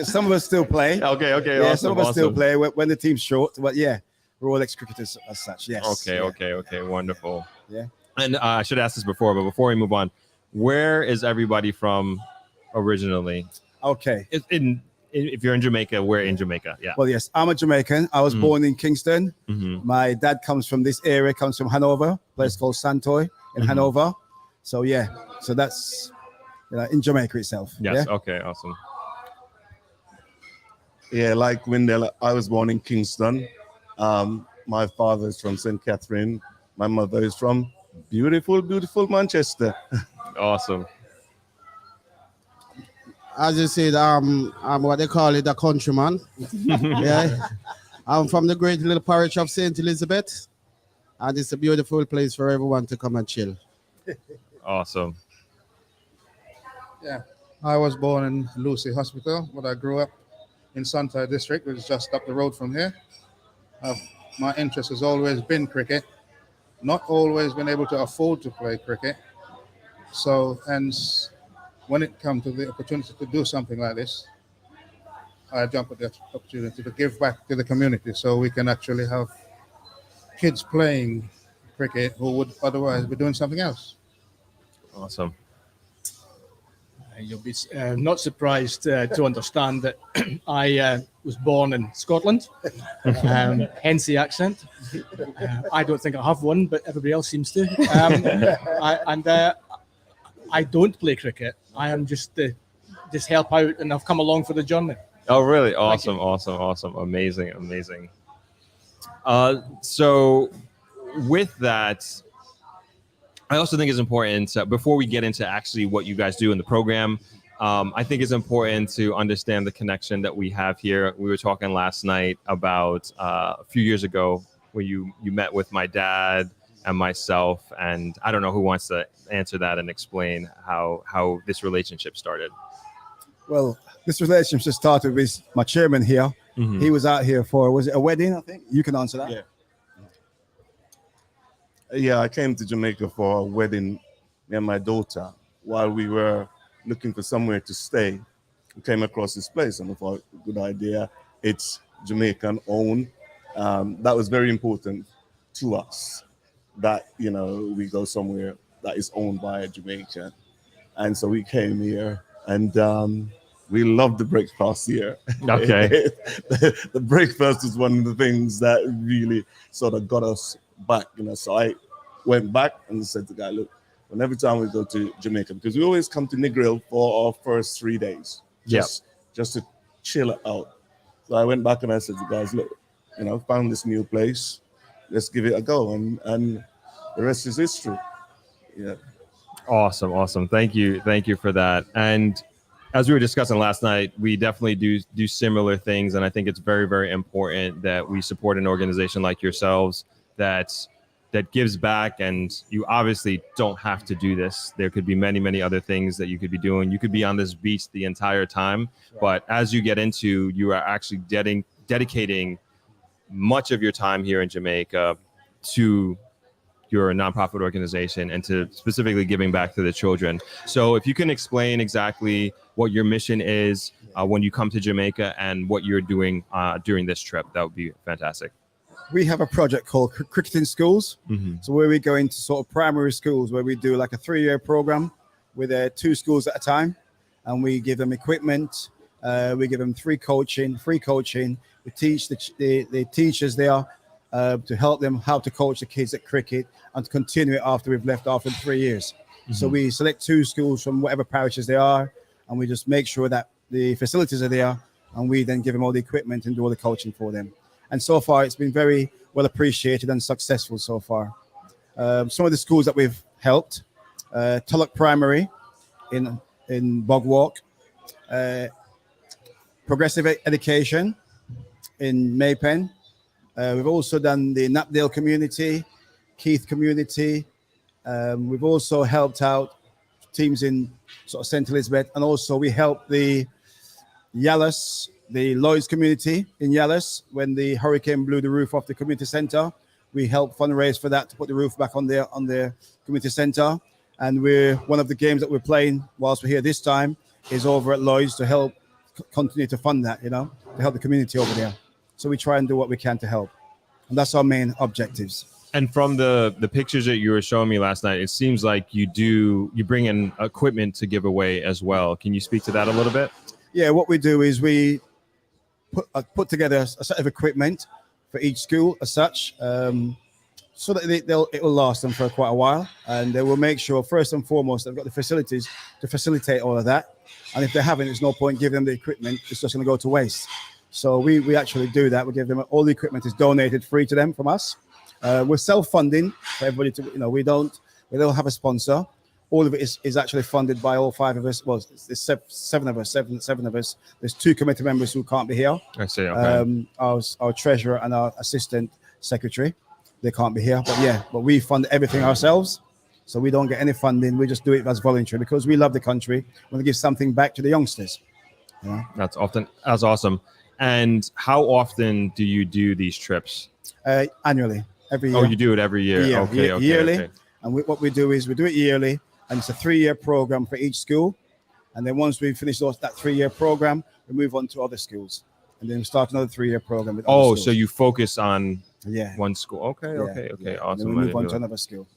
E: some of us still play.
A: Okay.
E: Yeah,
A: Awesome,
E: some of us still play when the team's short. But yeah, we're all ex-cricketers as such. Yes.
A: Okay. Wonderful.
E: Yeah.
A: And I should ask this before, but before we move on, where is everybody from originally?
E: Okay.
A: If you're in Jamaica, where in Jamaica? Yeah.
E: Well, yes, I'm a Jamaican. I was born in Kingston.
A: Mm-hmm.
E: My dad comes from this area, comes from Hanover, a place called Santoy in Hanover. So yeah, so that's in Jamaica itself.
A: Yes.
E: Yeah?
A: Okay. Awesome.
F: Yeah, like Windell, I was born in Kingston. My father is from St. Catherine. My mother is from beautiful Manchester.
A: Awesome.
G: As you said, I'm what they call it, a countryman. Yeah, I'm from the great little parish of St. Elizabeth, and it's a beautiful place for everyone to come and chill.
A: Awesome.
H: Yeah, I was born in Lucy Hospital, but I grew up in Santoy District, which is just up the road from here. My interest has always been cricket. Not always been able to afford to play cricket. So hence, when it comes to the opportunity to do something like this, I jump at the opportunity to give back to the community so we can actually have kids playing cricket who would otherwise be doing something else.
A: Awesome.
I: You'll be not surprised to understand that I was born in Scotland, hence the accent. I don't think I have one, but everybody else seems to. I don't play cricket. I am just help out, and I've come along for the journey.
A: Oh, really? Awesome. Amazing. So with that, I also think it's important to, before we get into actually what you guys do in the program, I think it's important to understand the connection that we have here. We were talking last night about a few years ago where you met with my dad and myself. And I don't know who wants to answer that and explain how this relationship started.
E: Well, this relationship started with my chairman here.
A: Mhm.
E: He was out here for, was it a wedding, I think? You can answer that.
F: Yeah. Yeah, I came to Jamaica for a wedding, me and my daughter. While we were looking for somewhere to stay, we came across this place and I thought, good idea. It's Jamaican owned. That was very important to us, that, you know, we go somewhere that is owned by a Jamaican. And so we came here, and we loved the breakfast here.
A: Okay.
F: The breakfast is one of the things that really sort of got us back, you know. So I went back and said to the guy, look, and every time we go to Jamaica, because we always come to Negril for our first 3 days, just to chill it out. So I went back and I said to the guys, look, you know, found this new place, let's give it a go, and the rest is history. Yeah.
A: Awesome. Thank you for that. And as we were discussing last night, we definitely do similar things, and I think it's very, very important that we support an organization like yourselves that gives back. And you obviously don't have to do this. There could be many, many other things that you could be doing. You could be on this beach the entire time, but as you get into, you are actually dedicating much of your time here in Jamaica to your nonprofit organization and to specifically giving back to the children. So if you can explain exactly what your mission is when you come to Jamaica and what you're doing during this trip, that would be fantastic.
E: We have a project called Cricketing Schools.
A: Mm-hmm.
E: So where we go into sort of primary schools, where we do like a 3-year program with 2 schools at a time, and we give them equipment. We give them free coaching. We teach the teachers there to help them how to coach the kids at cricket and to continue it after we've left after 3 years. Mm-hmm. So we select 2 schools from whatever parishes they are, and we just make sure that the facilities are there, and we then give them all the equipment and do all the coaching for them. And so far, it's been very well appreciated and successful so far. Some of the schools that we've helped, Tulloch Primary in Bogwalk, Progressive Education in Maypen. We've also done the Knapdale community, Keith community. We've also helped out teams in sort of St. Elizabeth, and also we helped the Yallis, the Lloyd's community in Yallis, when the hurricane blew the roof off the community center. We helped fundraise for that to put the roof back on their community center. And one of the games that we're playing whilst we're here this time is over at Lloyd's to help continue to fund that, you know, to help the community over there. So we try and do what we can to help. And that's our main objectives.
A: And from the pictures that you were showing me last night, it seems like you bring in equipment to give away as well. Can you speak to that a little bit?
E: Yeah, what we do is we put together a set of equipment for each school as such, so that it will last them for quite a while, and they will make sure first and foremost they've got the facilities to facilitate all of that. And if they haven't, there's no point giving them the equipment; it's just going to go to waste. So we actually do that. We give them all the equipment is donated free to them from us. We're self-funding for everybody to, you know, we don't have a sponsor. All of it is actually funded by all 5 of us. Well, there's 7 of us. There's 2 committee members who can't be here.
A: I see. Okay.
E: Our treasurer and our assistant secretary, they can't be here. But we fund everything ourselves. So we don't get any funding. We just do it as voluntary because we love the country. We want to give something back to the youngsters. You know? That's
A: awesome. And how often do you do these trips?
E: Annually, every year.
A: Oh, you do it every year.
E: Yearly.
A: Okay.
E: And what we do is we do it yearly. And it's a 3-year program for each school. And then once we finish that 3-year program, we move on to other schools. And then we start another 3-year program with other schools.
A: So you focus on one school. Okay.
E: Yeah.
A: Awesome.
E: And then we move on to another school.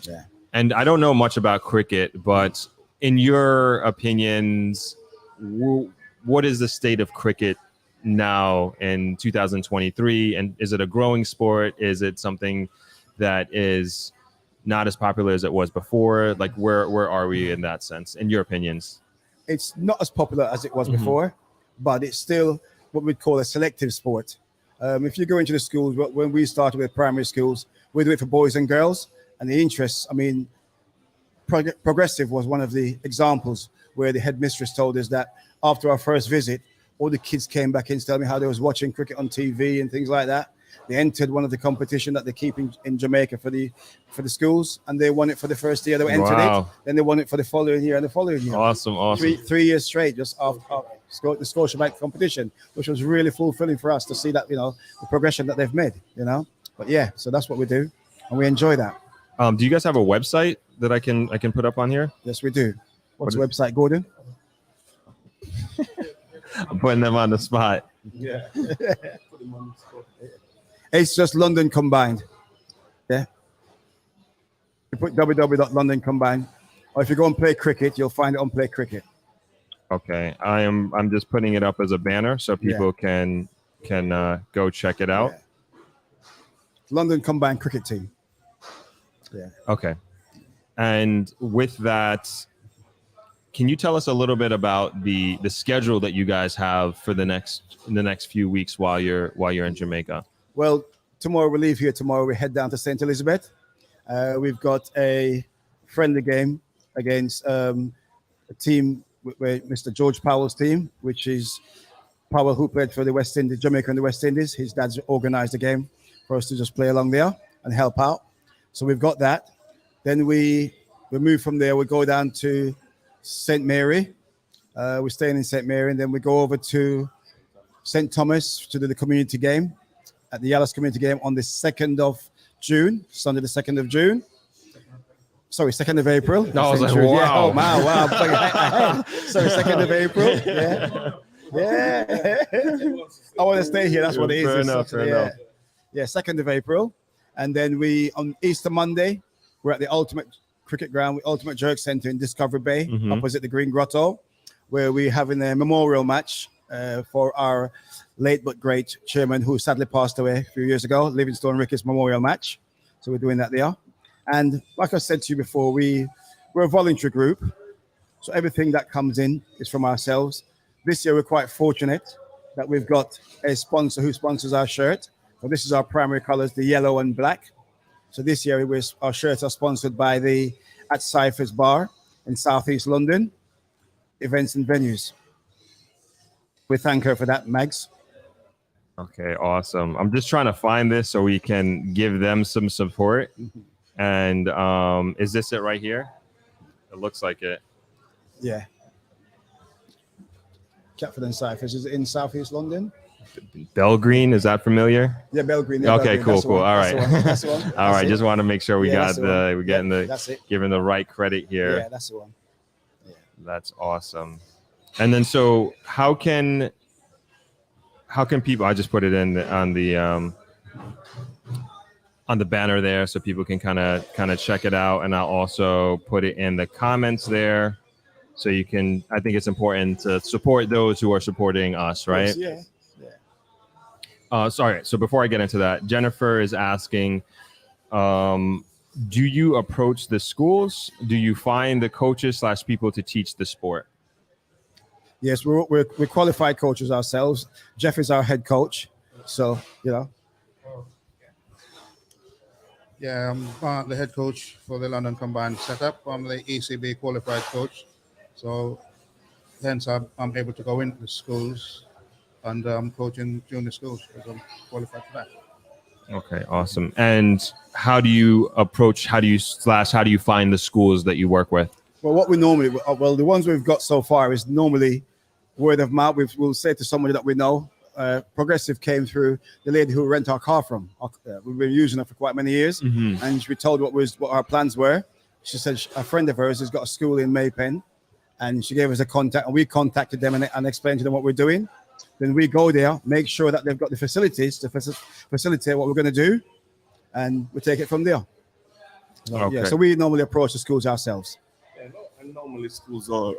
E: Yeah.
A: And I don't know much about cricket, but in your opinions, what is the state of cricket now in 2023? And is it a growing sport? Is it something that is not as popular as it was before? Like where are we in that sense, in your opinions?
E: It's not as popular as it was before, but it's still what we'd call a selective sport. If you go into the schools, when we started with primary schools, we do it for boys and girls, and the interests, I mean, Progressive was one of the examples where the headmistress told us that after our first visit, all the kids came back in to tell me how they was watching cricket on TV and things like that. They entered one of the competition that they keep in Jamaica for the schools, and they won it for the first year they entered it. Then they won it for the following year and the following year.
A: Awesome.
E: 3 years straight, just after the Scotiabank competition, which was really fulfilling for us to see that, the progression that they've made, But yeah, so that's what we do, and we enjoy that.
A: Do you guys have a website that I can put up on here?
E: Yes, we do. What's the website, Gordon?
A: I'm putting them on the spot.
E: Yeah. It's just London Combined. Yeah. You put www.londoncombined, or if you go and play cricket, you'll find it on Play Cricket.
A: Okay. I'm just putting it up as a banner so people can go check it out.
E: Yeah. London Combined Cricket Team. Yeah.
A: Okay. And with that, can you tell us a little bit about the schedule that you guys have for the next few weeks while you're in Jamaica?
E: Well, tomorrow we leave here. Tomorrow we head down to St. Elizabeth. We've got a friendly game against a team with Mr. George Powell's team, which is Powell, who played for the West Indies, Jamaica and the West Indies. His dad's organized the game for us to just play along there and help out. So we've got that. Then we move from there. We go down to St. Mary. We're staying in St. Mary, and then we go over to St. Thomas to do the community game at the Yalas community game on the 2nd of June, Sunday the 2nd of June. Sorry, 2nd of April.
A: No, I was like,
E: June.
A: wow.
E: Yeah. Oh, wow. Sorry, 2nd of April. Yeah. Yeah. I want to stay here. That's what it is.
A: Fair enough.
E: Yeah, 2nd of April. And then on Easter Monday, we're at the Ultimate Cricket Ground, Ultimate Jerk Center in Discovery Bay, opposite the Green Grotto, where we're having a memorial match for our late but great chairman who sadly passed away a few years ago, Livingstone Ricketts memorial match. So we're doing that there. And like I said to you before, we're a voluntary group. So everything that comes in is from ourselves. This year, we're quite fortunate that we've got a sponsor who sponsors our shirt. So this is our primary colors, the yellow and black. So this year, our shirts are sponsored by at Cypher's Bar in Southeast London, events and venues. We thank her for that, Mags.
A: Okay, awesome. I'm just trying to find this so we can give them some support. And is this it right here? It looks like it.
E: Yeah. Catford and Cyphers. Is it in Southeast London?
A: Belgreen, is that familiar?
E: Yeah, Belgreen. Yeah,
A: okay,
E: Belgreen.
A: cool. All right.
E: That's the one.
A: All right. Just want to make sure we're
E: that's
A: giving the right credit here.
E: Yeah, that's the one. Yeah.
A: That's awesome. And then, so how can people? I just put it in on the banner there, so people can kind of check it out, and I'll also put it in the comments there, so you can. I think it's important to support those who are supporting us, right?
E: Yeah.
A: Sorry. So before I get into that, Jennifer is asking, do you approach the schools? Do you find the coaches / people to teach the sport?
E: Yes, we're qualified coaches ourselves. Jeff is our head coach, so
H: Yeah, I'm the head coach for the London Combined setup. I'm the ECB qualified coach, so hence I'm able to go into the schools and coach in junior schools because I'm qualified for that.
A: Okay, awesome. And how do you find the schools that you work with?
E: Well, what we normally, the ones we've got so far is normally word of mouth. We'll say to somebody that we know. Progressive came through the lady who rent our car from. We've been using her for quite many years, and we told what our plans were. She said a friend of hers has got a school in Maypen, and she gave us a contact, and we contacted them and explained to them what we're doing. Then we go there, make sure that they've got the facilities to facilitate what we're going to do, and we take it from there.
A: Okay.
E: Yeah, so we normally approach the schools ourselves.
F: Yeah, and normally schools are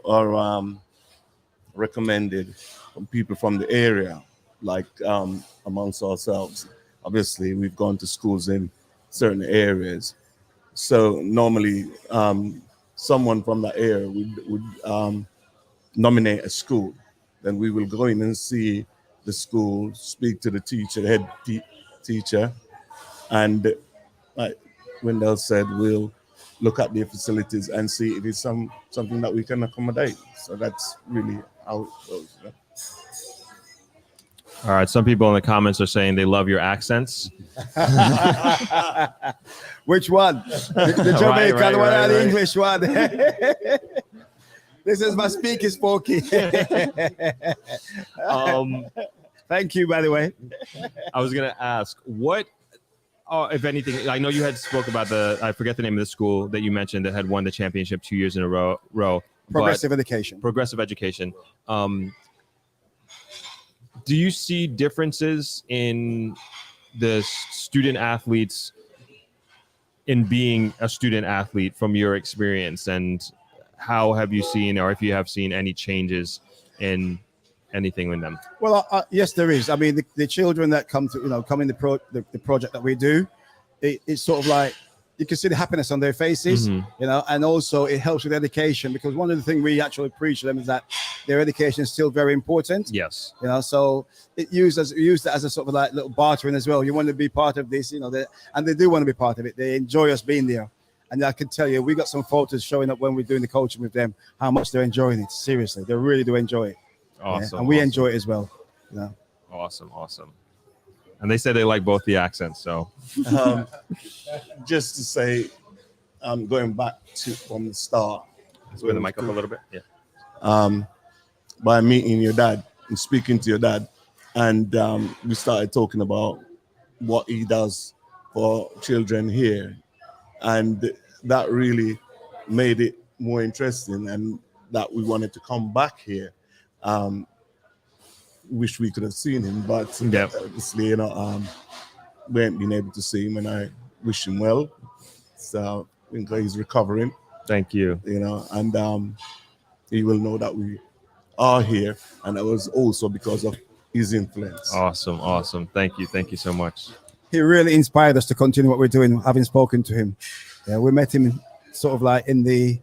F: recommended from people from the area, like amongst ourselves. Obviously, we've gone to schools in certain areas. So normally someone from that area would nominate a school. Then we will go in and see the school, speak to the teacher, the head teacher, and like Wendell said, we'll look at their facilities and see if it's something that we can accommodate. So that's really how it goes.
A: All right. Some people in the comments are saying they love your accents.
E: Which one? The Jamaican one or the English one? This is my speaking spokey. Thank you, by the way.
A: I was going to ask, what, if anything, I know you had spoke about I forget the name of the school that you mentioned that had won the championship 2 years in a row.
E: Progressive education.
A: Progressive education. Do you see differences in the student athletes in being a student athlete from your experience, and how have you seen, or if you have seen, any changes in anything with them?
E: Well, yes, there is. I mean, the children that come to come in the project that we do, it's sort of like you can see the happiness on their faces, and also it helps with education, because one of the things we actually preach to them is that their education is still very important.
A: Yes.
E: So it used that as a sort of like little bartering as well. You want to be part of this, and they do want to be part of it. They enjoy us being there. And I can tell you, we got some photos showing up when we're doing the coaching with them, how much they're enjoying it. Seriously, they really do enjoy it.
A: Awesome.
E: And we enjoy it as well.
A: Awesome. And they said they like both the accents. So
F: just to say, going back from the start.
A: Let's bring the mic up a little bit. Yeah.
F: By meeting your dad and speaking to your dad, and we started talking about what he does for children here, and that really made it more interesting, and that we wanted to come back here. Wish we could have seen him, but obviously, we ain't been able to see him, and I wish him well. So I think he's recovering.
A: Thank you.
F: And he will know that we are here, and that was also because of his influence.
A: Awesome. Thank you so much.
E: He really inspired us to continue what we're doing, having spoken to him. Yeah, we met him sort of like in the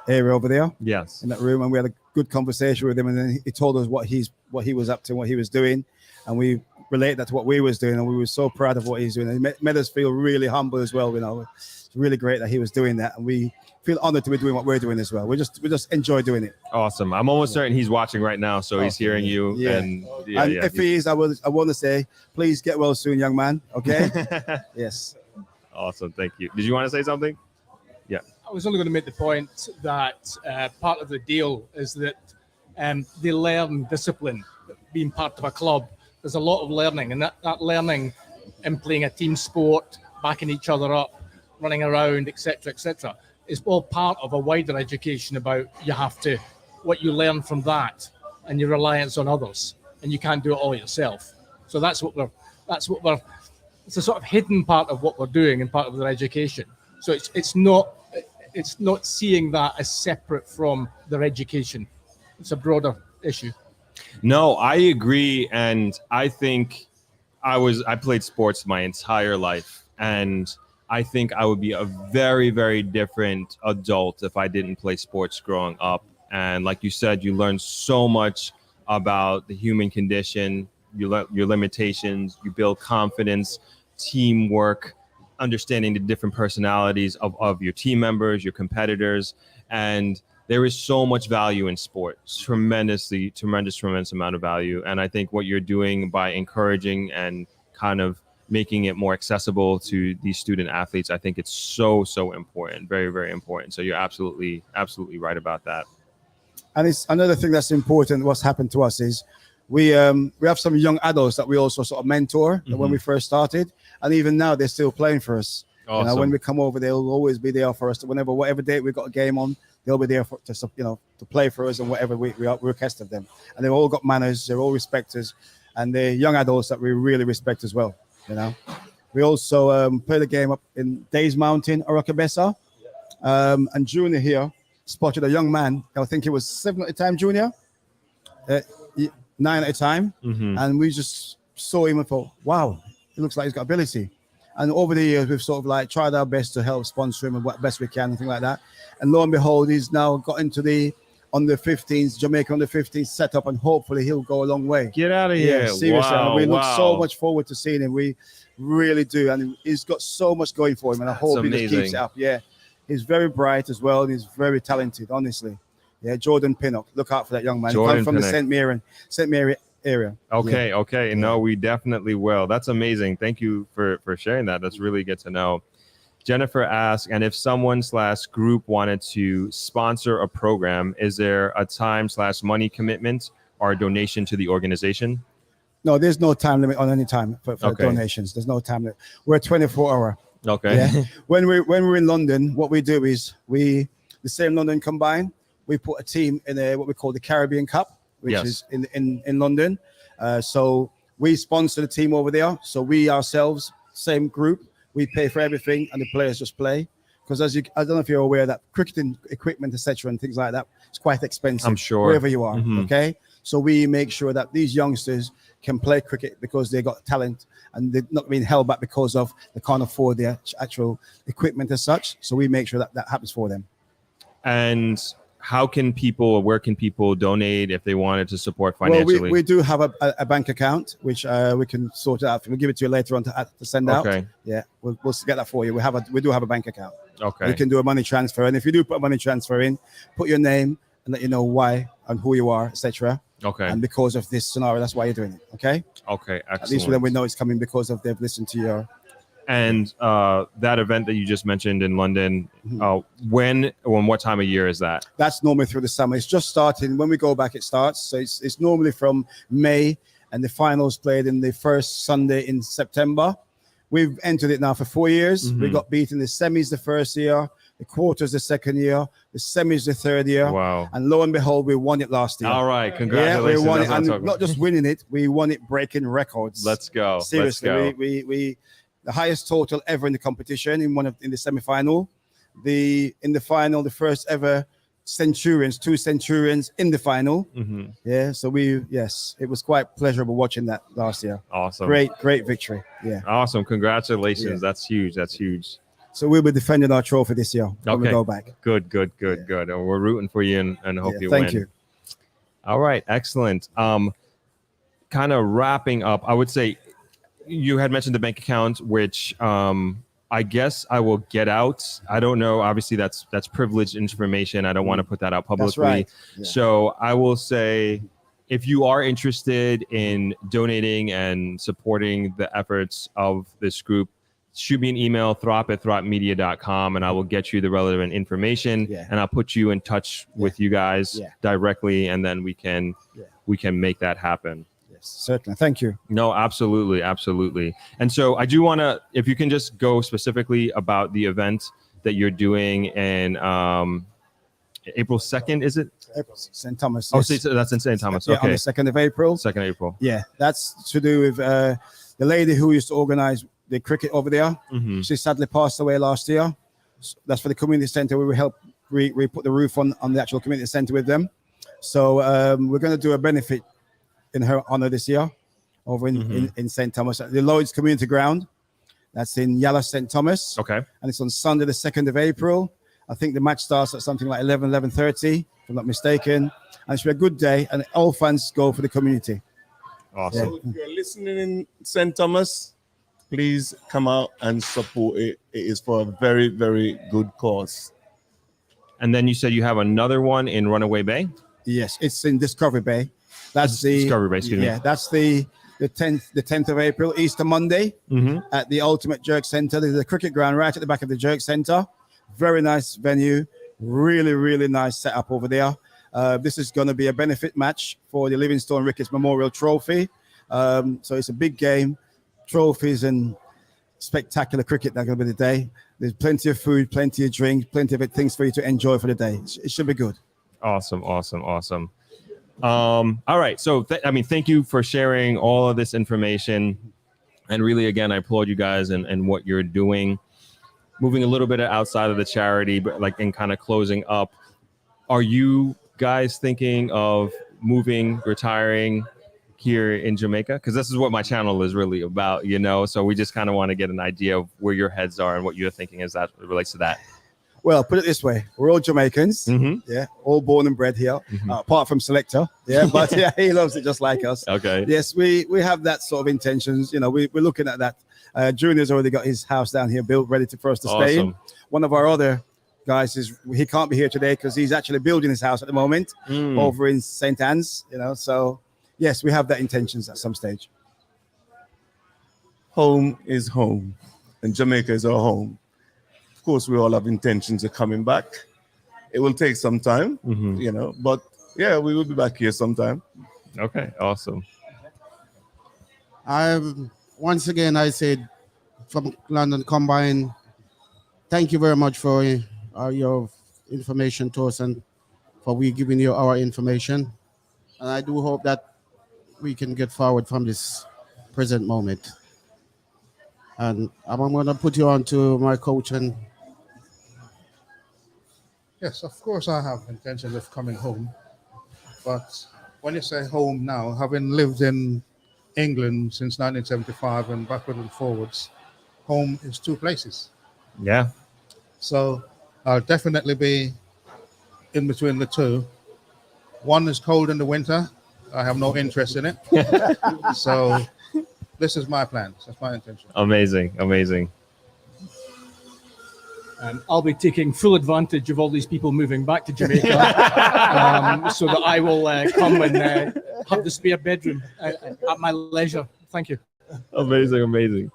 E: area over there.
A: Yes.
E: In that room, and we had a good conversation with him, and then he told us what he was up to, what he was doing, and we related that to what we was doing, and we were so proud of what he's doing. And it made us feel really humble as well. It's really great that he was doing that, and we feel honored to be doing what we're doing as well. We just enjoy doing it.
A: Awesome. I'm almost certain he's watching right now, so he's hearing you.
E: Yeah.
A: And
E: if he is, I want to say, please get well soon, young man. Okay. Yes.
A: Awesome. Thank you. Did you want to say something? Yeah.
I: I was only going to make the point that part of the deal is that they learn discipline, being part of a club. There's a lot of learning, and that learning in playing a team sport, backing each other up, running around, etc., is all part of a wider education about what you learn from that and your reliance on others, and you can't do it all yourself. So that's what we're it's a sort of hidden part of what we're doing and part of their education. So it's not seeing that as separate from their education. It's a broader issue.
A: No, I agree. And I think I played sports my entire life, and I think I would be a very, very different adult if I didn't play sports growing up. And like you said, you learn so much about the human condition, your limitations, you build confidence, teamwork, understanding the different personalities of your team members, your competitors. And there is so much value in sport, tremendous amount of value. And I think what you're doing by encouraging and kind of making it more accessible to these student athletes, I think it's so important, very, very important. So you're absolutely right about that.
E: And it's another thing that's important. What's happened to us is we have some young adults that we also sort of mentor when we first started, and even now they're still playing for us.
A: Awesome.
E: When we come over, they'll always be there for us. Whatever date we've got a game on, they'll be there to play for us and whatever we request of them. And they've all got manners. They're all respecters, and they're young adults that we really respect as well. We also played a game up in Days Mountain, Orocabessa, and Junior here spotted a young man. I think he was 7 at the time, Junior, 9 at a time, and we just saw him and thought, wow, he looks like he's got ability. And over the years, we've sort of like tried our best to help sponsor him and what best we can and things like that. And lo and behold, he's now got into the under 15s, Jamaica under 15s setup, and hopefully he'll go a long way.
A: Get out of here.
E: Yeah, seriously.
A: Wow,
E: we look so much forward to seeing him. We really do. And he's got so much going for him, and I hope he just keeps it up. Yeah. He's very bright as well, and he's very talented, honestly. Yeah, Jordan Pinnock. Look out for that young man. He comes from the St. Mary area.
A: Okay, okay. No, we definitely will. That's amazing. Thank you for sharing that. That's really good to know. Jennifer asks, and if someone/group wanted to sponsor a program, is there a time/money commitment or a donation to the organization?
E: No, there's no time limit on any time for
A: Okay.
E: donations. There's no time limit. We're 24-hour.
A: Okay.
E: Yeah. When we're in London, what we do is the same London Combine, we put a team in what we call the Caribbean Cup, which
A: Yes.
E: is in London. So we sponsor the team over there. So we ourselves, same group, we pay for everything, and the players just play. Because I don't know if you're aware that cricketing equipment, etc., and things like that, it's quite expensive.
A: I'm sure.
E: Wherever you are,
A: Mhm.
E: okay. So we make sure that these youngsters can play cricket because they got talent and they're not being held back because of they can't afford their actual equipment as such. So we make sure that happens for them.
A: And where can people donate if they wanted to support financially?
E: Well, we do have a bank account which we can sort out. We'll give it to you later on to send out.
A: Okay.
E: Yeah, we'll get that for you. We do have a bank account.
A: Okay.
E: You can do a money transfer, and if you do put a money transfer in, put your name and let you know why and who you are, etc.
A: Okay.
E: And because of this scenario, that's why you're doing it. Okay.
A: Okay. Excellent.
E: At least then we know it's coming because of they've listened to your.
A: And that event that you just mentioned in London, when what time of year is that?
E: That's normally through the summer. It's just starting. When we go back, it starts. So it's normally from May, and the finals played in the first Sunday in September. We've entered it now for 4 years. We got beaten the semis the first year, the quarters the second year, the semis the third year.
A: Wow.
E: And lo and behold, we won it last year.
A: All right.
E: Yeah,
A: Congratulations.
E: we won
A: That's
E: it.
A: what I'm
E: And
A: talking
E: not
A: about.
E: just winning it, we won it breaking records.
A: Let's go.
E: Seriously,
A: Let's go.
E: we the highest total ever in the competition in the semi-final. In the final, the first ever two Centurions in the final.
A: Mhm.
E: Yeah, so it was quite pleasurable watching that last year.
A: Awesome.
E: Great victory. Yeah.
A: Awesome. Congratulations.
E: Yeah.
A: That's huge. That's huge.
E: So we'll be defending our trophy this year when we
A: Okay.
E: go back.
A: Good. And we're rooting for you and hope you
E: Thank
A: win.
E: you.
A: All right. Excellent. Kind of wrapping up, I would say you had mentioned the bank account, which I guess I will get out. I don't know. Obviously, that's privileged information. I don't want to put that out publicly.
E: That's right. Yeah.
A: So I will say, if you are interested in donating and supporting the efforts of this group, shoot me an email, throp@thropmedia.com, and I will get you the relevant information.
E: Yeah.
A: And I'll put you in touch with you guys
E: Yeah.
A: directly, and then we can make that happen.
E: Yes, certainly. Thank you.
A: No, absolutely. And so I do want to, if you can just go specifically about the event that you're doing in April 2nd, is it?
E: St. Thomas.
A: Oh,
E: yes.
A: so that's in St. Thomas.
E: Yeah, on
A: Okay.
E: the 2nd of April.
A: 2nd April.
E: Yeah, that's to do with the lady who used to organize the cricket over there.
A: Mhm.
E: She sadly passed away last year. That's for the community center. We will help we put the roof on the actual community center with them. So we're going to do a benefit in her honor this year over in St. Thomas at the Lloyd's Community Ground. That's in Yala, St. Thomas.
A: Okay.
E: And it's on Sunday, the 2nd of April. I think the match starts at something like 11:30, if I'm not mistaken. And it's a good day, and all fans go for the community.
A: Awesome.
F: So if you're listening in St. Thomas, please come out and support it. It is for a very, very good cause.
A: And then you said you have another one in Runaway Bay?
E: Yes, it's in Discovery Bay. That's the
A: Discovery Bay, excuse me.
E: Yeah, that's the 10th of April, Easter Monday, at the Ultimate Jerk Center. There's a cricket ground right at the back of the Jerk Center. Very nice venue. Really, really nice setup over there. This is going to be a benefit match for the Livingstone Ricketts Memorial Trophy. So it's a big game, trophies and spectacular cricket. That's going to be the day. There's plenty of food, plenty of drink, plenty of things for you to enjoy for the day. It should be good.
A: Awesome. All right. So, thank you for sharing all of this information. And really, again, I applaud you guys and what you're doing. Moving a little bit outside of the charity, but in kind of closing up, are you guys thinking of moving, retiring here in Jamaica? Because this is what my channel is really about, so we just kind of want to get an idea of where your heads are and what you're thinking as that relates to that.
E: Well, put it this way, we're all Jamaicans, yeah, all born and bred here, apart from Selector, yeah, but yeah, he loves it just like us.
A: Okay.
E: Yes, we have that sort of intentions, we're looking at that. Junior's already got his house down here built, ready for us to stay in. One of our other guys he can't be here today because he's actually building his house at the moment over in St. Anne's, so yes, we have that intentions at some stage.
F: Home is home, and Jamaica is our home. Of course, we all have intentions of coming back. It will take some time, you know, but yeah, we will be back here sometime.
A: Okay, awesome.
G: Once again, I said from London Combine, thank you very much for your information to us and for we giving you our information. And I do hope that we can get forward from this present moment. And I'm going to put you on to my coach. And
H: Yes, of course I have intentions of coming home. But when you say home now, having lived in England since 1975 and backwards and forwards, home is two places.
A: Yeah.
H: So I'll definitely be in between the two. One is cold in the winter. I have no interest in it. So this is my plan. That's my intention.
A: Amazing.
I: I'll be taking full advantage of all these people moving back to Jamaica, so that I will come and have the spare bedroom at my leisure. Thank you.
A: Amazing.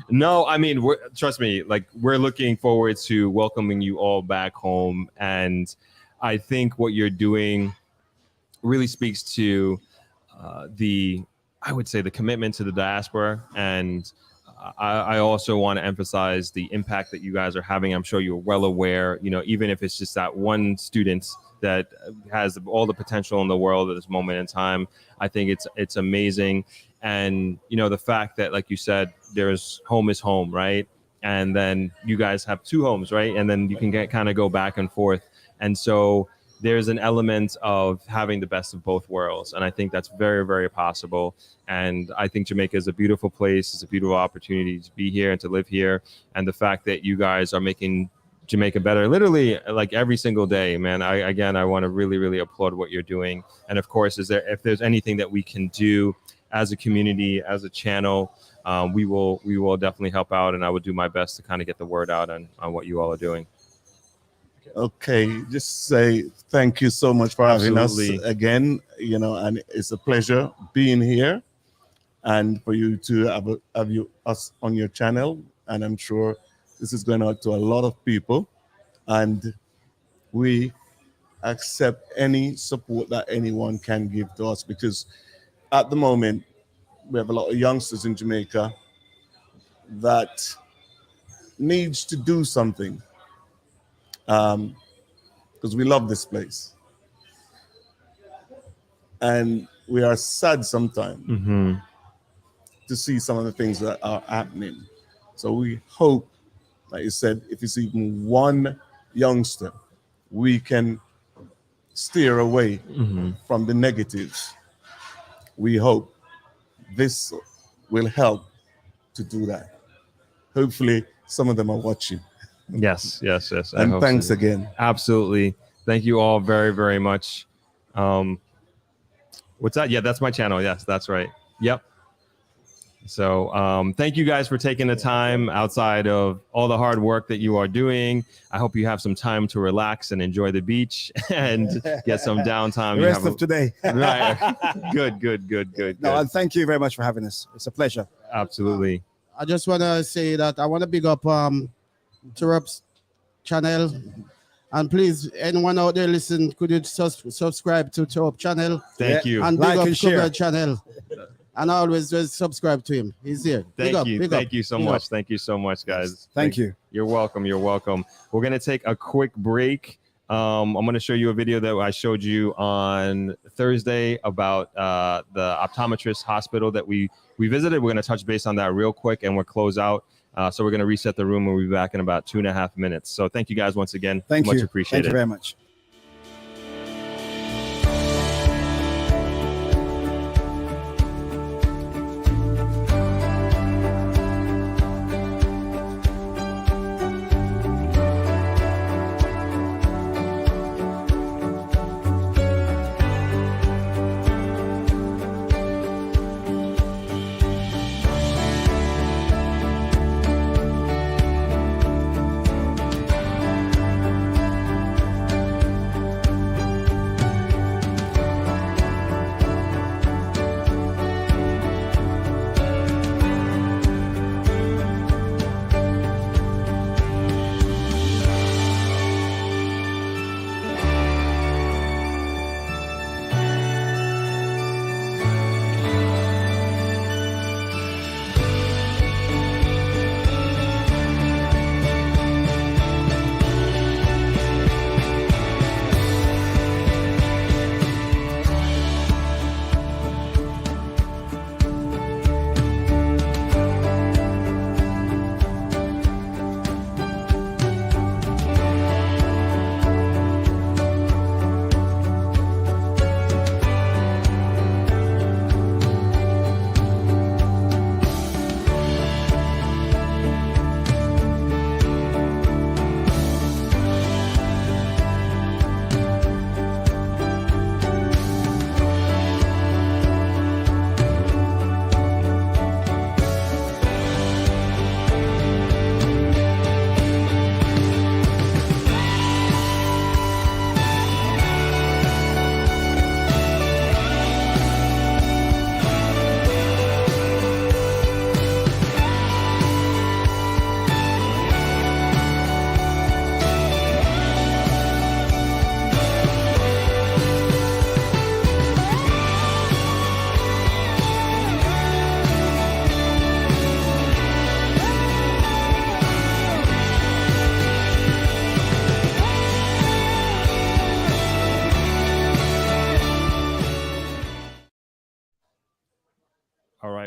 A: No, I mean, trust me, like we're looking forward to welcoming you all back home. And I think what you're doing really speaks to I would say the commitment to the diaspora. And I also want to emphasize the impact that you guys are having. I'm sure you're well aware, you know, even if it's just that one student that has all the potential in the world at this moment in time, I think it's amazing. And, you know, the fact that, like you said, there's home is home, right? And then you guys have two homes, right? And then you can kind of go back and forth. And so there's an element of having the best of both worlds. And I think that's very, very possible. And I think Jamaica is a beautiful place. It's a beautiful opportunity to be here and to live here. And the fact that you guys are making Jamaica better, literally like every single day, man. I want to really, really applaud what you're doing. And of course, if there's anything that we can do as a community, as a channel, we will definitely help out. And I would do my best to kind of get the word out on what you all are doing.
F: Okay, just say thank you so much for having
A: Absolutely.
F: us again, you know, and it's a pleasure being here and for you to have us on your channel. And I'm sure this is going out to a lot of people, and we accept any support that anyone can give to us, because at the moment we have a lot of youngsters in Jamaica that needs to do something. Because we love this place. And we are sad sometimes to see some of the things that are happening. So we hope, like you said, if it's even one youngster, we can steer away from the negatives. We hope this will help to do that. Hopefully, some of them are watching.
A: Yes.
F: And thanks again.
A: Absolutely. Thank you all very, very much. What's that? Yeah, that's my channel. Yes, that's right. Yep. So thank you guys for taking the time outside of all the hard work that you are doing. I hope you have some time to relax and enjoy the beach and get some downtime.
E: The rest of today.
A: Right. Good.
E: No, and thank you very much for having us. It's a pleasure.
A: Absolutely.
G: I just want to say that I want to big up Turup's channel. And please, anyone out there listen, could you subscribe to Turup channel?
A: Thank you.
G: And big
E: Like
G: up
E: and share.
G: Cover channel. And always just subscribe to him. He's here.
A: Thank you so much. Thank you so much, guys.
E: Thank you.
A: You're welcome. We're going to take a quick break. I'm going to show you a video that I showed you on Thursday about the optometrist hospital that we visited. We're going to touch base on that real quick and we'll close out. So we're going to reset the room and we'll be back in about 2.5 minutes. So thank you guys once again.
E: Thank you.
A: Much appreciated.
E: Thank you very much.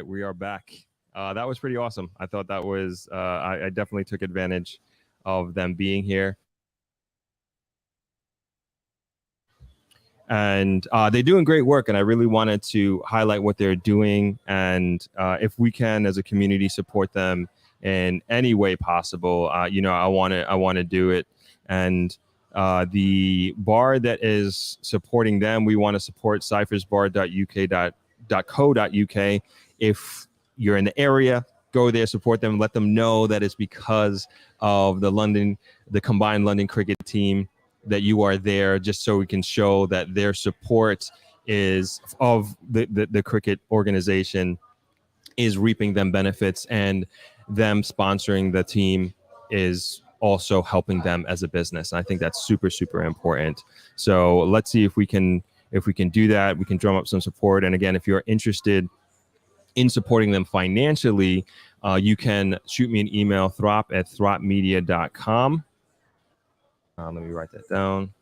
A: right, we are back. That was pretty awesome. I thought that was, I definitely took advantage of them being here. And they're doing great work, and I really wanted to highlight what they're doing. And if we can, as a community, support them in any way possible, you know, I want to do it. And the bar that is supporting them, we want to support cyphersbar.uk.co.uk. If you're in the area, go there, support them, let them know that it's because of the combined London cricket team that you are there, just so we can show that their support is of the cricket organization is reaping them benefits, and them sponsoring the team is also helping them as a business. And I think that's super, super important. So let's see if we can do that. We can drum up some support. And again, if you're interested in supporting them financially, you can shoot me an email, throp@thropmedia.com. Let me write that down.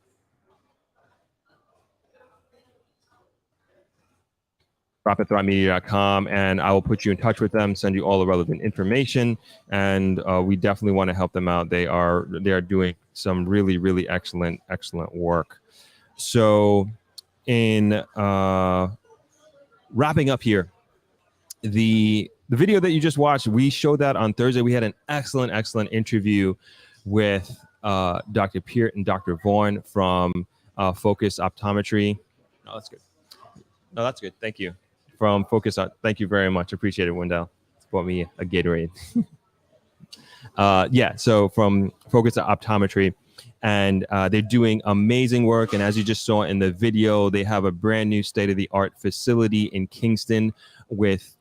A: Throp@thropmedia.com, and I will put you in touch with them, send you all the relevant information, and we definitely want to help them out. They are doing some really, really excellent work. So, in wrapping up here, the video that you just watched, we showed that on Thursday. We had an excellent interview with Dr. Peart and Dr. Vaughn from Focus Optometry. No, that's good. No, that's good. Thank you. From Focus. Thank you very much. Appreciate it, Wendell. It's bought me a Gatorade. Yeah, so from Focus Optometry, and they're doing amazing work. And as you just saw in the video, they have a brand new state-of-the-art facility in Kingston with,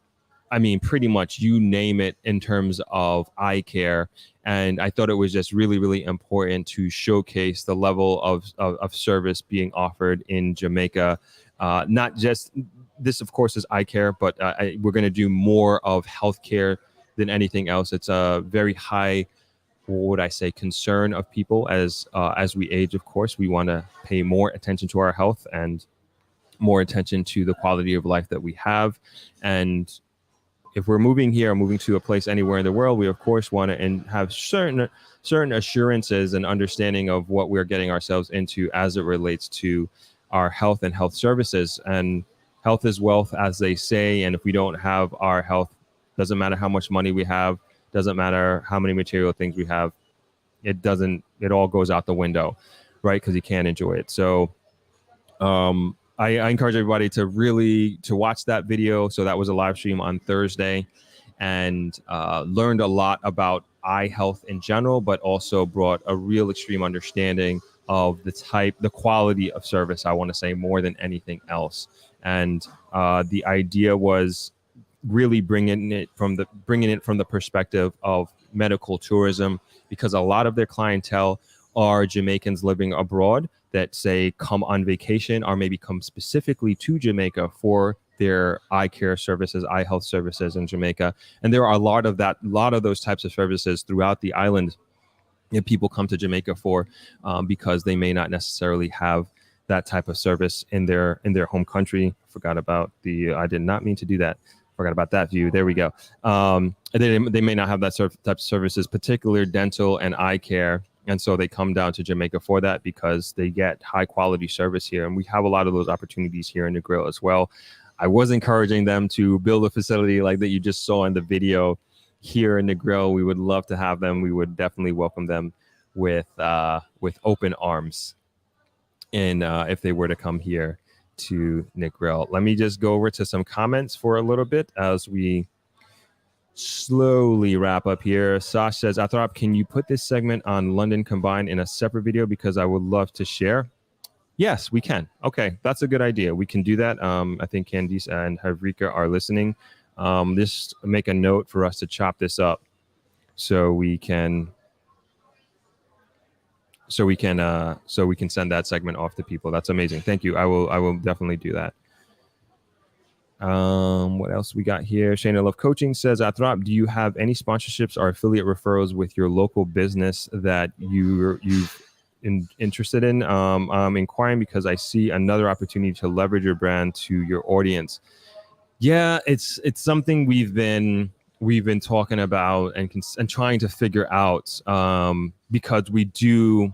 A: I mean, pretty much you name it in terms of eye care. And I thought it was just really, really important to showcase the level of service being offered in Jamaica. Not just this, of course, is eye care, but we're going to do more of healthcare than anything else. It's a very high, what would I say, concern of people as we age. Of course, we want to pay more attention to our health and more attention to the quality of life that we have. And if we're moving here, moving to a place anywhere in the world, we of course want to have certain assurances and understanding of what we're getting ourselves into as it relates to our health and health services. And health is wealth, as they say. And if we don't have our health, doesn't matter how much money we have, doesn't matter how many material things we have, it all goes out the window, right? Because you can't enjoy it. So I encourage everybody to watch that video. So that was a live stream on Thursday, and learned a lot about eye health in general, but also brought a real extreme understanding of the quality of service, I want to say, more than anything else. And the idea was really bringing it from the perspective of medical tourism, because a lot of their clientele are Jamaicans living abroad that say come on vacation or maybe come specifically to Jamaica for their eye care services, eye health services in Jamaica. And there are a lot of those types of services throughout the island that people come to Jamaica for, because they may not necessarily have that type of service in their home country. I did not mean to do that. Forgot about that view. There we go. They may not have that type of services, particular dental and eye care. And so they come down to Jamaica for that because they get high quality service here. And we have a lot of those opportunities here in Negril as well. I was encouraging them to build a facility like that you just saw in the video here in Negril. We would love to have them. We would definitely welcome them with open arms, and if they were to come here to Negril. Let me just go over to some comments for a little bit as we slowly wrap up here. Sash says, Athrop, can you put this segment on London Combined in a separate video, because I would love to share? Yes, we can. Okay, that's a good idea. We can do that. I think Candice and Havrika are listening. Just make a note for us to chop this up so we can send that segment off to people. That's amazing. Thank you. I will definitely do that. What else we got here? Shayna Love Coaching says, Athrop, do you have any sponsorships or affiliate referrals with your local business that you've interested in? I'm inquiring because I see another opportunity to leverage your brand to your audience. Yeah, it's something we've been talking about and trying to figure out, because we do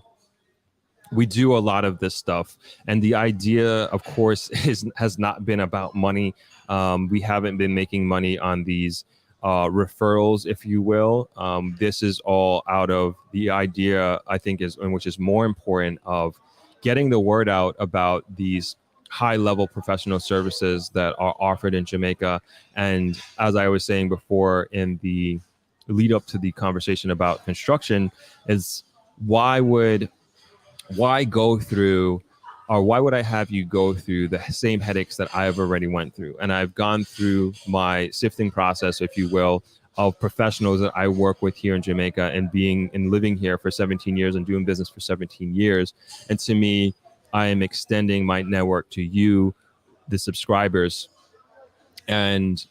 A: a lot of this stuff, and the idea, of course, has not been about money. We haven't been making money on these referrals, if you will. This is all out of the idea, I think, which is more important, of getting the word out about these high-level professional services that are offered in Jamaica. And as I was saying before in the lead up to the conversation about construction, is why go through, or why would I have you go through the same headaches that I've already went through? And I've gone through my sifting process, if you will, of professionals that I work with here in Jamaica, and living here for 17 years and doing business for 17 years. And to me, I am extending my network to you, the subscribers, and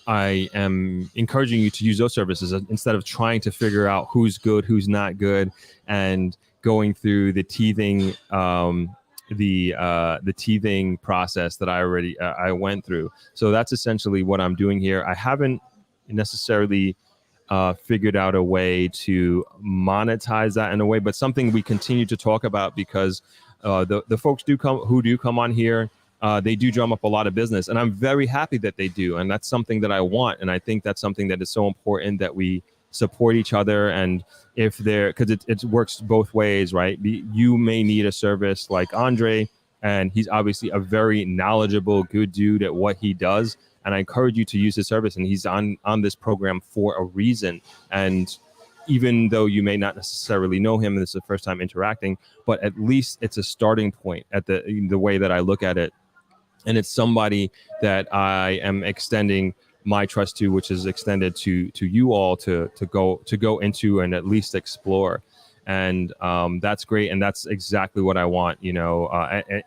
A: I am encouraging you to use those services instead of trying to figure out who's good, who's not good, and going through the teething the teething process that I went through. So that's essentially what I'm doing here. I haven't necessarily figured out a way to monetize that in a way, but something we continue to talk about, because the folks who do come on here, they do drum up a lot of business, and I'm very happy that they do. And that's something that I want. And I think that's something that is so important, that we support each other. And if because it works both ways, right? You may need a service like Andre, and he's obviously a very knowledgeable, good dude at what he does. And I encourage you to use his service. And he's on this program for a reason. And even though you may not necessarily know him, and this is the first time interacting, but at least it's a starting point at the way that I look at it. And it's somebody that I am extending my trust to, which is extended to you all to go into and at least explore. And that's great. And that's exactly what I want.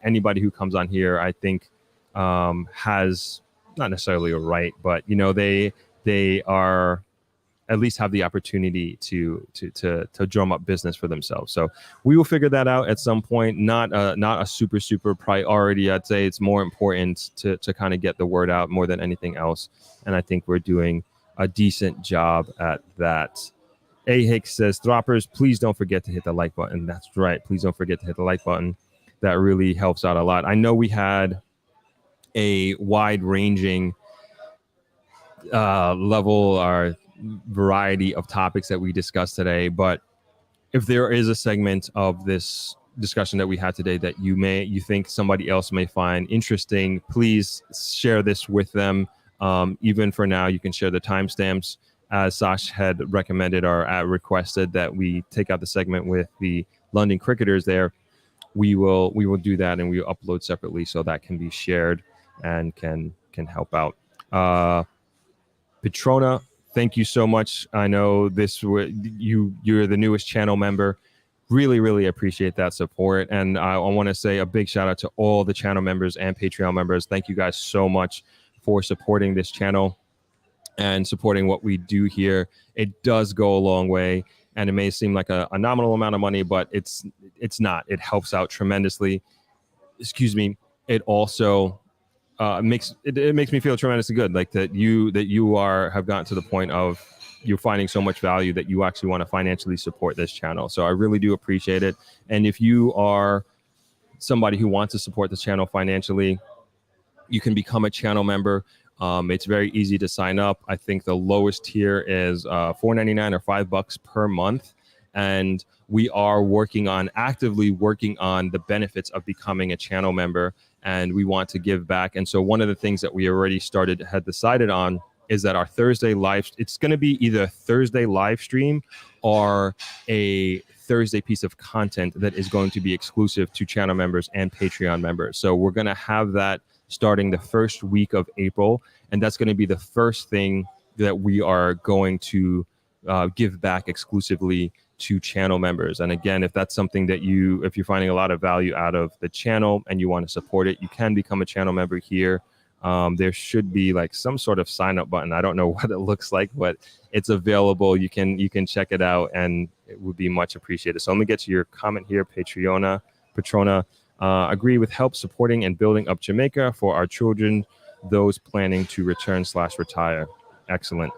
A: Anybody who comes on here, I think, has not necessarily a right, but they are at least have the opportunity to drum up business for themselves. So we will figure that out at some point. Not a super priority. I'd say it's more important to kind of get the word out more than anything else. And I think we're doing a decent job at that. A Hicks says, Throppers, please don't forget to hit the like button. That's right. Please don't forget to hit the like button. That really helps out a lot. I know we had a wide-ranging level or variety of topics that we discussed today, but if there is a segment of this discussion that we had today that you think somebody else may find interesting, please share this with them. Even for now, you can share the timestamps, as Sash had recommended or requested that we take out the segment with the London cricketers there. We will do that, and we will upload separately so that can be shared and can help out. Petrona, thank you so much. I know you're the newest channel member. Really appreciate that support. And I want to say a big shout out to all the channel members and Patreon members. Thank you guys so much for supporting this channel and supporting what we do here. It does go a long way, and it may seem like a nominal amount of money, but it's not. It helps out tremendously. Excuse me. It also makes me feel tremendously good, like that you have gotten to the point of you're finding so much value that you actually want to financially support this channel. So I really do appreciate it. And if you are somebody who wants to support this channel financially, you can become a channel member. It's very easy to sign up. I think the lowest tier is $4.99 or $5 per month. And we are actively working on the benefits of becoming a channel member, and we want to give back. And so one of the things that we already had decided on is that our Thursday it's going to be either a Thursday live stream or a Thursday piece of content that is going to be exclusive to channel members and Patreon members. So we're going to have that starting the first week of April, and that's going to be the first thing that we are going to give back exclusively to channel members. And again, if that's something that if you're finding a lot of value out of the channel and you want to support it, you can become a channel member here. There should be like some sort of sign up button. I don't know what it looks like, but it's available. You can check it out, and it would be much appreciated. So let me get to your comment here. Petrona, agree with help supporting and building up Jamaica for our children those planning to return/retire. Excellent.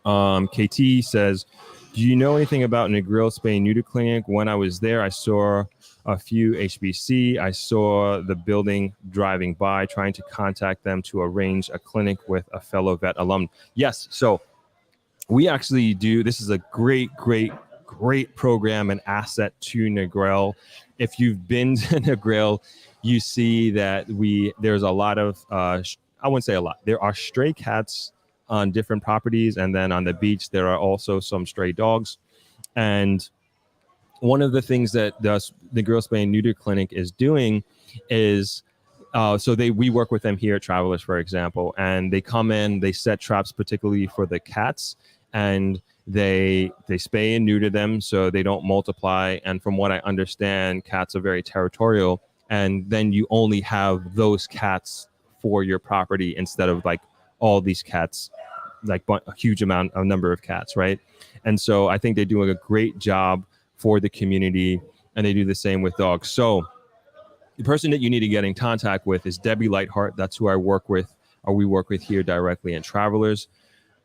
A: KT says, do you know anything about Negril Spay Neuter Clinic? When I was there, I saw a few HBC. I saw the building driving by, trying to contact them to arrange a clinic with a fellow vet alum. Yes, so we actually do. This is a great program and asset to Negril. If you've been to Negril, you see that there's a lot of, I wouldn't say a lot. There are stray cats on different properties, and then on the beach there are also some stray dogs. And one of the things that the Negril Spay and Neuter Clinic is doing is we work with them here at Travelers, for example, and they come in, they set traps particularly for the cats, and they spay and neuter them so they don't multiply. And from what I understand, cats are very territorial, and then you only have those cats for your property instead of like all these cats, like a huge number of cats, right? And so I think they're doing a great job for the community, and they do the same with dogs. So the person that you need to get in contact with is Debbie Lightheart. That's who I work with, or we work with here directly in Travelers.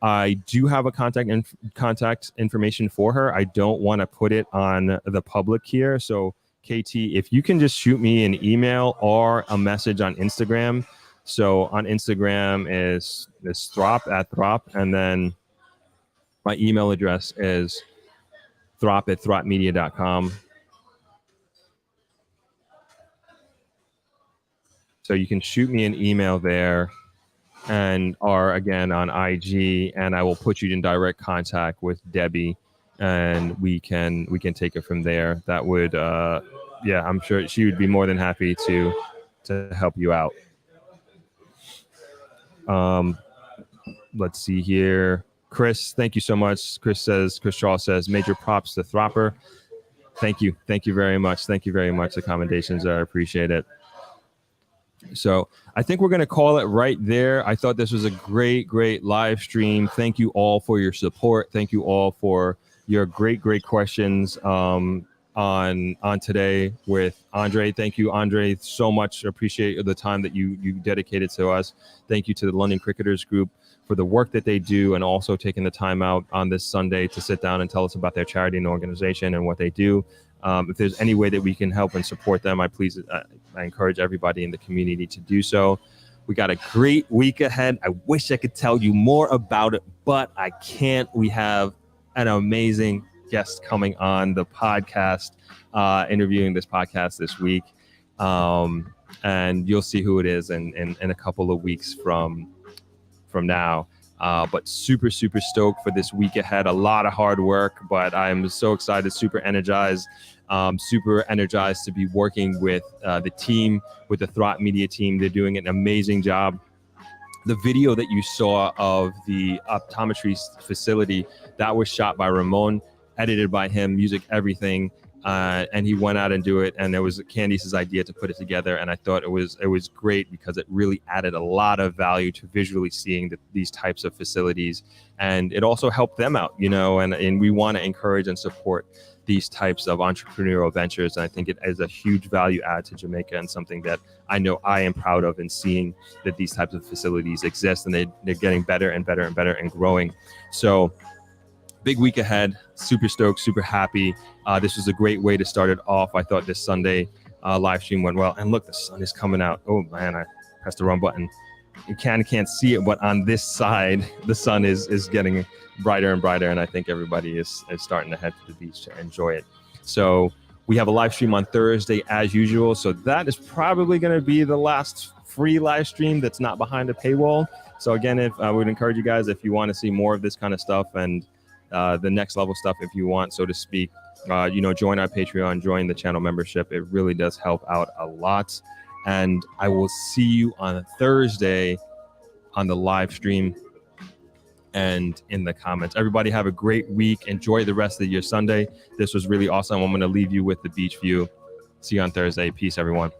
A: I do have a contact information for her. I don't want to put it on the public here. So KT, if you can just shoot me an email or a message on Instagram. So on Instagram is Throp, and then my email address is throp@thropmedia.com. So you can shoot me an email there, or again on IG, and I will put you in direct contact with Debbie, and we can take it from there. That would, I'm sure she would be more than happy to help you out. Let's see here. Chris, thank you so much. Chris Charles says, major props to Thropper. Thank you very much. Thank you very much. The commendations, I appreciate it. So I think we're going to call it right there. I thought this was a great live stream. Thank you all for your support. Thank you all for your great questions on today with Andre. Thank you, Andre, so much. Appreciate the time that you dedicated to us. Thank you to the London Cricketers Group for the work that they do, and also taking the time out on this Sunday to sit down and tell us about their charity and organization and what they do. If there's any way that we can help and support them, I encourage everybody in the community to do so. We got a great week ahead. I wish I could tell you more about it, but I can't. We have an amazing guest coming on the podcast, interviewing this podcast this week. And you'll see who it is in a couple of weeks from now. But super stoked for this week ahead. A lot of hard work, but I'm so excited, super energized to be working with the team, with the Throp Media team. They're doing an amazing job. The video that you saw of the optometry facility, that was shot by Ramon, edited by him, music, everything. And he went out and do it, and it was Candice's idea to put it together, and I thought it was great because it really added a lot of value to visually seeing these types of facilities, and it also helped them out, and we want to encourage and support these types of entrepreneurial ventures, and I think it is a huge value add to Jamaica, and something that I know I am proud of in seeing that these types of facilities exist, and they're getting better and better and better and growing. So big week ahead, super stoked, super happy. This was a great way to start it off. I thought this Sunday live stream went well. And look, the sun is coming out. Oh man, I pressed the wrong button. You can't see it, but on this side, the sun is getting brighter and brighter. And I think everybody is starting to head to the beach to enjoy it. So we have a live stream on Thursday as usual. So that is probably going to be the last free live stream that's not behind a paywall. So again, if I would encourage you guys, if you want to see more of this kind of stuff and the next level stuff, if you want, so to speak, join our Patreon, join the channel membership. It really does help out a lot. And I will see you on Thursday on the live stream and in the comments. Everybody have a great week. Enjoy the rest of your Sunday. This was really awesome. I'm going to leave you with the beach view. See you on Thursday. Peace, everyone.